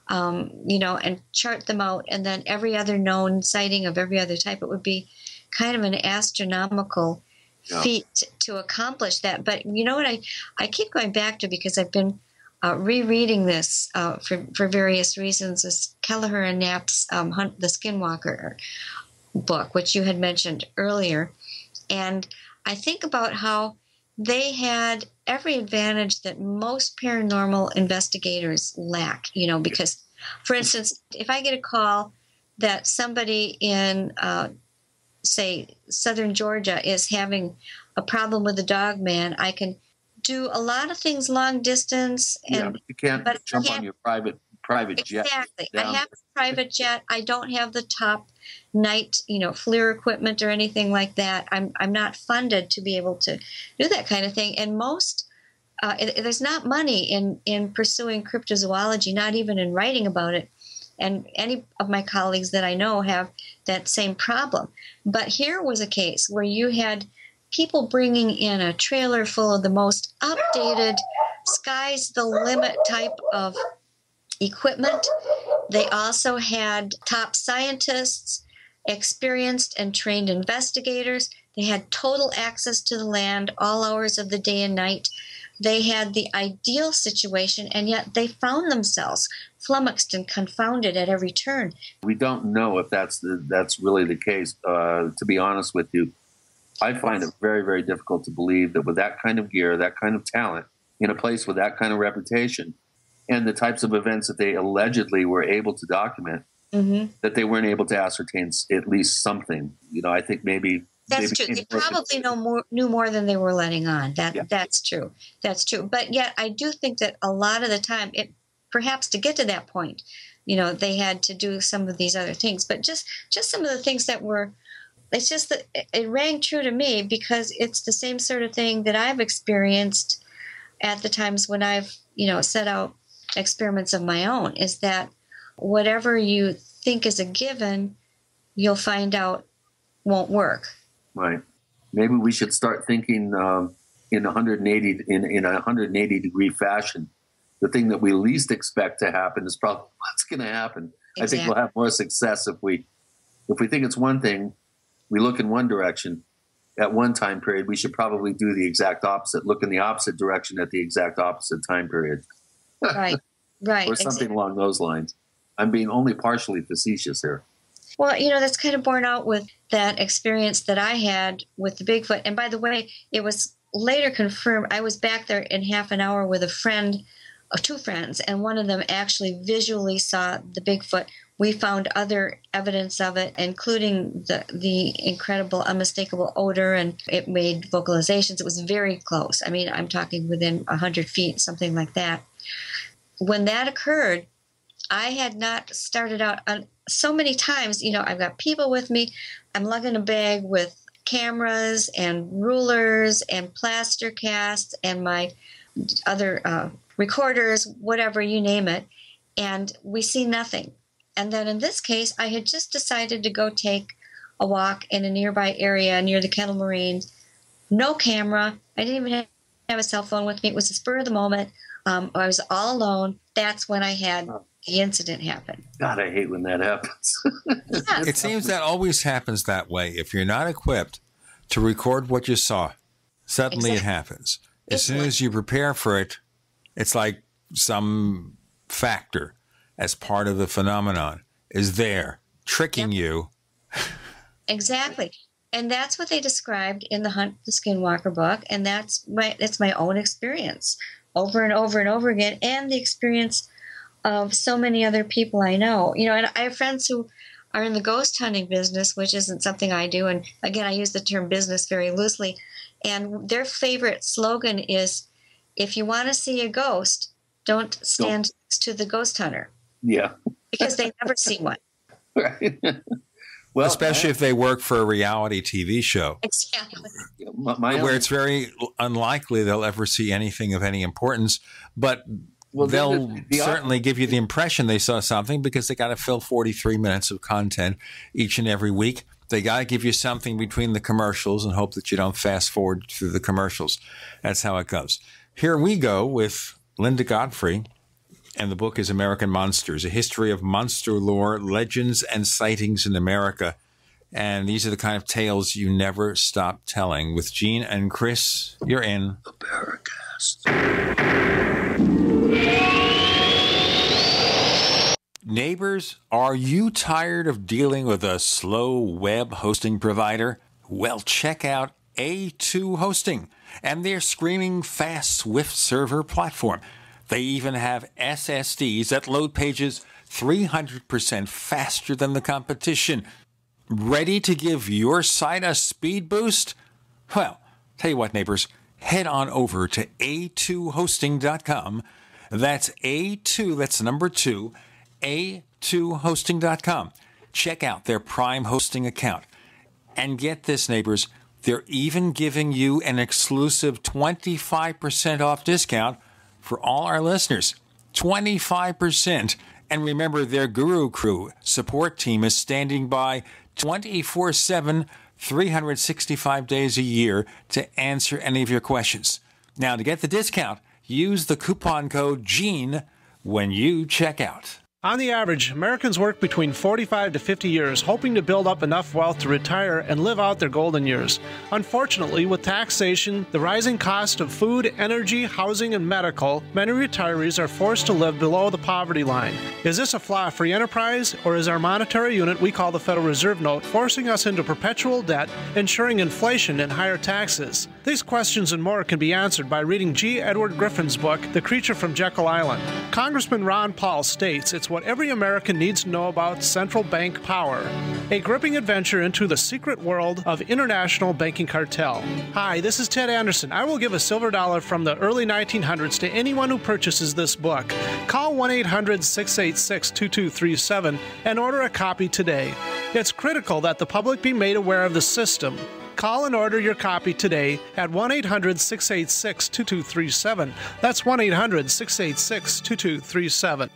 [SPEAKER 9] And chart them out, and then every other known sighting of every other type. It would be kind of an astronomical feat to accomplish that. But you know what I keep going back to, because I've been rereading this for various reasons, is Kelleher and Knapp's Hunt the Skinwalker book, which you had mentioned earlier. And I think about how they had every advantage that most paranormal investigators lack, because, for instance, if I get a call that somebody in, say, southern Georgia is having a problem with the dog man, I can do a lot of things long distance.
[SPEAKER 3] But you can't jump on your private jet.
[SPEAKER 9] Exactly. I have a private jet. I don't have the top night, FLIR equipment or anything like that. I'm not funded to be able to do that kind of thing. And most, there's not money in pursuing cryptozoology, not even in writing about it. And any of my colleagues that I know have that same problem. But here was a case where you had people bringing in a trailer full of the most updated, sky's the limit type of equipment. They also had top scientists, experienced and trained investigators. They had total access to the land all hours of the day and night. They had the ideal situation, and yet they found themselves flummoxed and confounded at every turn.
[SPEAKER 3] We don't know if that's really the case. To be honest with you, I find it very, very difficult to believe that with that kind of gear, that kind of talent, in a place with that kind of reputation, and the types of events that they allegedly were able to document, that they weren't able to ascertain at least something. I think maybe
[SPEAKER 9] That's true. They probably knew more than they were letting on. That's true. That's true. But yet, I do think that a lot of the time, perhaps to get to that point, they had to do some of these other things. But just some of the things that were, it's just that it rang true to me because it's the same sort of thing that I've experienced at the times when I've, set out experiments of my own, is that whatever you think is a given, you'll find out won't work.
[SPEAKER 3] Right. Maybe we should start thinking in 180 degree fashion. The thing that we least expect to happen is probably what's going to happen. Exactly. I think we'll have more success if we think it's one thing, we look in one direction at one time period. We should probably do the exact opposite. Look in the opposite direction at the exact opposite time period.
[SPEAKER 9] Right. Right.
[SPEAKER 3] Or something along those lines. I'm being only partially facetious here.
[SPEAKER 9] Well, that's kind of borne out with that experience that I had with the Bigfoot. And by the way, it was later confirmed. I was back there in half an hour with a friend, two friends, and one of them actually visually saw the Bigfoot. We found other evidence of it, including the incredible, unmistakable odor, and it made vocalizations. It was very close. I mean, I'm talking within 100 feet, something like that. When that occurred, I had not started out on so many times, I've got people with me. I'm lugging a bag with cameras and rulers and plaster casts and my other recorders, whatever, you name it. And we see nothing. And then in this case, I had just decided to go take a walk in a nearby area near the Kettle Moraine. No camera. I didn't even have a cell phone with me. It was the spur of the moment. I was all alone. That's when I had the incident happen.
[SPEAKER 3] God, I hate when that happens.
[SPEAKER 9] Yeah.
[SPEAKER 2] It seems that always happens that way. If you're not equipped to record what you saw, suddenly it happens. As soon as you prepare for it, it's like some factor as part of the phenomenon is there, tricking you.
[SPEAKER 9] Exactly. And that's what they described in the Hunt the Skinwalker book, and that's my own experience over and over and over again, and the experience of so many other people I know. And I have friends who are in the ghost hunting business, which isn't something I do. And again, I use the term business very loosely. And their favorite slogan is, if you want to see a ghost, don't stand next to the ghost hunter.
[SPEAKER 3] Yeah.
[SPEAKER 9] Because they never see one.
[SPEAKER 3] Right.
[SPEAKER 2] Well, especially if they work for a reality TV show.
[SPEAKER 9] Exactly.
[SPEAKER 2] Where it's very unlikely they'll ever see anything of any importance, but they'll certainly give you the impression they saw something because they got to fill 43 minutes of content each and every week. They got to give you something between the commercials and hope that you don't fast forward through the commercials. That's how it goes. Here we go with Linda Godfrey, and the book is American Monsters, A History of Monster Lore, Legends, and Sightings in America. And these are the kind of tales you never stop telling. With Gene and Chris, you're in
[SPEAKER 3] the Paracast.
[SPEAKER 2] Neighbors, are you tired of dealing with a slow web hosting provider? Well, check out A2 Hosting and their screaming fast Swift server platform. They even have SSDs that load pages 300% faster than the competition. Ready to give your site a speed boost? Well, tell you what, neighbors, head on over to a2hosting.com. That's A2, that's number 2, a2hosting.com. Check out their Prime hosting account. And get this, neighbors, they're even giving you an exclusive 25% off discount for all our listeners. 25%. And remember, their Guru Crew support team is standing by 24/7, 365 days a year to answer any of your questions. Now, to get the discount, use the coupon code GENE when you check out.
[SPEAKER 19] On the average, Americans work between 45 to 50 years, hoping to build up enough wealth to retire and live out their golden years. Unfortunately, with taxation, the rising cost of food, energy, housing, and medical, many retirees are forced to live below the poverty line. Is this a flaw free enterprise, or is our monetary unit we call the Federal Reserve Note forcing us into perpetual debt, ensuring inflation and higher taxes? These questions and more can be answered by reading G. Edward Griffin's book, The Creature from Jekyll Island. Congressman Ron Paul states it's what every American needs to know about central bank power. A gripping adventure into the secret world of international banking cartel. Hi, this is Ted Anderson. I will give a silver dollar from the early 1900s to anyone who purchases this book. Call 1-800-686-2237 and order a copy today. It's critical that the public be made aware of the system. Call and order your copy today at 1-800-686-2237. That's 1-800-686-2237.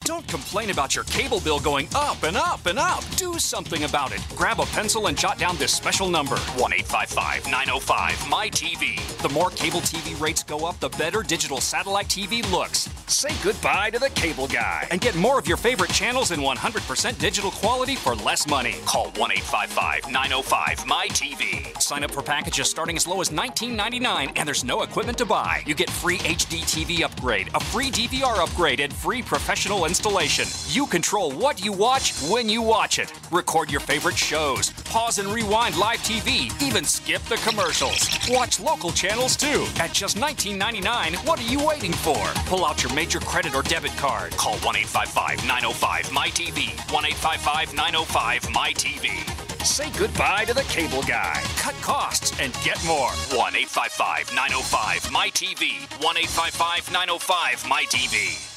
[SPEAKER 10] Don't complain about your cable bill going up and up and up. Do something about it. Grab a pencil and jot down this special number, 1-855-905-MY-TV. The more cable TV rates go up, the better digital satellite TV looks. Say goodbye to the cable guy and get more of your favorite channels in 100% digital quality for less money. Call 1-855-905-MY-TV. Sign up for packages starting as low as $19.99, and there's no equipment to buy. You get free HD TV upgrade, a free DVR upgrade, and free professional installation. You control what you watch when you watch it. Record your favorite shows, pause and rewind live TV, even skip the commercials. Watch local channels too. At just $19.99, what are you waiting for? Pull out your major credit or debit card. Call 1-855-905-MY-TV. 1-855-905-MY-TV. Say goodbye to the cable guy. Cut costs and get more. 1-855-905-MY-TV. 1-855-905-MY-TV.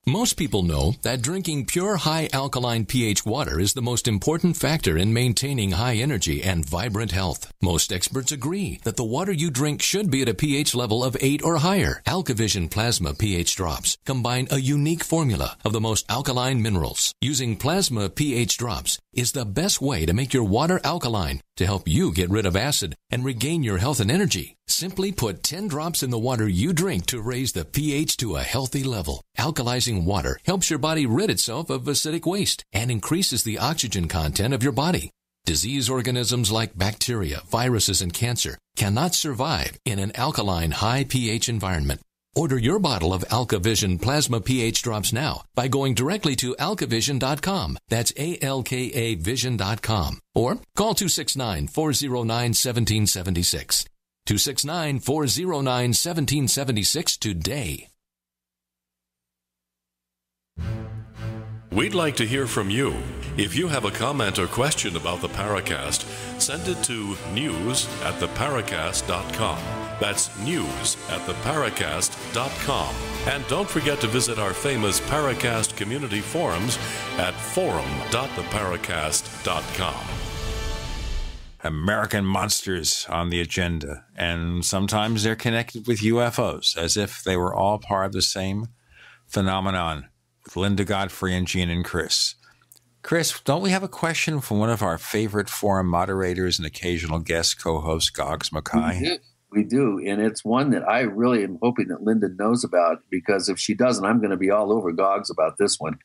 [SPEAKER 1] Most people know that drinking pure high alkaline pH water is the most important factor in maintaining high energy and vibrant health. Most experts agree that the water you drink should be at a pH level of 8 or higher. AlkaVision Plasma pH drops combine a unique formula of the most alkaline minerals. Using plasma pH drops is the best way to make your water alkaline to help you get rid of acid and regain your health and energy. Simply put 10 drops in the water you drink to raise the pH to a healthy level. Alkalizing water helps your body rid itself of acidic waste and increases the oxygen content of your body. Disease organisms like bacteria, viruses, and cancer cannot survive in an alkaline high pH environment. Order your bottle of AlkaVision Plasma pH drops now by going directly to alkavision.com. That's ALKA Vision.com. Or call 269-409-1776. 269-409-1776 today. We'd like to hear from you. If you have a comment or question about the Paracast, send it to news@theparacast.com. That's news@theparacast.com. And don't forget to visit our famous Paracast community forums at forum.theparacast.com.
[SPEAKER 2] American monsters on the agenda, and sometimes they're connected with UFOs, as if they were all part of the same phenomenon, with Linda Godfrey and Gene and Chris. Chris, don't we have a question from one of our favorite forum moderators and occasional guest co-host, Goggs Mackay?
[SPEAKER 3] We do, and it's one that I really am hoping that Linda knows about, because if she doesn't, I'm going to be all over Goggs about this one.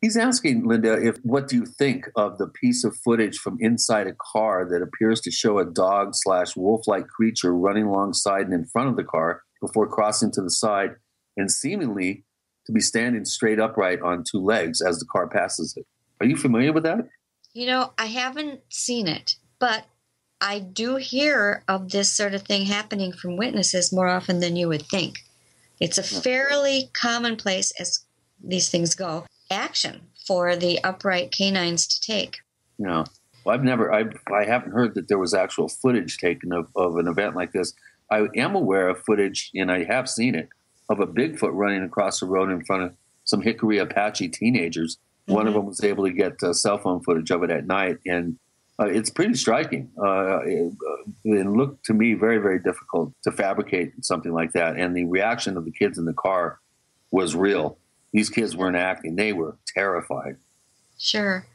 [SPEAKER 3] He's asking, Linda, what do you think of the piece of footage from inside a car that appears to show a dog/wolf-like creature running alongside and in front of the car before crossing to the side and seemingly to be standing straight upright on two legs as the car passes it? Are you familiar with that?
[SPEAKER 9] You know, I haven't seen it, but I do hear of this sort of thing happening from witnesses more often than you would think. It's a fairly commonplace, as these things go, action for the upright canines to take.
[SPEAKER 3] Yeah. Well, I haven't heard that there was actual footage taken of an event like this. I am aware of footage, and I have seen it, of a Bigfoot running across the road in front of some Hickory Apache teenagers. Mm-hmm. One of them was able to get cell phone footage of it at night, and it's pretty striking. It looked to me very, very difficult to fabricate something like that, and the reaction of the kids in the car was real. These kids weren't acting. They were terrified.
[SPEAKER 9] Sure.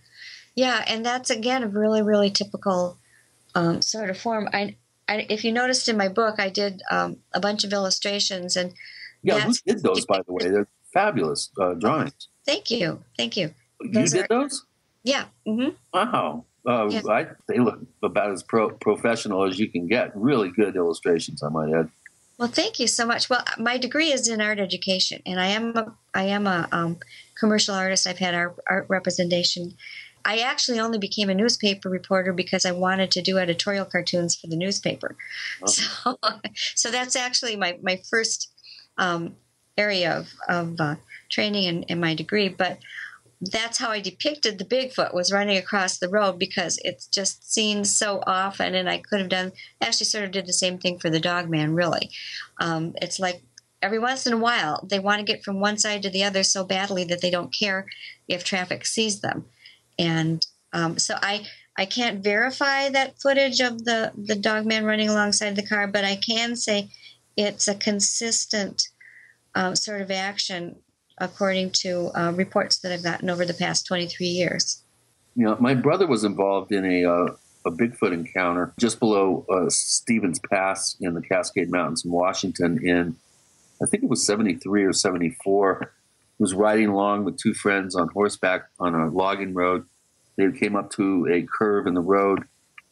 [SPEAKER 9] Yeah, and that's, again, a really, really typical sort of form. I, if you noticed in my book, I did a bunch of illustrations. And
[SPEAKER 3] yeah, who did those, by the way? They're fabulous drawings.
[SPEAKER 9] Thank you. Thank you.
[SPEAKER 3] You did those?
[SPEAKER 9] Yeah. Mm-hmm.
[SPEAKER 3] Wow.
[SPEAKER 9] Yeah.
[SPEAKER 3] They look about as professional as you can get. Really good illustrations, I might add.
[SPEAKER 9] Well, thank you so much. Well, my degree is in art education, and I am a commercial artist. I've had art representation I actually only became a newspaper reporter because I wanted to do editorial cartoons for the newspaper. Oh. So that's actually my first area of training in my degree. But that's how I depicted the Bigfoot, was running across the road, because it's just seen so often. And I could have actually sort of did the same thing for the Dogman, really. It's like every once in a while, they want to get from one side to the other so badly that they don't care if traffic sees them. And so I can't verify that footage of the Dogman running alongside the car, but I can say it's a consistent sort of action according to reports that I've gotten over the past 23 years.
[SPEAKER 3] You know, my brother was involved in a Bigfoot encounter just below Stevens Pass in the Cascade Mountains in Washington in, I think it was 73 or 74. He was riding along with two friends on horseback on a logging road. They came up to a curve in the road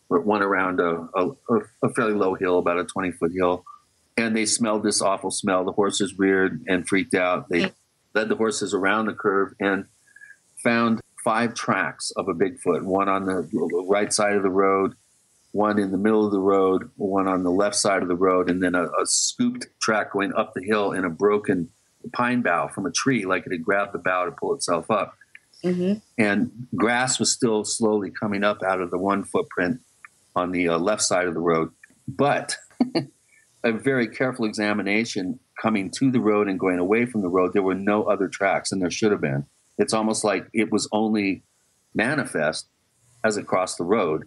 [SPEAKER 3] where it went around a fairly low hill, about a 20-foot hill, and they smelled this awful smell. The horses reared and freaked out. They led the horses around the curve and found 5 tracks of a Bigfoot, one on the right side of the road, one in the middle of the road, one on the left side of the road, and then a scooped track going up the hill in a broken pine bough from a tree, like it had grabbed the bough to pull itself up. Mm-hmm. And grass was still slowly coming up out of the one footprint on the left side of the road. But a very careful examination coming to the road and going away from the road, there were no other tracks, and there should have been. It's almost like it was only manifest as it crossed the road.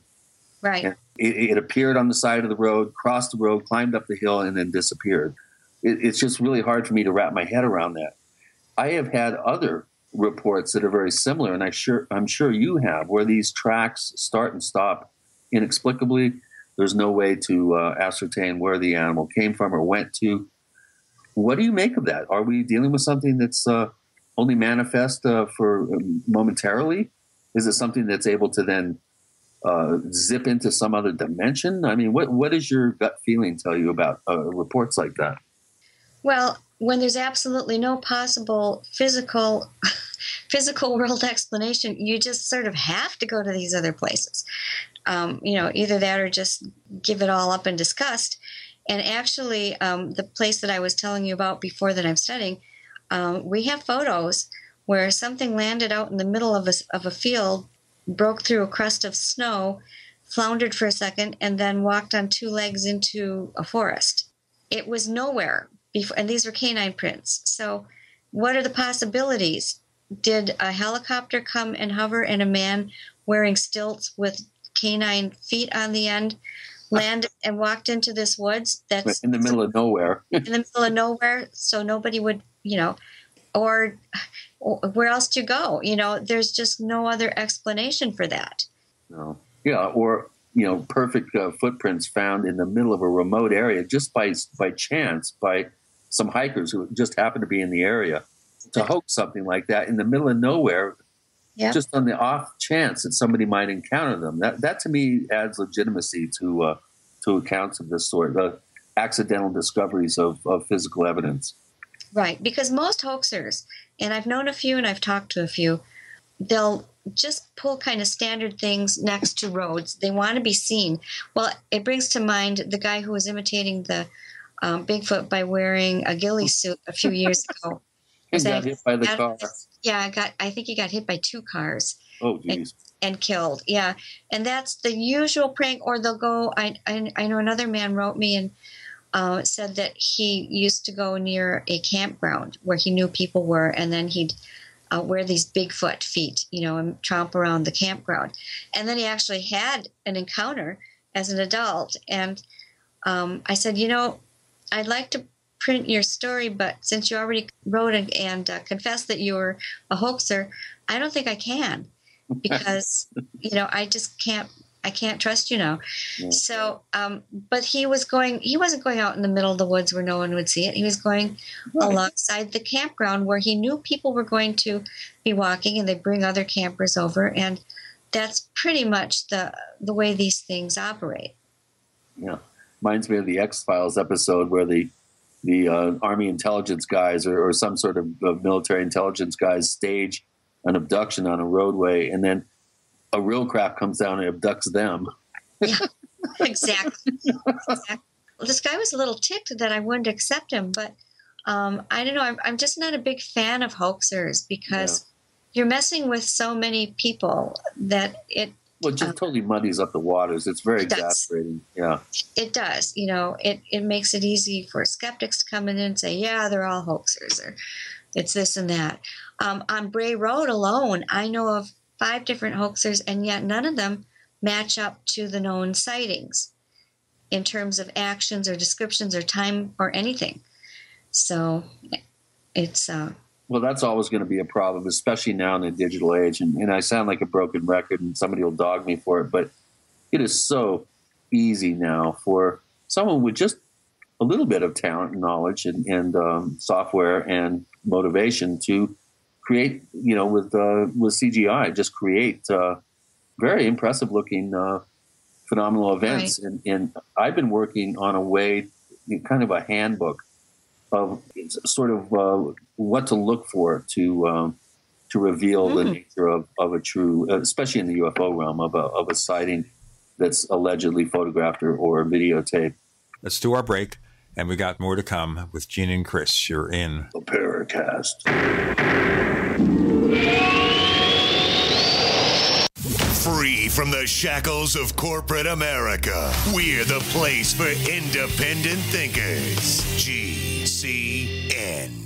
[SPEAKER 9] Right.
[SPEAKER 3] And it appeared on the side of the road, crossed the road, climbed up the hill, and then disappeared. It's just really hard for me to wrap my head around that. I have had other reports that are very similar, and I'm sure you have, where these tracks start and stop inexplicably. There's no way to ascertain where the animal came from or went to. What do you make of that? Are we dealing with something that's only manifest for momentarily? Is it something that's able to then zip into some other dimension? I mean, what does your gut feeling tell you about reports like that?
[SPEAKER 9] Well, when there's absolutely no possible physical world explanation, you just sort of have to go to these other places. Either that or just give it all up in disgust. And actually, the place that I was telling you about before that I'm studying, we have photos where something landed out in the middle of a field, broke through a crust of snow, floundered for a second, and then walked on 2 legs into a forest. It was nowhere before, and these were canine prints. So what are the possibilities? Did a helicopter come and hover, and a man wearing stilts with canine feet on the end landed and walked into this woods that's
[SPEAKER 3] in the middle of nowhere?
[SPEAKER 9] In the middle of nowhere, so nobody would, or where else to go? There's just no other explanation for that.
[SPEAKER 3] No. Yeah, or perfect footprints found in the middle of a remote area just by chance by some hikers who just happened to be in the area. To hoax something like that in the middle of nowhere, just on the off chance that somebody might encounter them. That to me adds legitimacy to accounts of this sort, the accidental discoveries of physical evidence.
[SPEAKER 9] Right, because most hoaxers, and I've known a few and I've talked to a few, they'll just pull kind of standard things next to roads. They want to be seen. Well, it brings to mind the guy who was imitating the Bigfoot by wearing a ghillie suit a few years ago.
[SPEAKER 3] He got hit by the car.
[SPEAKER 9] Yeah, I think he got hit by 2 cars.
[SPEAKER 3] Oh, geez.
[SPEAKER 9] And killed. Yeah, and that's the usual prank. Or they'll go. I know another man wrote me and said that he used to go near a campground where he knew people were, and then he'd wear these Bigfoot feet, and tromp around the campground. And then he actually had an encounter as an adult. And I said, I'd like to print your story, but since you already wrote and confessed that you were a hoaxer, I don't think I can, because I just can't. I can't trust you now. Yeah. So, but he wasn't going out in the middle of the woods where no one would see it. He was going alongside the campground where he knew people were going to be walking, and they bring other campers over, and that's pretty much the way these things operate.
[SPEAKER 3] Yeah, reminds me of the X-Files episode where the Army intelligence guys or some sort of military intelligence guys stage an abduction on a roadway, and then a real craft comes down and abducts them.
[SPEAKER 9] Yeah, exactly. Well, this guy was a little ticked that I wouldn't accept him, but I don't know. I'm just not a big fan of hoaxers because you're messing with so many people that it
[SPEAKER 3] just totally muddies up the waters. It's very exasperating. Yeah,
[SPEAKER 9] it does. You know, it makes it easy for skeptics to come in and say, yeah, they're all hoaxers, or it's this and that. On Bray Road alone, I know of 5 different hoaxers, and yet none of them match up to the known sightings in terms of actions or descriptions or time or anything. So it's
[SPEAKER 3] well, that's always going to be a problem, especially now in the digital age. And I sound like a broken record, and somebody will dog me for it, but it is so easy now for someone with just a little bit of talent and knowledge and software and motivation to create, with CGI, just create very impressive looking phenomenal events. Right. And I've been working on a way, kind of a handbook of sort of what to look for to reveal the nature of a true, especially in the UFO realm, of a sighting that's allegedly photographed or videotaped.
[SPEAKER 2] Let's do our break, and we got more to come with Gene and Chris. You're in
[SPEAKER 3] the Paracast.
[SPEAKER 5] Free from the shackles of corporate America, we're the place for independent thinkers. GCN.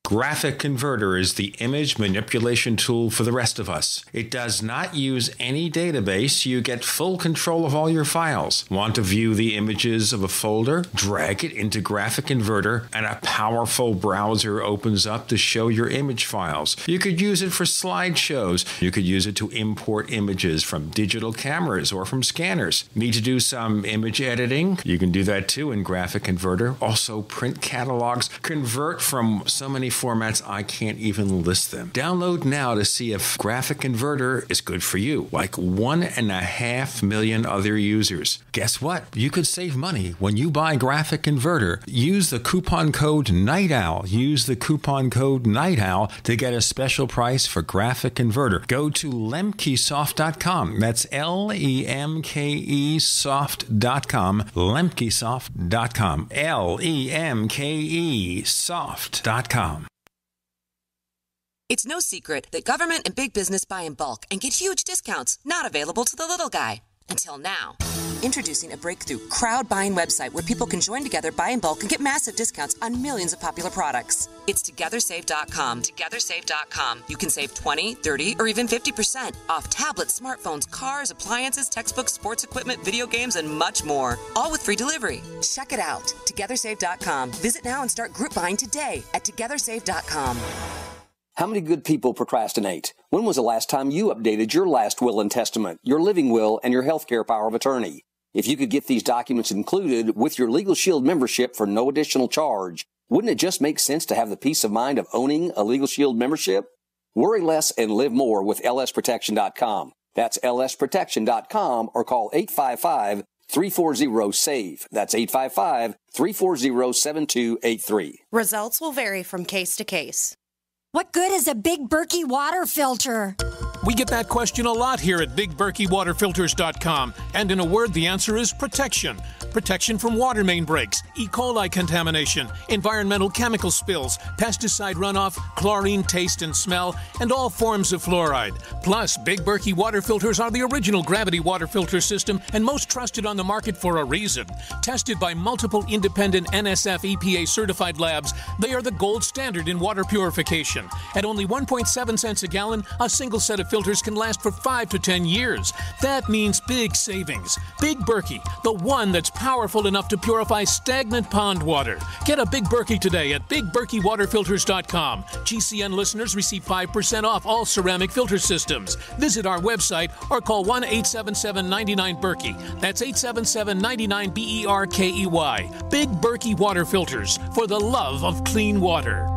[SPEAKER 2] Graphic Converter is the image manipulation tool for the rest of us. It does not use any database. You get full control of all your files. Want to view the images of a folder? Drag it into Graphic Converter, and a powerful browser opens up to show your image files. You could use it for slideshows. You could use it to import images from digital cameras or from scanners. Need to do some image editing? You can do that too in Graphic Converter. Also print catalogs. Convert from so many formats I can't even list them. Download now to see if Graphic Converter is good for you, like 1.5 million other users. Guess what? You could save money when you buy Graphic Converter. Use the coupon code NIGHTOWL. Use the coupon code NIGHTOWL to get a special price for Graphic Converter. Go to lemkesoft.com. That's LEMKE soft.com. lemkesoft.com. LEMKE soft.com.
[SPEAKER 4] It's no secret that government and big business buy in bulk and get huge discounts not available to the little guy. Until now. Introducing a breakthrough crowd buying website where people can join together, buy in bulk, and get massive discounts on millions of popular products. It's TogetherSave.com. TogetherSave.com. You can save 20, 30, or even 50% off tablets, smartphones, cars, appliances, textbooks, sports equipment, video games, and much more. All with free delivery. Check it out. TogetherSave.com. Visit now and start group buying today at TogetherSave.com.
[SPEAKER 13] How many good people procrastinate? When was the last time you updated your last will and testament, your living will, and your healthcare power of attorney? If you could get these documents included with your Legal Shield membership for no additional charge, wouldn't it just make sense to have the peace of mind of owning a Legal Shield membership? Worry less and live more with lsprotection.com. That's lsprotection.com, or call 855-340-SAVE. That's 855-340-7283.
[SPEAKER 14] Results will vary from case to case.
[SPEAKER 20] What good is a Big Berkey water filter?
[SPEAKER 21] We get that question a lot here at BigBerkeyWaterFilters.com. And in a word, the answer is protection. Protection from water main breaks, E. coli contamination, environmental chemical spills, pesticide runoff, chlorine taste and smell, and all forms of fluoride. Plus, Big Berkey water filters are the original gravity water filter system and most trusted on the market for a reason. Tested by multiple independent NSF EPA certified labs, they are the gold standard in water purification. At only 1.7 cents a gallon, a single set of filters can last for 5 to 10 years. That means big savings. Big Berkey, the one that's powerful enough to purify stagnant pond water. Get a Big Berkey today at BigBerkeyWaterFilters.com. GCN listeners receive 5% off all ceramic filter systems. Visit our website or call 1-877-99-BERKEY. That's 877-99-BERKEY. Big Berkey Water Filters, for the love of clean water.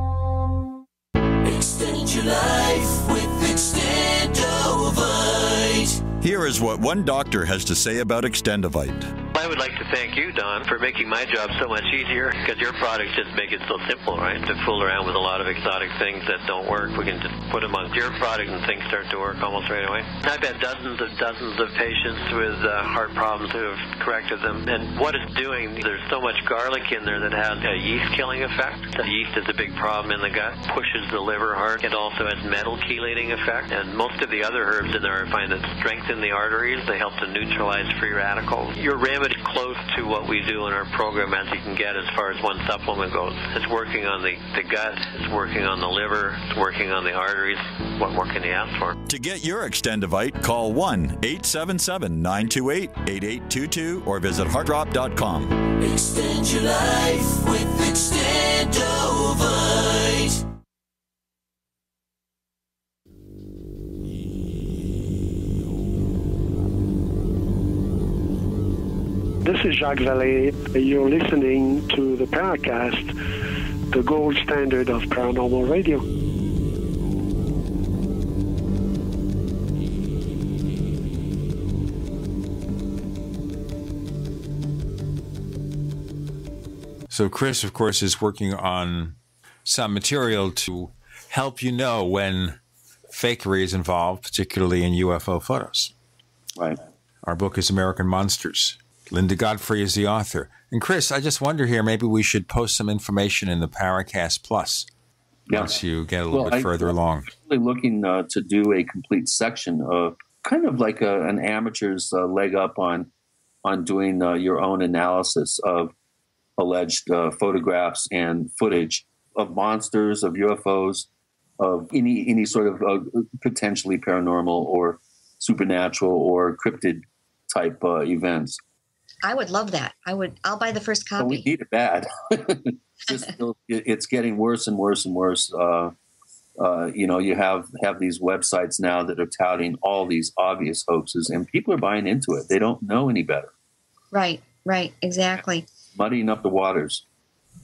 [SPEAKER 6] Extend your life with Extendovite.
[SPEAKER 7] Here is what one doctor has to say about Extendovite.
[SPEAKER 8] I would like to thank you, Don, for making my job so much easier, because your products just make it so simple, right? To fool around with a lot of exotic things that don't work, we can just put them on your product and things start to work almost right away. I've had dozens of patients with heart problems who have corrected them, and what it's doing, there's so much garlic in there that has a yeast-killing effect. The yeast is a big problem in the gut, pushes the liver hard. It also has metal chelating effect, and most of the other herbs in there I find that strengthen the arteries. They help to neutralize free radicals. Your remedy close to what we do in our program as you can get as far as one supplement goes. It's working on the gut, it's working on the liver, it's working on the arteries. What more can you ask for?
[SPEAKER 24] To get your Extendivite, call 1-877-928-8822 or visit heartdrop.com.
[SPEAKER 6] Extend your life with Extendivite.
[SPEAKER 11] This is Jacques Vallée. You're listening to the Paracast, the gold standard of paranormal radio.
[SPEAKER 2] So Chris, of course, is working on some material to help you know when fakery is involved, particularly in UFO photos.
[SPEAKER 3] Right.
[SPEAKER 2] Our book is American Monsters. Linda Godfrey is the author. And Chris, I just wonder here, maybe we should post some information in the Paracast Plus once you get a little bit further along.
[SPEAKER 3] I'm really looking to do a complete section of kind of like an amateur's leg up on doing your own analysis of alleged photographs and footage of monsters, of UFOs, of any sort of potentially paranormal or supernatural or cryptid type events.
[SPEAKER 9] I would love that. I'll buy the first copy.
[SPEAKER 3] Well, we need it bad. It's getting worse and worse and worse. You have these websites now that are touting all these obvious hoaxes, and people are buying into it. They don't know any better.
[SPEAKER 9] Right, exactly.
[SPEAKER 3] Muddying up the waters.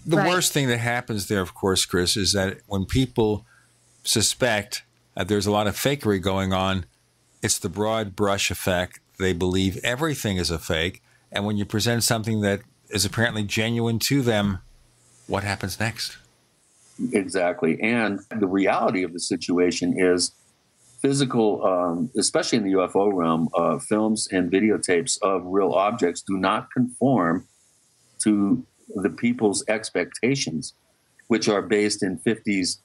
[SPEAKER 2] The worst thing that happens there, of course, Chris, is that when people suspect that there's a lot of fakery going on, it's the broad brush effect. They believe everything is a fake. And when you present something that is apparently genuine to them, what happens next?
[SPEAKER 3] Exactly. And the reality of the situation is physical, especially in the UFO realm, films and videotapes of real objects do not conform to the people's expectations, which are based in 50s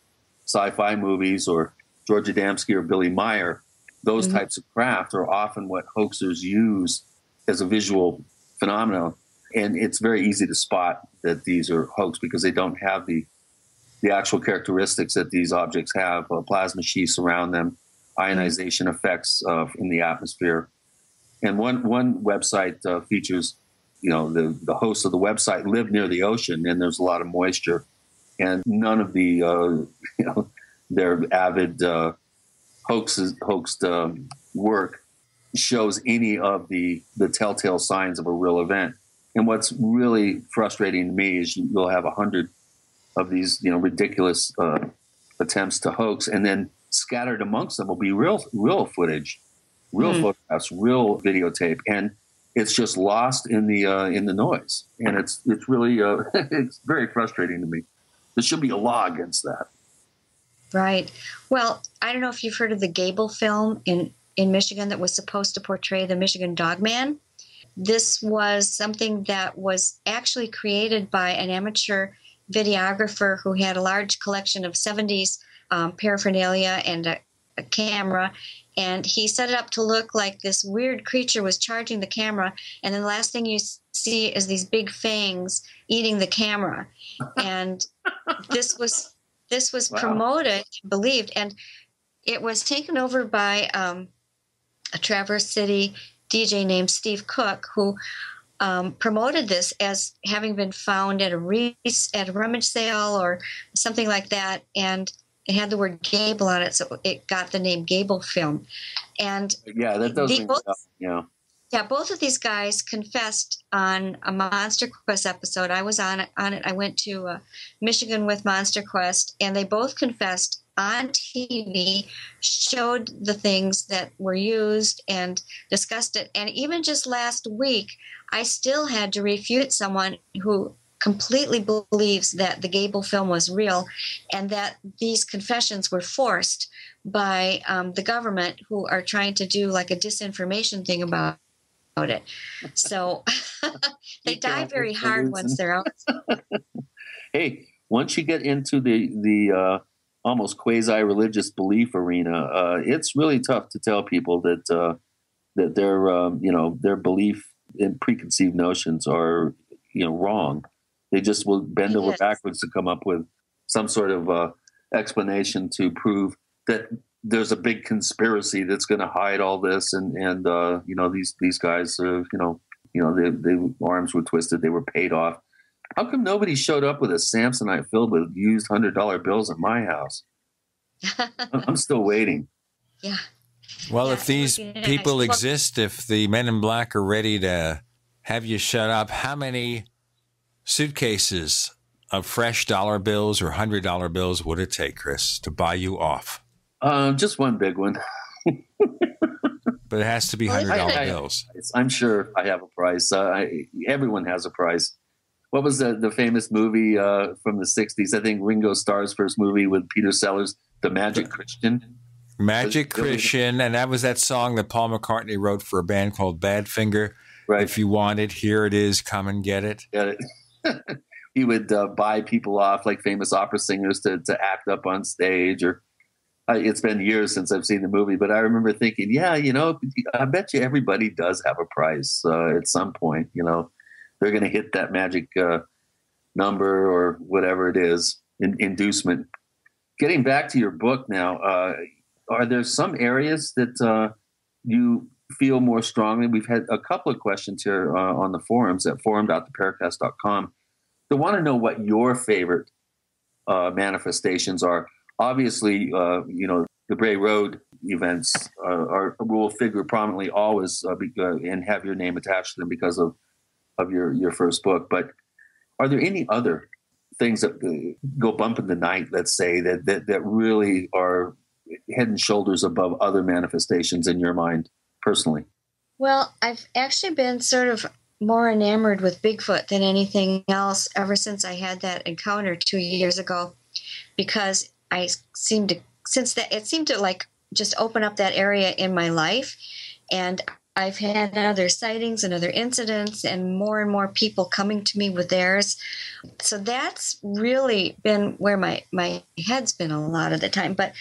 [SPEAKER 3] sci-fi movies or George Adamski or Billy Meyer. Those types of craft are often what hoaxers use as a visual phenomenon. And it's very easy to spot that these are hoax because they don't have the actual characteristics that these objects have, plasma sheaths around them, ionization effects in the atmosphere. And one website features, the hosts of the website live near the ocean and there's a lot of moisture. And none of the, their avid hoaxed work shows any of the telltale signs of a real event. And what's really frustrating to me is you'll have 100 of these, ridiculous attempts to hoax, and then scattered amongst them will be real footage, real photographs, real videotape, and it's just lost in the noise. And it's really it's very frustrating to me. There should be a law against that.
[SPEAKER 9] Right. Well, I don't know if you've heard of the Gable film in Michigan that was supposed to portray the Michigan Dogman. This was something that was actually created by an amateur videographer who had a large collection of 70s paraphernalia and a camera. And he set it up to look like this weird creature was charging the camera. And then the last thing you see is these big fangs eating the camera. And this was promoted, believed, and it was taken over by a Traverse City DJ named Steve Cook, who promoted this as having been found at a rummage sale or something like that, and it had the word Gable on it, so it got the name Gable Film. And
[SPEAKER 3] yeah, that does ring a bell.
[SPEAKER 9] Yeah, both of these guys confessed on a Monster Quest episode. I was on it. I went to Michigan with Monster Quest, and they both confessed on TV showed the things that were used and discussed it. And even just last week, I still had to refute someone who completely believes that the Gable film was real and that these confessions were forced by the government, who are trying to do like a disinformation thing about it. So they die very hard once they're out.
[SPEAKER 3] Hey, once you get into the almost quasi-religious belief arena, it's really tough to tell people that their belief in preconceived notions are wrong. They just will bend over backwards to come up with some sort of explanation to prove that there's a big conspiracy that's going to hide all this, and these guys, their arms were twisted, they were paid off. How come nobody showed up with a Samsonite filled with used $100 bills at my house? I'm still waiting.
[SPEAKER 9] Yeah.
[SPEAKER 2] Well, if these people exist, if the men in black are ready to have you shut up, how many suitcases of fresh dollar bills or $100 bills would it take, Chris, to buy you off?
[SPEAKER 3] Just one big one.
[SPEAKER 2] But it has to be $100 bills.
[SPEAKER 3] I'm sure I have a price. Everyone has a price. What was the famous movie from the 60s? I think Ringo Starr's first movie with Peter Sellers, The Magic Christian.
[SPEAKER 2] Magic Christian, and that was that song that Paul McCartney wrote for a band called Badfinger.
[SPEAKER 3] Right.
[SPEAKER 2] If you want it, here it is, come and get it.
[SPEAKER 3] Get it. He would buy people off, like famous opera singers, to act up on stage. Or it's been years since I've seen the movie, but I remember thinking, I bet you everybody does have a price at some point. They're going to hit that magic number or whatever it is, inducement. Getting back to your book now, are there some areas that you feel more strongly? We've had a couple of questions here on the forums at forum.theparacast.com. They want to know what your favorite manifestations are. Obviously, the Bray Road events will figure prominently always and have your name attached to them because of your first book. But are there any other things that go bump in the night, let's say, that really are head and shoulders above other manifestations in your mind personally?
[SPEAKER 9] Well, I've actually been sort of more enamored with Bigfoot than anything else ever since I had that encounter 2 years ago, because it seemed to like just open up that area in my life. And I've had other sightings and other incidents and more people coming to me with theirs. So that's really been where my head's been a lot of the time. But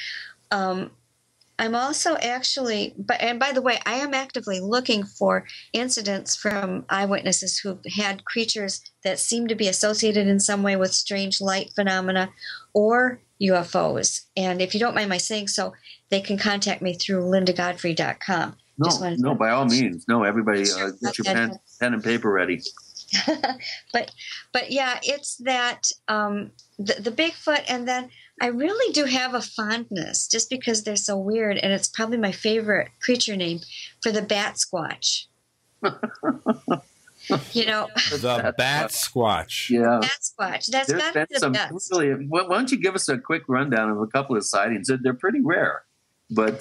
[SPEAKER 9] I'm also actually, and by the way, I am actively looking for incidents from eyewitnesses who've had creatures that seem to be associated in some way with strange light phenomena or UFOs. And if you don't mind my saying so, they can contact me through lindagodfrey.com.
[SPEAKER 3] No, by all means. No, everybody get your pen and paper ready.
[SPEAKER 9] But yeah, it's that the Bigfoot, and then I really do have a fondness, just because they're so weird, and it's probably my favorite creature name, for the bat squatch.
[SPEAKER 2] The bat squatch.
[SPEAKER 3] Yeah,
[SPEAKER 9] bat squatch. That's got to be the best.
[SPEAKER 3] Really, why don't you give us a quick rundown of a couple of sightings? They're pretty rare, but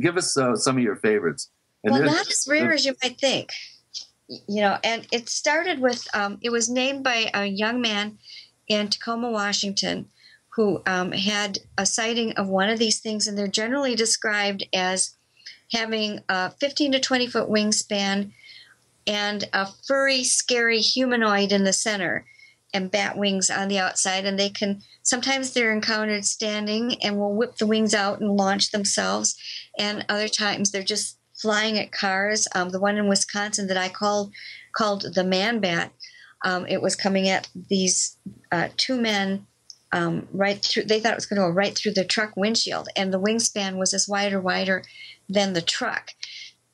[SPEAKER 3] give us some of your favorites. And
[SPEAKER 9] well, not as rare as you might think. And it started with, it was named by a young man in Tacoma, Washington, who had a sighting of one of these things, and they're generally described as having a 15 to 20 foot wingspan and a furry, scary humanoid in the center and bat wings on the outside. And sometimes they're encountered standing and will whip the wings out and launch themselves. And other times they're just flying at cars. The one in Wisconsin that I called the man bat, it was coming at these two men right through. They thought it was going to go right through the truck windshield, and the wingspan was as wider than the truck.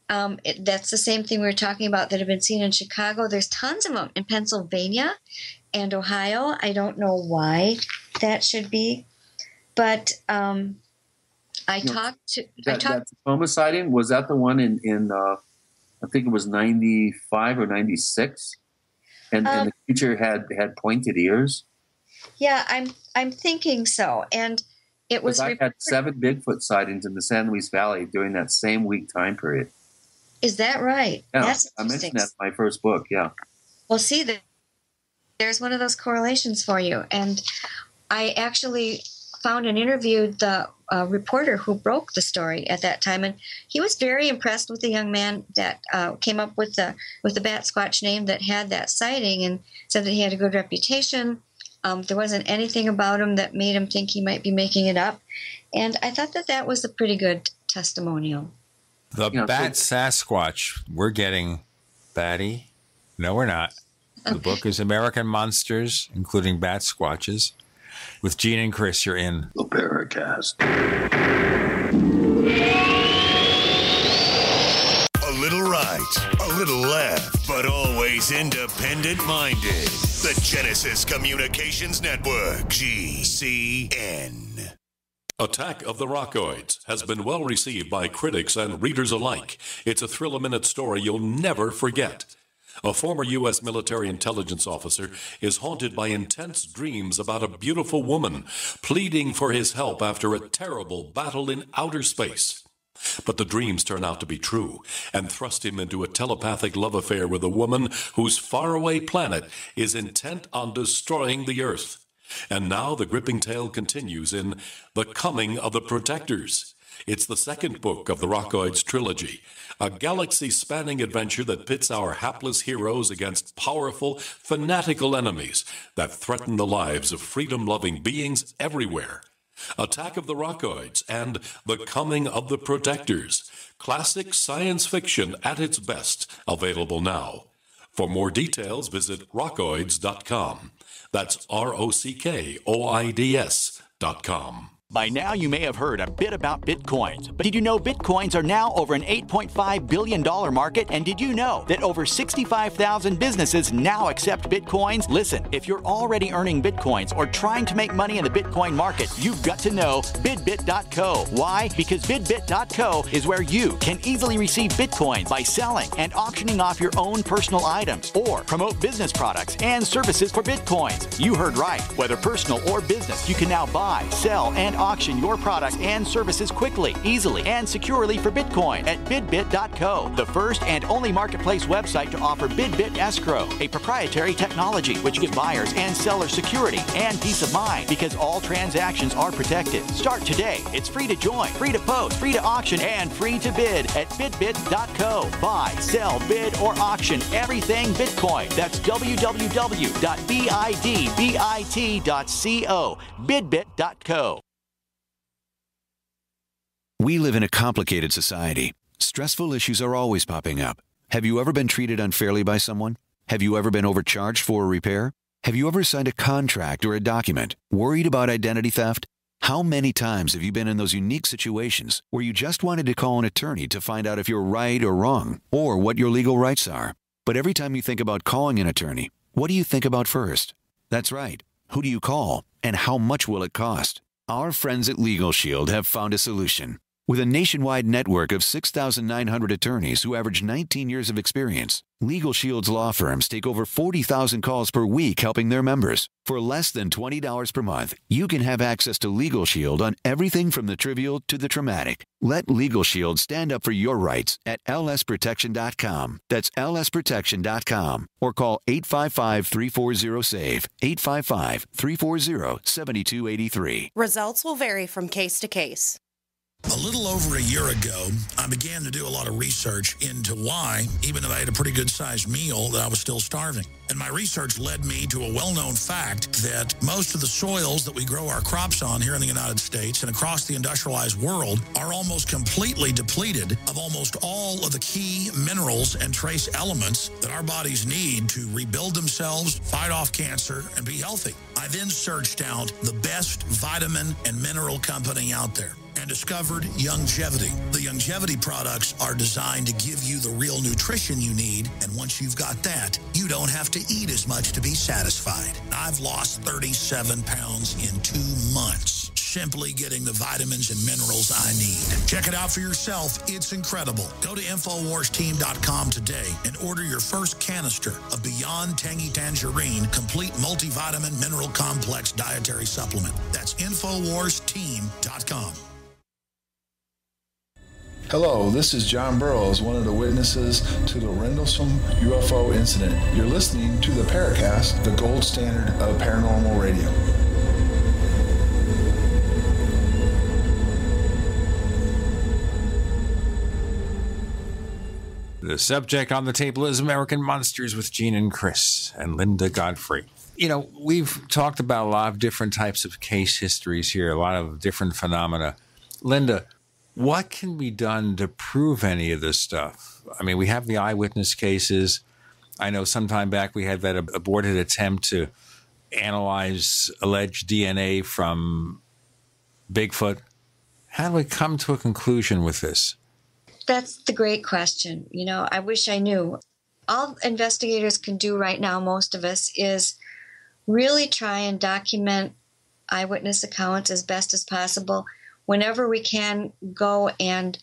[SPEAKER 9] That's the same thing we were talking about that have been seen in Chicago. There's tons of them in Pennsylvania and Ohio. I don't know why that should be, but that
[SPEAKER 3] Tacoma sighting, was that the one in I think it was 95 or 96, and the creature had pointed ears.
[SPEAKER 9] Yeah, I'm thinking so, and It was.
[SPEAKER 3] I had 7 Bigfoot sightings in the San Luis Valley during that same week time period.
[SPEAKER 9] Is that right?
[SPEAKER 3] Yeah,
[SPEAKER 9] That's
[SPEAKER 3] I mentioned that in my first book. Yeah.
[SPEAKER 9] Well, see, there's one of those correlations for you. And I actually found and interviewed the reporter who broke the story at that time, and he was very impressed with the young man that came up with the Bat Squatch name that had that sighting, and said that he had a good reputation. There wasn't anything about him that made him think he might be making it up, and I thought that was a pretty good testimonial.
[SPEAKER 2] The Bat Sasquatch, we're getting batty. No, we're not. The book is American Monsters, including Bat Squatches. With Gene and Chris, you're in
[SPEAKER 3] the Paracast.
[SPEAKER 5] A little right, a little left, but always independent-minded. The Genesis Communications Network, GCN.
[SPEAKER 1] Attack of the Rockoids has been well received by critics and readers alike. It's a thrill-a-minute story you'll never forget. A former U.S. military intelligence officer is haunted by intense dreams about a beautiful woman pleading for his help after a terrible battle in outer space. But the dreams turn out to be true and thrust him into a telepathic love affair with a woman whose faraway planet is intent on destroying the Earth. And now the gripping tale continues in The Coming of the Protectors. It's the second book of the Rockoids trilogy, a galaxy-spanning adventure that pits our hapless heroes against powerful, fanatical enemies that threaten the lives of freedom-loving beings everywhere. Attack of the Rockoids and The Coming of the Protectors, classic science fiction at its best, available now. For more details, visit rockoids.com. That's ROCKOIDS.com.
[SPEAKER 15] By now, you may have heard a bit about Bitcoins. But did you know Bitcoins are now over an $8.5 billion market? And did you know that over 65,000 businesses now accept Bitcoins? Listen, if you're already earning Bitcoins or trying to make money in the Bitcoin market, you've got to know BidBit.co. Why? Because BidBit.co is where you can easily receive Bitcoins by selling and auctioning off your own personal items or promote business products and services for Bitcoins. You heard right. Whether personal or business, you can now buy, sell, and auction your products and services quickly, easily, and securely for Bitcoin at BidBit.co, the first and only marketplace website to offer BidBit Escrow, a proprietary technology which gives buyers and sellers security and peace of mind because all transactions are protected. Start today. It's free to join, free to post, free to auction, and free to bid at BidBit.co. Buy, sell, bid, or auction everything Bitcoin. That's www.bidbit.co. BidBit.co.
[SPEAKER 16] We live in a complicated society. Stressful issues are always popping up. Have you ever been treated unfairly by someone? Have you ever been overcharged for a repair? Have you ever signed a contract or a document worried about identity theft? How many times have you been in those unique situations where you just wanted to call an attorney to find out if you're right or wrong, or what your legal rights are? But every time you think about calling an attorney, what do you think about first? That's right. Who do you call, and how much will it cost? Our friends at Legal Shield have found a solution. With a nationwide network of 6,900 attorneys who average 19 years of experience, Legal Shield's law firms take over 40,000 calls per week helping their members. For less than $20 per month, you can have access to Legal Shield on everything from the trivial to the traumatic. Let Legal Shield stand up for your rights at lsprotection.com. That's lsprotection.com. Or call 855-340-SAVE, 855-340-7283.
[SPEAKER 14] Results will vary from case to case.
[SPEAKER 17] A little over a year ago, I began to do a lot of research into why, even though I had a pretty good-sized meal, that I was still starving. And my research led me to a well-known fact that most of the soils that we grow our crops on here in the United States and across the industrialized world are almost completely depleted of almost all of the key minerals and trace elements that our bodies need to rebuild themselves, fight off cancer, and be healthy. I then searched out the best vitamin and mineral company out there and discovered Youngevity. The Youngevity products are designed to give you the real nutrition you need, and once you've got that, you don't have to eat as much to be satisfied. I've lost 37 pounds in 2 months. simply getting the vitamins and minerals I need. Check it out for yourself. It's incredible. Go to InfoWarsTeam.com today and order your first canister of Beyond Tangy Tangerine Complete Multivitamin Mineral Complex Dietary Supplement. That's InfoWarsTeam.com.
[SPEAKER 12] Hello, this is John Burroughs, one of the witnesses to the Rendlesham UFO incident. You're listening to the Paracast, the gold standard of paranormal radio.
[SPEAKER 2] The subject on the table is American Monsters with Gene and Chris and Linda Godfrey. You know, we've talked about a lot of different types of case histories here, a lot of different phenomena. Linda, what can be done to prove any of this stuff? I mean, we have the eyewitness cases. I know some time back we had that aborted attempt to analyze alleged DNA from Bigfoot. How do we come to a conclusion with this?
[SPEAKER 9] That's the great question. You know, I wish I knew. All investigators can do right now, most of us, is really try and document eyewitness accounts as best as possible. Whenever we can, go and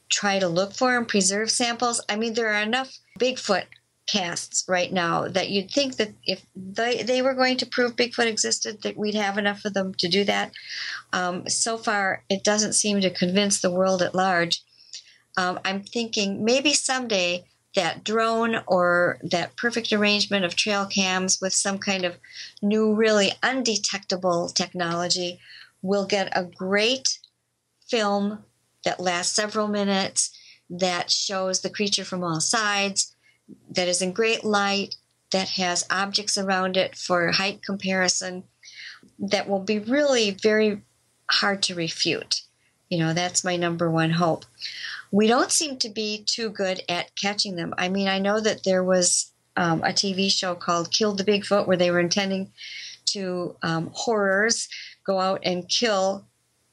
[SPEAKER 9] try to look for and preserve samples. I mean, there are enough Bigfoot casts right now that you'd think that if they were going to prove Bigfoot existed, that we'd have enough of them to do that. So far, it doesn't seem to convince the world at large. I'm thinking maybe someday that drone or that perfect arrangement of trail cams with some kind of new, really undetectable technology will get a great film that lasts several minutes, that shows the creature from all sides, that is in great light, that has objects around it for height comparison, that will be really very hard to refute. You know, that's my number one hope. We don't seem to be too good at catching them. I mean, I know that there was a TV show called Kill the Bigfoot where they were intending to horrors go out and kill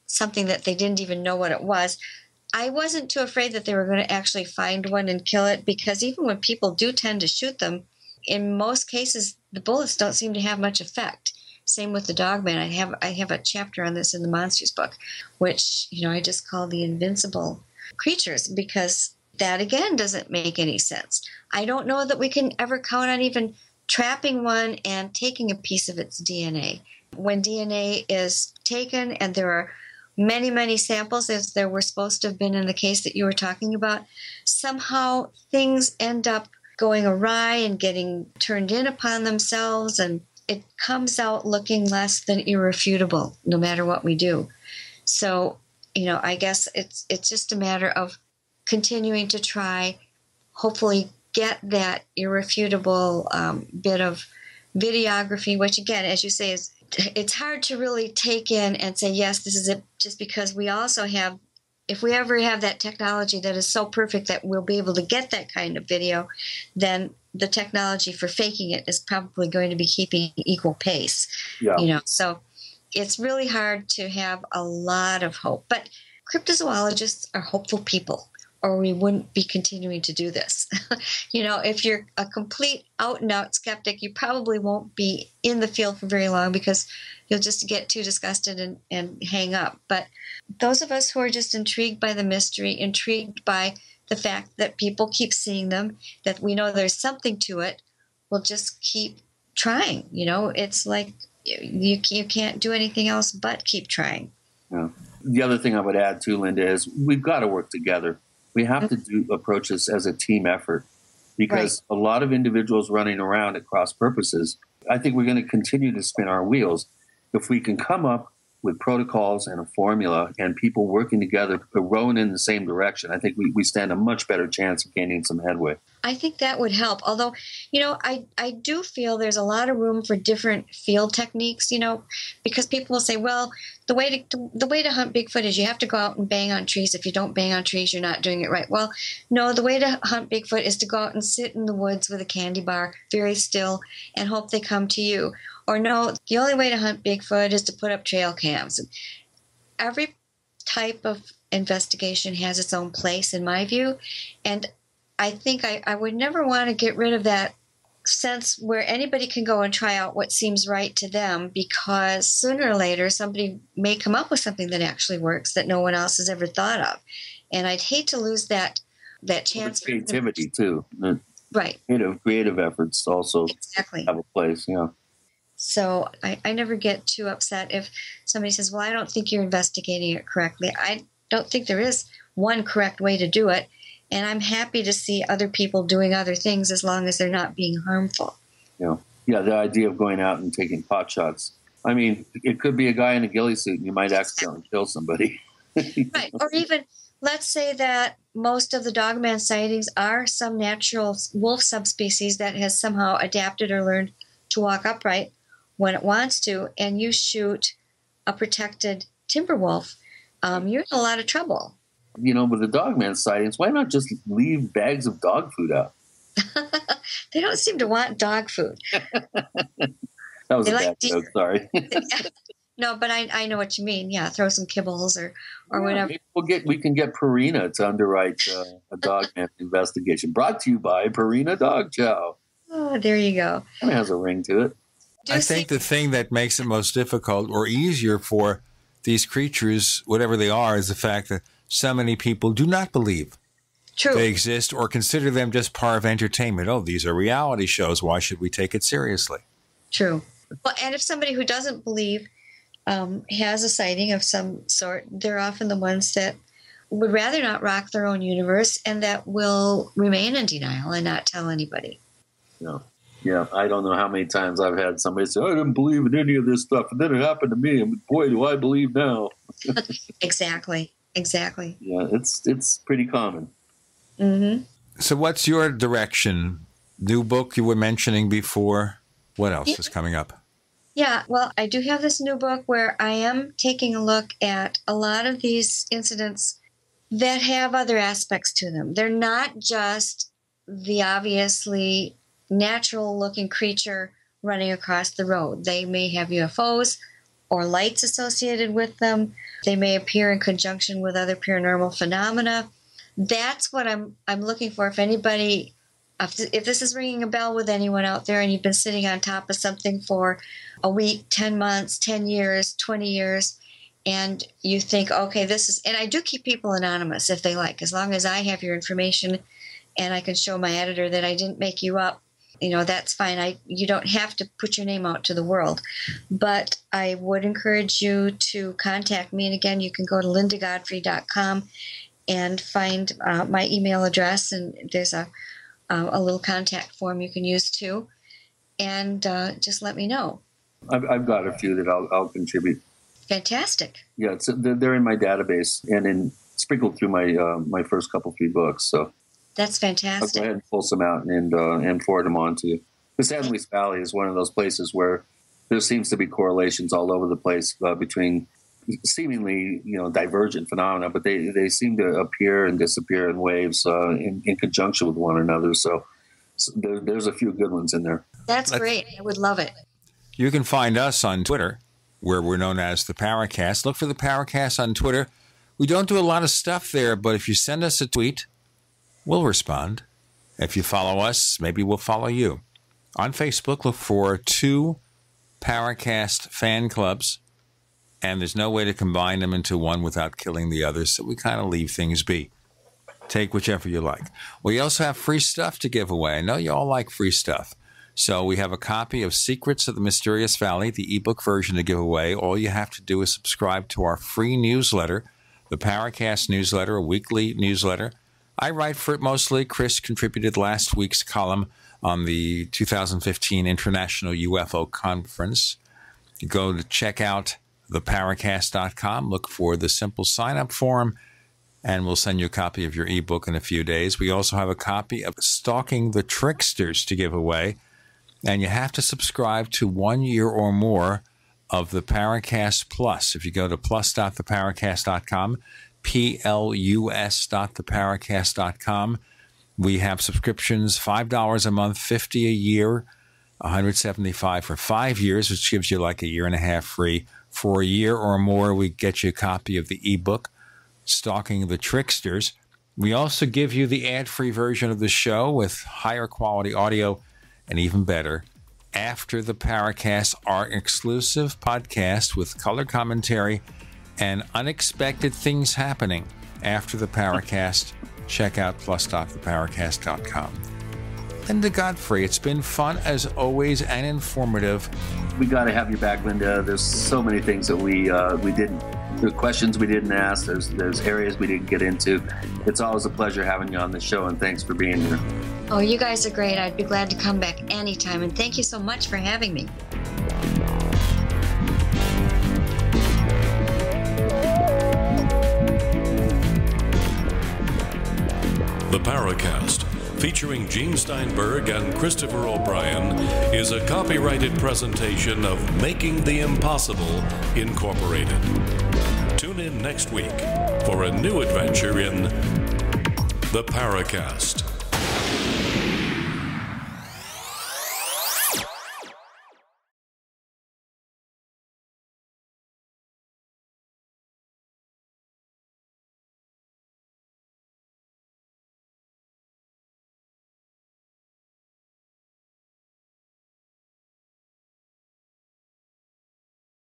[SPEAKER 9] something that they didn't even know what it was. I wasn't too afraid that they were going to actually find one and kill it, because even when people do tend to shoot them, in most cases, the bullets don't seem to have much effect. Same with the dogman. I have a chapter on this in the Monsters book, which, you know, I just call the invincible creatures, because that, again, doesn't make any sense. I don't know that we can ever count on even trapping one and taking a piece of its DNA. When DNA is taken, and there are many, many samples, as there were supposed to have been in the case that you were talking about, somehow things end up going awry and getting turned in upon themselves, and it comes out looking less than irrefutable no matter what we do. So, you know, I guess it's just a matter of continuing to try, hopefully get that irrefutable bit of videography, which, again, as you say, it's hard to really take in and say, yes, this is it, just because we also have, if we ever have that technology that is so perfect that we'll be able to get that kind of video, then the technology for faking it is probably going to be keeping equal pace. Yeah. You know, so it's really hard to have a lot of hope. But cryptozoologists are hopeful people, or we wouldn't be continuing to do this. You know, if you're a complete out-and-out skeptic, you probably won't be in the field for very long, because you'll just get too disgusted and hang up. But those of us who are just intrigued by the mystery, intrigued by the fact that people keep seeing them, that we know there's something to it, will just keep trying. You know, it's like you can't do anything else but keep trying.
[SPEAKER 3] Yeah. The other thing I would add too, Linda, is we've got to work together. We have to approach this as a team effort, because a lot of individuals running around at cross purposes, I think we're going to continue to spin our wheels. If we can come up with protocols and a formula and people working together, rowing in the same direction, I think we stand a much better chance of gaining some headway.
[SPEAKER 9] I think that would help. Although, you know, I do feel there's a lot of room for different field techniques, you know, because people will say, well, the way to hunt Bigfoot is you have to go out and bang on trees. If you don't bang on trees, you're not doing it right. Well, no, the way to hunt Bigfoot is to go out and sit in the woods with a candy bar, very still, and hope they come to you. Or no, the only way to hunt Bigfoot is to put up trail cams. Every type of investigation has its own place, in my view, and I think I would never want to get rid of that sense where anybody can go and try out what seems right to them, because sooner or later somebody may come up with something that actually works that no one else has ever thought of. And I'd hate to lose that chance.
[SPEAKER 3] Creativity too.
[SPEAKER 9] Right.
[SPEAKER 3] Creative efforts also have a place, yeah.
[SPEAKER 9] So I never get too upset if somebody says, well, I don't think you're investigating it correctly. I don't think there is one correct way to do it. And I'm happy to see other people doing other things as long as they're not being harmful.
[SPEAKER 3] Yeah, the idea of going out and taking pot shots. I mean, it could be a guy in a ghillie suit and you might accidentally kill somebody.
[SPEAKER 9] Right. Or even, let's say that most of the dogman sightings are some natural wolf subspecies that has somehow adapted or learned to walk upright when it wants to, and you shoot a protected timber wolf, you're in a lot of trouble.
[SPEAKER 3] With the dogman sightings, why not just leave bags of dog food out?
[SPEAKER 9] They don't seem to want dog food.
[SPEAKER 3] That was a bad joke, sorry.
[SPEAKER 9] No, but I know what you mean. Yeah, throw some kibbles or whatever.
[SPEAKER 3] We can get Purina to underwrite a dogman investigation. Brought to you by Purina Dog Chow.
[SPEAKER 9] Oh, there you go.
[SPEAKER 3] It has a ring to it.
[SPEAKER 2] I think the thing that makes it most difficult or easier for these creatures, whatever they are, is the fact that so many people do not believe they exist or consider them just part of entertainment. Oh, these are reality shows. Why should we take it seriously?
[SPEAKER 9] True. Well, and if somebody who doesn't believe has a sighting of some sort, they're often the ones that would rather not rock their own universe and that will remain in denial and not tell anybody.
[SPEAKER 3] No. Yeah, I don't know how many times I've had somebody say, I didn't believe in any of this stuff, and then it happened to me, and boy, do I believe now.
[SPEAKER 9] Exactly.
[SPEAKER 3] Yeah, it's pretty common.
[SPEAKER 9] Mm-hmm.
[SPEAKER 2] So what's your direction? New book you were mentioning before. What else is coming up?
[SPEAKER 9] Yeah, well, I do have this new book where I am taking a look at a lot of these incidents that have other aspects to them. They're not just the obviously natural-looking creature running across the road. They may have UFOs or lights associated with them. They may appear in conjunction with other paranormal phenomena. That's what I'm looking for. If anybody, if this is ringing a bell with anyone out there and you've been sitting on top of something for a week, 10 months, 10 years, 20 years, and you think, okay, this is, and I do keep people anonymous if they like, as long as I have your information and I can show my editor that I didn't make you up. That's fine. You don't have to put your name out to the world. But I would encourage you to contact me. And again, you can go to lindagodfrey.com and find my email address. And there's a little contact form you can use too. And just let me know.
[SPEAKER 3] I've got a few that I'll contribute.
[SPEAKER 9] Fantastic.
[SPEAKER 3] Yeah, they're in my database and sprinkled through my first couple 3 books. So.
[SPEAKER 9] That's fantastic.
[SPEAKER 3] I'll go ahead and pull some out and forward them on to you. The San Luis Valley is one of those places where there seems to be correlations all over the place between seemingly divergent phenomena, but they seem to appear and disappear in waves in conjunction with one another. So there's a few good ones in there.
[SPEAKER 9] That's great. I would love it.
[SPEAKER 2] You can find us on Twitter, where we're known as the Paracast. Look for the Paracast on Twitter. We don't do a lot of stuff there, but if you send us a tweet, we'll respond. If you follow us, maybe we'll follow you. On Facebook, look for 2 Paracast fan clubs, and there's no way to combine them into one without killing the others, so we kind of leave things be. Take whichever you like. We also have free stuff to give away. I know you all like free stuff. So we have a copy of Secrets of the Mysterious Valley, the ebook version to give away. All you have to do is subscribe to our free newsletter, the Paracast newsletter, a weekly newsletter. I write for it mostly. Chris contributed last week's column on the 2015 International UFO Conference. You go to check out theparacast.com, look for the simple sign-up form, and we'll send you a copy of your ebook in a few days. We also have a copy of Stalking the Tricksters to give away, and you have to subscribe to 1 year or more of the Paracast Plus. If you go to plus.theparacast.com, plus.theparacast.com. We have subscriptions, $5 a month, $50 a year, $175 for 5 years, which gives you like a year and a half free. For a year or more, we get you a copy of the ebook, Stalking the Tricksters. We also give you the ad-free version of the show with higher quality audio and even better, After the Paracast, our exclusive podcast with color commentary and unexpected things happening after the Paracast. Check out plus.theparacast.com. Linda Godfrey, it's been fun as always and informative.
[SPEAKER 3] We got to have you back, Linda. There's so many things that we didn't. There are questions we didn't ask. There's areas we didn't get into. It's always a pleasure having you on the show, and thanks for being here.
[SPEAKER 9] Oh, you guys are great. I'd be glad to come back anytime, and thank you so much for having me.
[SPEAKER 1] The Paracast, featuring Gene Steinberg and Christopher O'Brien, is a copyrighted presentation of Making the Impossible Incorporated. Tune in next week for a new adventure in The Paracast.